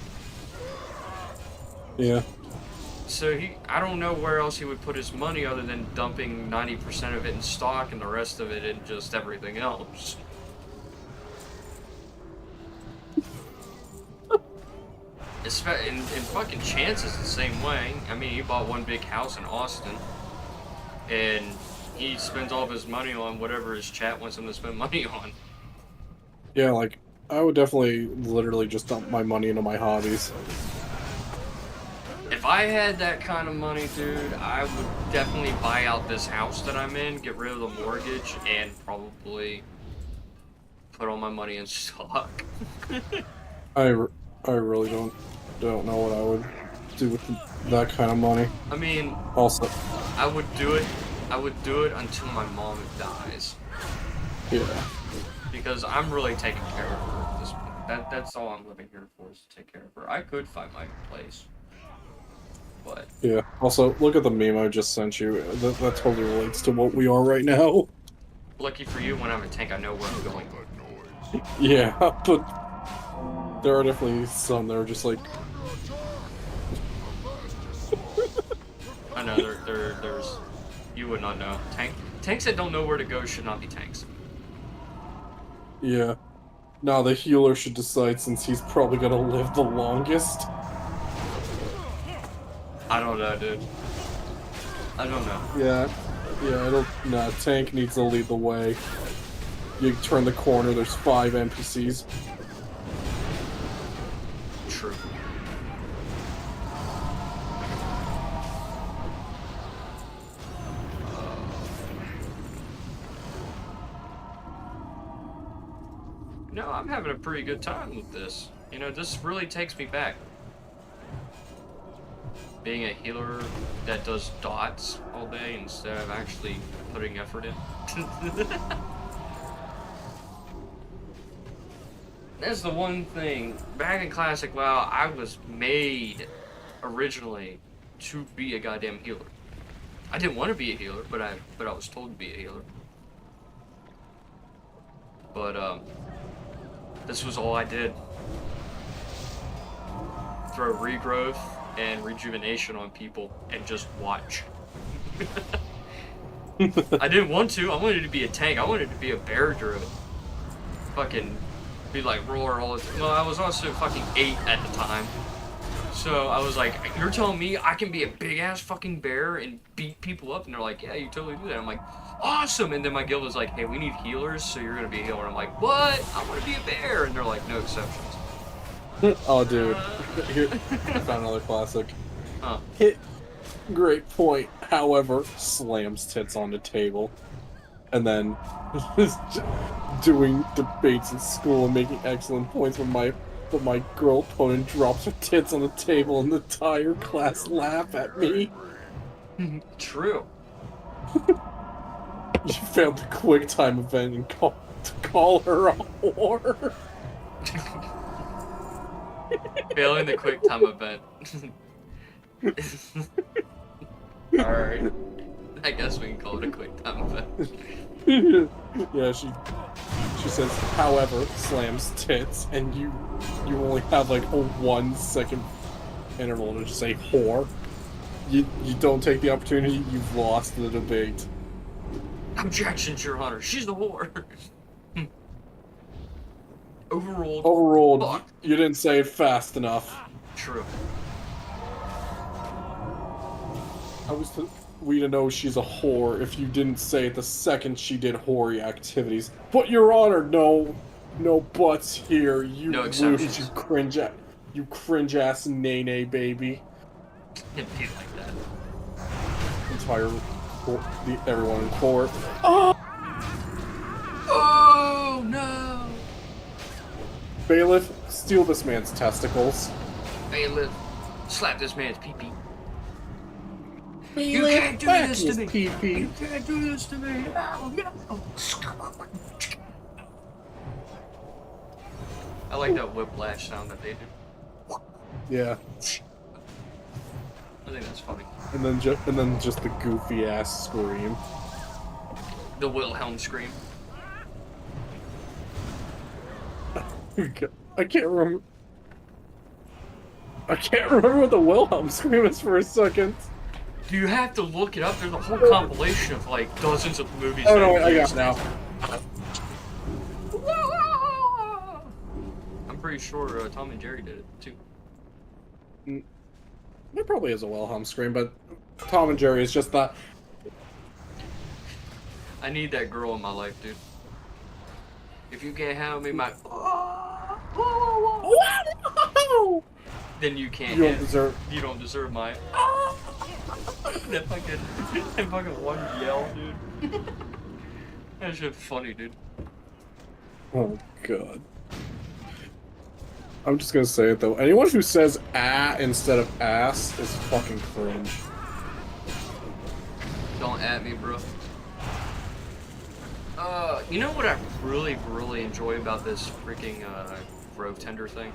Yeah. So I don't know where else he would put his money other than dumping 90% of it in stock and the rest of it in just everything else. And fucking Chance is the same way. I mean, he bought one big house in Austin, and he spends all of his money on whatever his chat wants him to spend money on. Yeah, like, I would definitely literally just dump my money into my hobbies. If I had that kind of money, dude, I would definitely buy out this house that I'm in, get rid of the mortgage, and probably put all my money in stock. I really don't know what I would do with that kind of money. I mean, Also, I would do it until my mom dies. yeah. Because I'm really taking care of her at this point. That's all I'm living here for, is to take care of her. I could find my place. But Yeah. Also, look at the meme I just sent you. That totally relates to what we are right now. lucky for you, when I'm in tank, I know where I'm going. Yeah, but there are definitely some that are just like... I know, there's... You would not know. Tanks that don't know where to go should not be tanks. Yeah. Nah, the healer should decide since he's probably gonna live the longest. I don't know, dude. I don't know. Yeah, nah, tank needs to lead the way. You turn the corner, there's 5 NPCs. True. No, I'm having a pretty good time with this. You know, this really takes me back. Being a healer that does dots all day instead of actually putting effort in. That's the one thing. Back in Classic WoW, I was made originally to be a goddamn healer. I didn't want to be a healer, but I was told to be a healer. But this was all I did. Throw regrowth and rejuvenation on people and just watch. I didn't want to. I wanted to be a tank. I wanted to be a bear druid. Fucking be like roar all the time. Well, I was also fucking 8 at the time. So I was like, you're telling me I can be a big ass fucking bear and beat people up? And they're like, yeah, you totally do that. I'm like, awesome. And then my guild was like, hey, we need healers, so you're gonna be a healer. I'm like, what? I want to be a bear. And they're like, no exceptions. Oh, dude. Here, I found another classic. Huh. Hit. Great point. However, slams tits on the table. And then doing debates in school and making excellent points when my girl opponent drops her tits on the table and the entire class laugh at me. True. You failed the quick time event and call her a whore. Failing the quick time event. Alright. I guess we can call it a quick time event. Yeah, she says, however, slams tits, and you only have like a 1 second interval to just say whore. You don't take the opportunity, you've lost the debate. Objections, Your Honor. She's the whore. Overruled. Overruled. Fuck. You didn't say it fast enough. True. We to know she's a whore if you didn't say it the second she did whory activities. But Your Honor, no buts here. You No lose, exceptions. you cringe ass nay baby. It'd be like that. Everyone in court. Oh no! Bailiff, steal this man's testicles. Bailiff, slap this man's pee-pee. Bailiff, You can't do whack this to his me! pee-pee. You can't do this to me! Oh, no. I like that whiplash sound that they do. Yeah, I think that's funny. and then just the goofy ass scream. The Wilhelm scream. I can't remember. I can't remember what the Wilhelm scream is for a second. You have to look it up. There's a whole compilation of like dozens of movies. Oh that no, I got use it now. I'm pretty sure Tom and Jerry did it too. There probably is a Wilhelm scream, but Tom and Jerry is just that. I need that girl in my life, dude. If you can't handle me, my then you can't. You don't deserve. You don't deserve my. that fucking one yell, dude. That shit funny, dude. Oh god. I'm just gonna say it though. Anyone who says "ah" instead of "ass" is fucking cringe. Don't at me, bro. You know what I really, really enjoy about this freaking grove tender thing?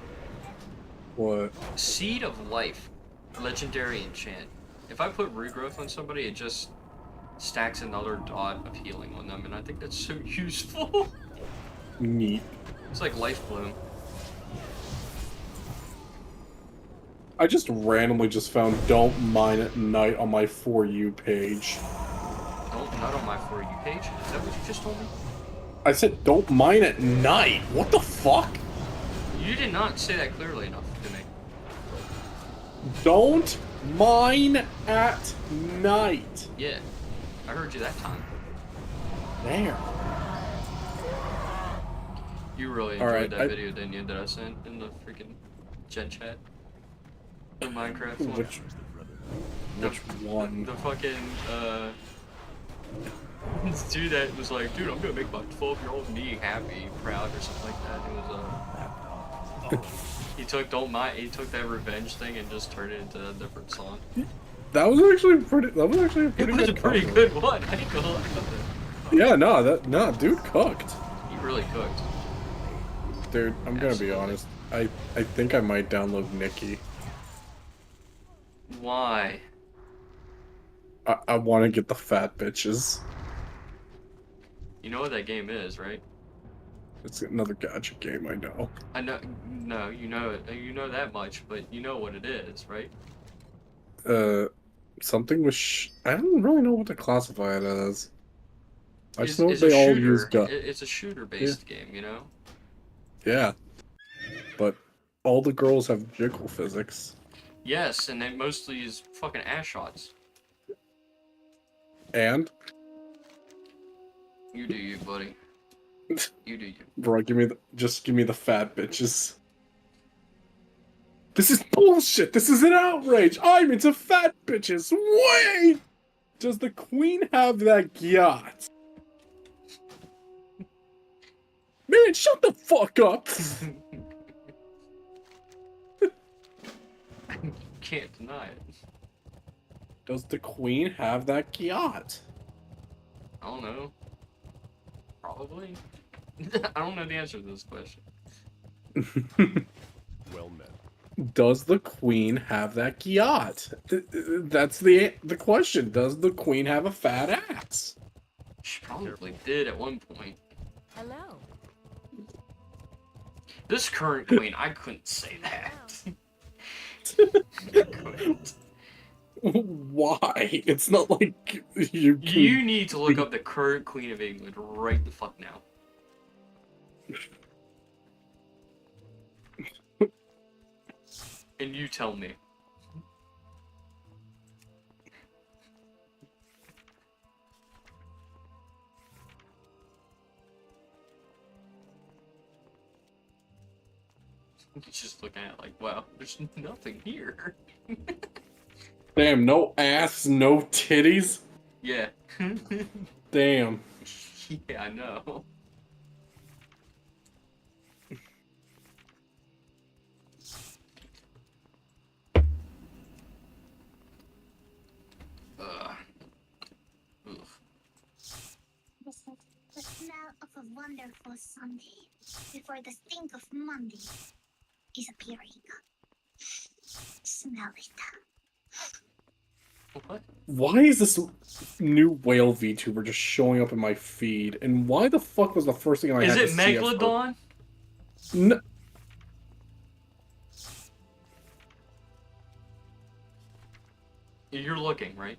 What? Seed of Life, legendary enchant. If I put regrowth on somebody, it just stacks another dot of healing on them, and I think that's so useful. Neat. It's like Life Bloom. I just randomly just found "Don't Mine at Night" on my For You page. Not on my For You page. Is that what you just told me? I said "Don't mine at night." What the fuck? You did not say that clearly enough to me. Don't mine at night. Yeah, I heard you that time. There. You really All enjoyed right, that video, didn't you, that I sent in the freaking Gen chat? The Minecraft one. Which one? The fucking, this dude that was like, dude, I'm gonna make my 12-year-old me happy, proud, or something like that. It was, he took that revenge thing and just turned it into a different song. That was actually pretty. That was actually a It pretty was a good pretty cover. good one. I ain't gonna lie about that. Yeah, no, dude cooked. He really cooked. Dude, I'm gonna be Absolutely. honest. I think I might download Nikki. Why? I want to get the fat bitches. You know what that game is, right? It's another gacha game, I know. I know. No, you know it. You know that much, but you know what it is, right? Something with I don't really know what to classify it as. I just know It's they a all shooter. use guns. It's a shooter-based game, you know. Yeah. But all the girls have jiggle physics. Yes, and it mostly is fucking ass shots. And You do you, buddy. You do you. bro, give me the fat bitches. This is bullshit. This is an outrage. I'm into fat bitches. Wait! Does the queen have that yacht? Man, shut the fuck up. Can't deny it. Does the queen have that yacht? I don't know. Probably. I don't know the answer to this question. Well met. Does the queen have that yacht? That's the question. Does the queen have a fat ass? She probably did at one point. Hello. This current queen, I couldn't say that. I couldn't. Why? It's not like you can... You need to look up the current Queen of England right the fuck now. And you tell me. Just looking at it like, wow, there's nothing here. Damn, no ass, no titties? Yeah. Damn. Yeah, I know. Ugh. The smell of a wonderful Sunday before the stink of Monday is appearing. Smell it. What? Why is this new whale VTuber just showing up in my feed? And why the fuck was the first thing I Is had it to see at first? Megalodon? You're looking, right?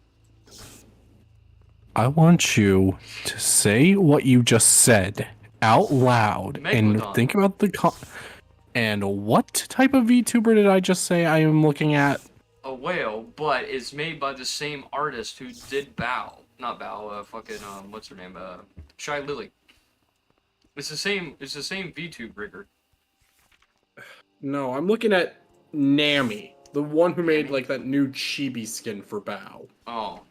I want you to say what you just said out loud and Megalodon. think about and what type of VTuber did I just say I am looking at? A whale, but it's made by the same artist who did Bow. Not Bow, fucking, what's her name? Shy Lily. It's the same VTube rigger. No, I'm looking at Nami, the one who made Nami? like that new chibi skin for Bao. Oh.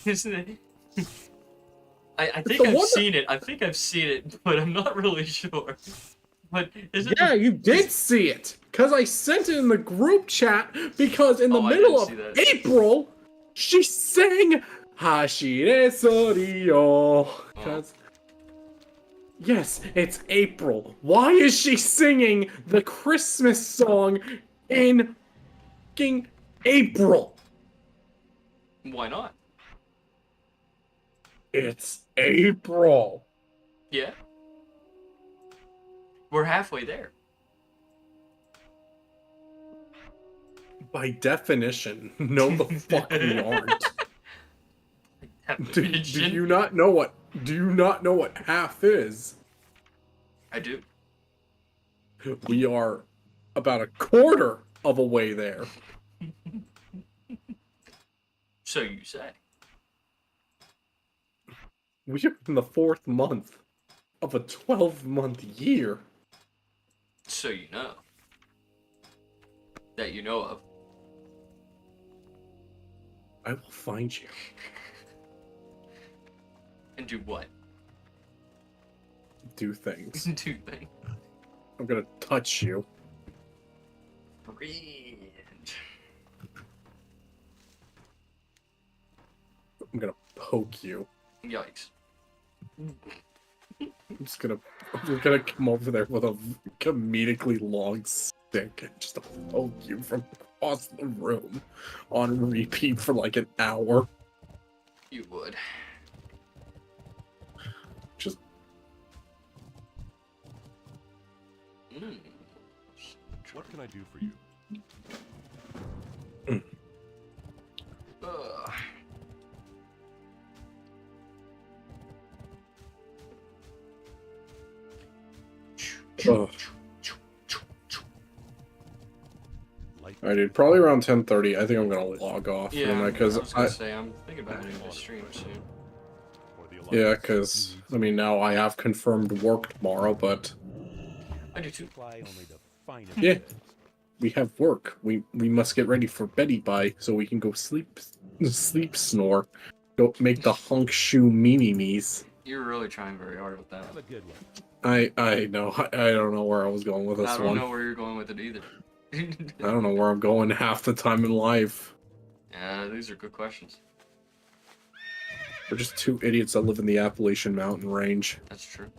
Isn't it? I think The I've one that- seen it. I think I've seen it, but I'm not really sure. But is it? Yeah, you did see it, because I sent it in the group chat, because in the Oh, I middle didn't of see that. April, she sang Hashire Sorio. Because, yes, it's April. Why is she singing the Christmas song in fucking April? Why not? It's April. Yeah. We're halfway there. By definition, no the fuck we aren't. Do you not know what half is? I do. We are about a quarter of a way there. So you say. We are in the 4th month of a 12-month year. So you know. That you know of. I will find you. And do what? Do things. Do things. I'm gonna touch you. Breathe. I'm gonna poke you. Yikes. I'm gonna come over there with a comedically long stick and just poke you from across the room on repeat for like an hour. You would. Just What can I do for you? Ugh. ugh. Light Alright, dude. Probably around 10:30. I think I'm gonna log off Yeah, from that I because was gonna say I'm thinking about ending the stream soon. or the yeah, alliance because needs I mean now I have confirmed work tomorrow, but I do too. supply only the finest Yeah. things. we have work. We must get ready for Betty by so we can go sleep snore. Go make the hunk shoe memes. You're really trying very hard with that. Have a good one. I know. I don't know where I was going with this I don't one. know where you're going with it either. I don't know where I'm going half the time in life. Yeah, these are good questions. We're just two idiots that live in the Appalachian Mountain Range. That's true.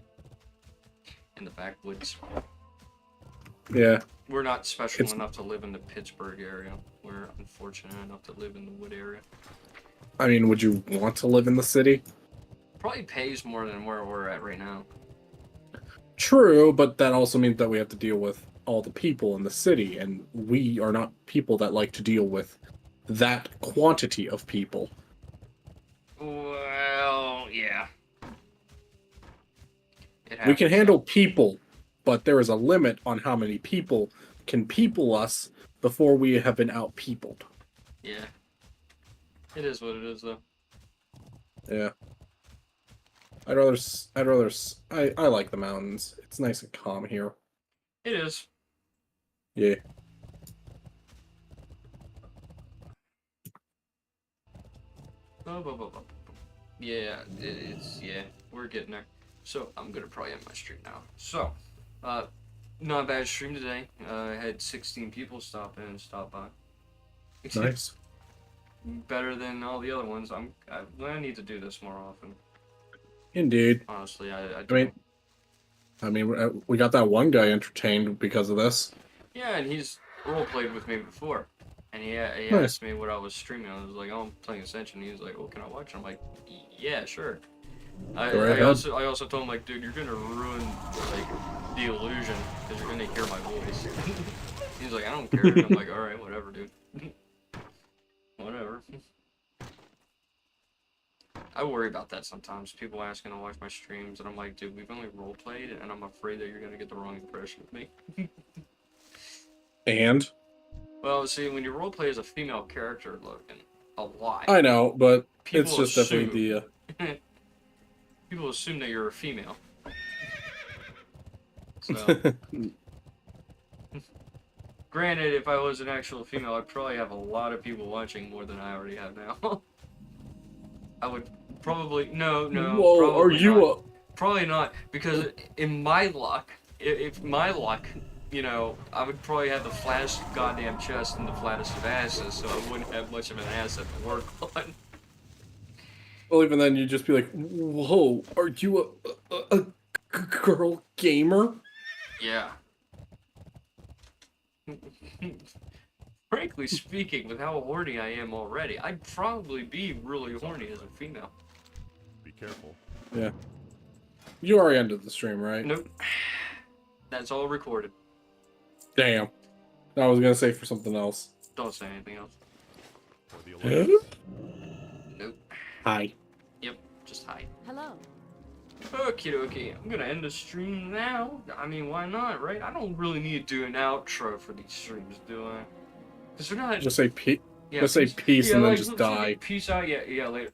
In the backwoods. Yeah. We're not special It's- enough to live in the Pittsburgh area. We're unfortunate enough to live in the wood area. I mean, would you want to live in the city? Probably pays more than where we're at right now. True, but that also means that we have to deal with all the people in the city, and we are not people that like to deal with that quantity of people. Well, yeah. It We can happens. handle people, but there is a limit on how many people can people us before we have been out-peopled. Yeah. It is what it is, though. Yeah. I like the mountains. It's nice and calm here. It is. Yeah. Yeah, it's, yeah, we're getting there. So, I'm gonna probably end my stream now. So, not a bad stream today. I had 16 people stop in and stop by. Nice. Better than all the other ones. I need to do this more often. Indeed. Honestly, I do. I mean, we got that one guy entertained because of this. Yeah, and he's role-played with me before. And he Nice. asked me what I was streaming. I was like, oh, I'm playing Ascension. He was like, oh, can I watch? I'm like, yeah, sure. I Go right ahead. also told him, like, dude, you're gonna ruin, like, the illusion, because you're gonna hear my voice. He's like, I don't care. And I'm like, alright, whatever, dude. Whatever. I worry about that sometimes. People asking to watch my streams, and I'm like, dude, we've only roleplayed, and I'm afraid that you're gonna get the wrong impression of me. And Well, see, when you roleplay as a female character, Logan, a lot, I know, but it's people just definitely assume the. people assume that you're a female. So, granted, if I was an actual female, I'd probably have a lot of people watching more than I already have now. I would probably Whoa, are probably you not. Probably not, because in my luck, if my luck, you know, I would probably have the flattest goddamn chest and the flattest of asses, so I wouldn't have much of an asset to work on. Well, even then, you'd just be like, "Whoa, are you a girl gamer?" Yeah. Frankly speaking, with how horny I am already, I'd probably be really horny as a female. Be careful. Yeah. You already ended the stream, right? Nope. That's all recorded. Damn. I was gonna say for something else. Don't say anything else. For the elite. Nope. Hi. Yep, just hide. Hello. Okie dokie, I'm gonna end the stream now. I mean, why not, right? I don't really need to do an outro for these streams, do I? Because they're not... Just say yeah, just say peace yeah, and then like, just let's die. say peace out, yeah, later.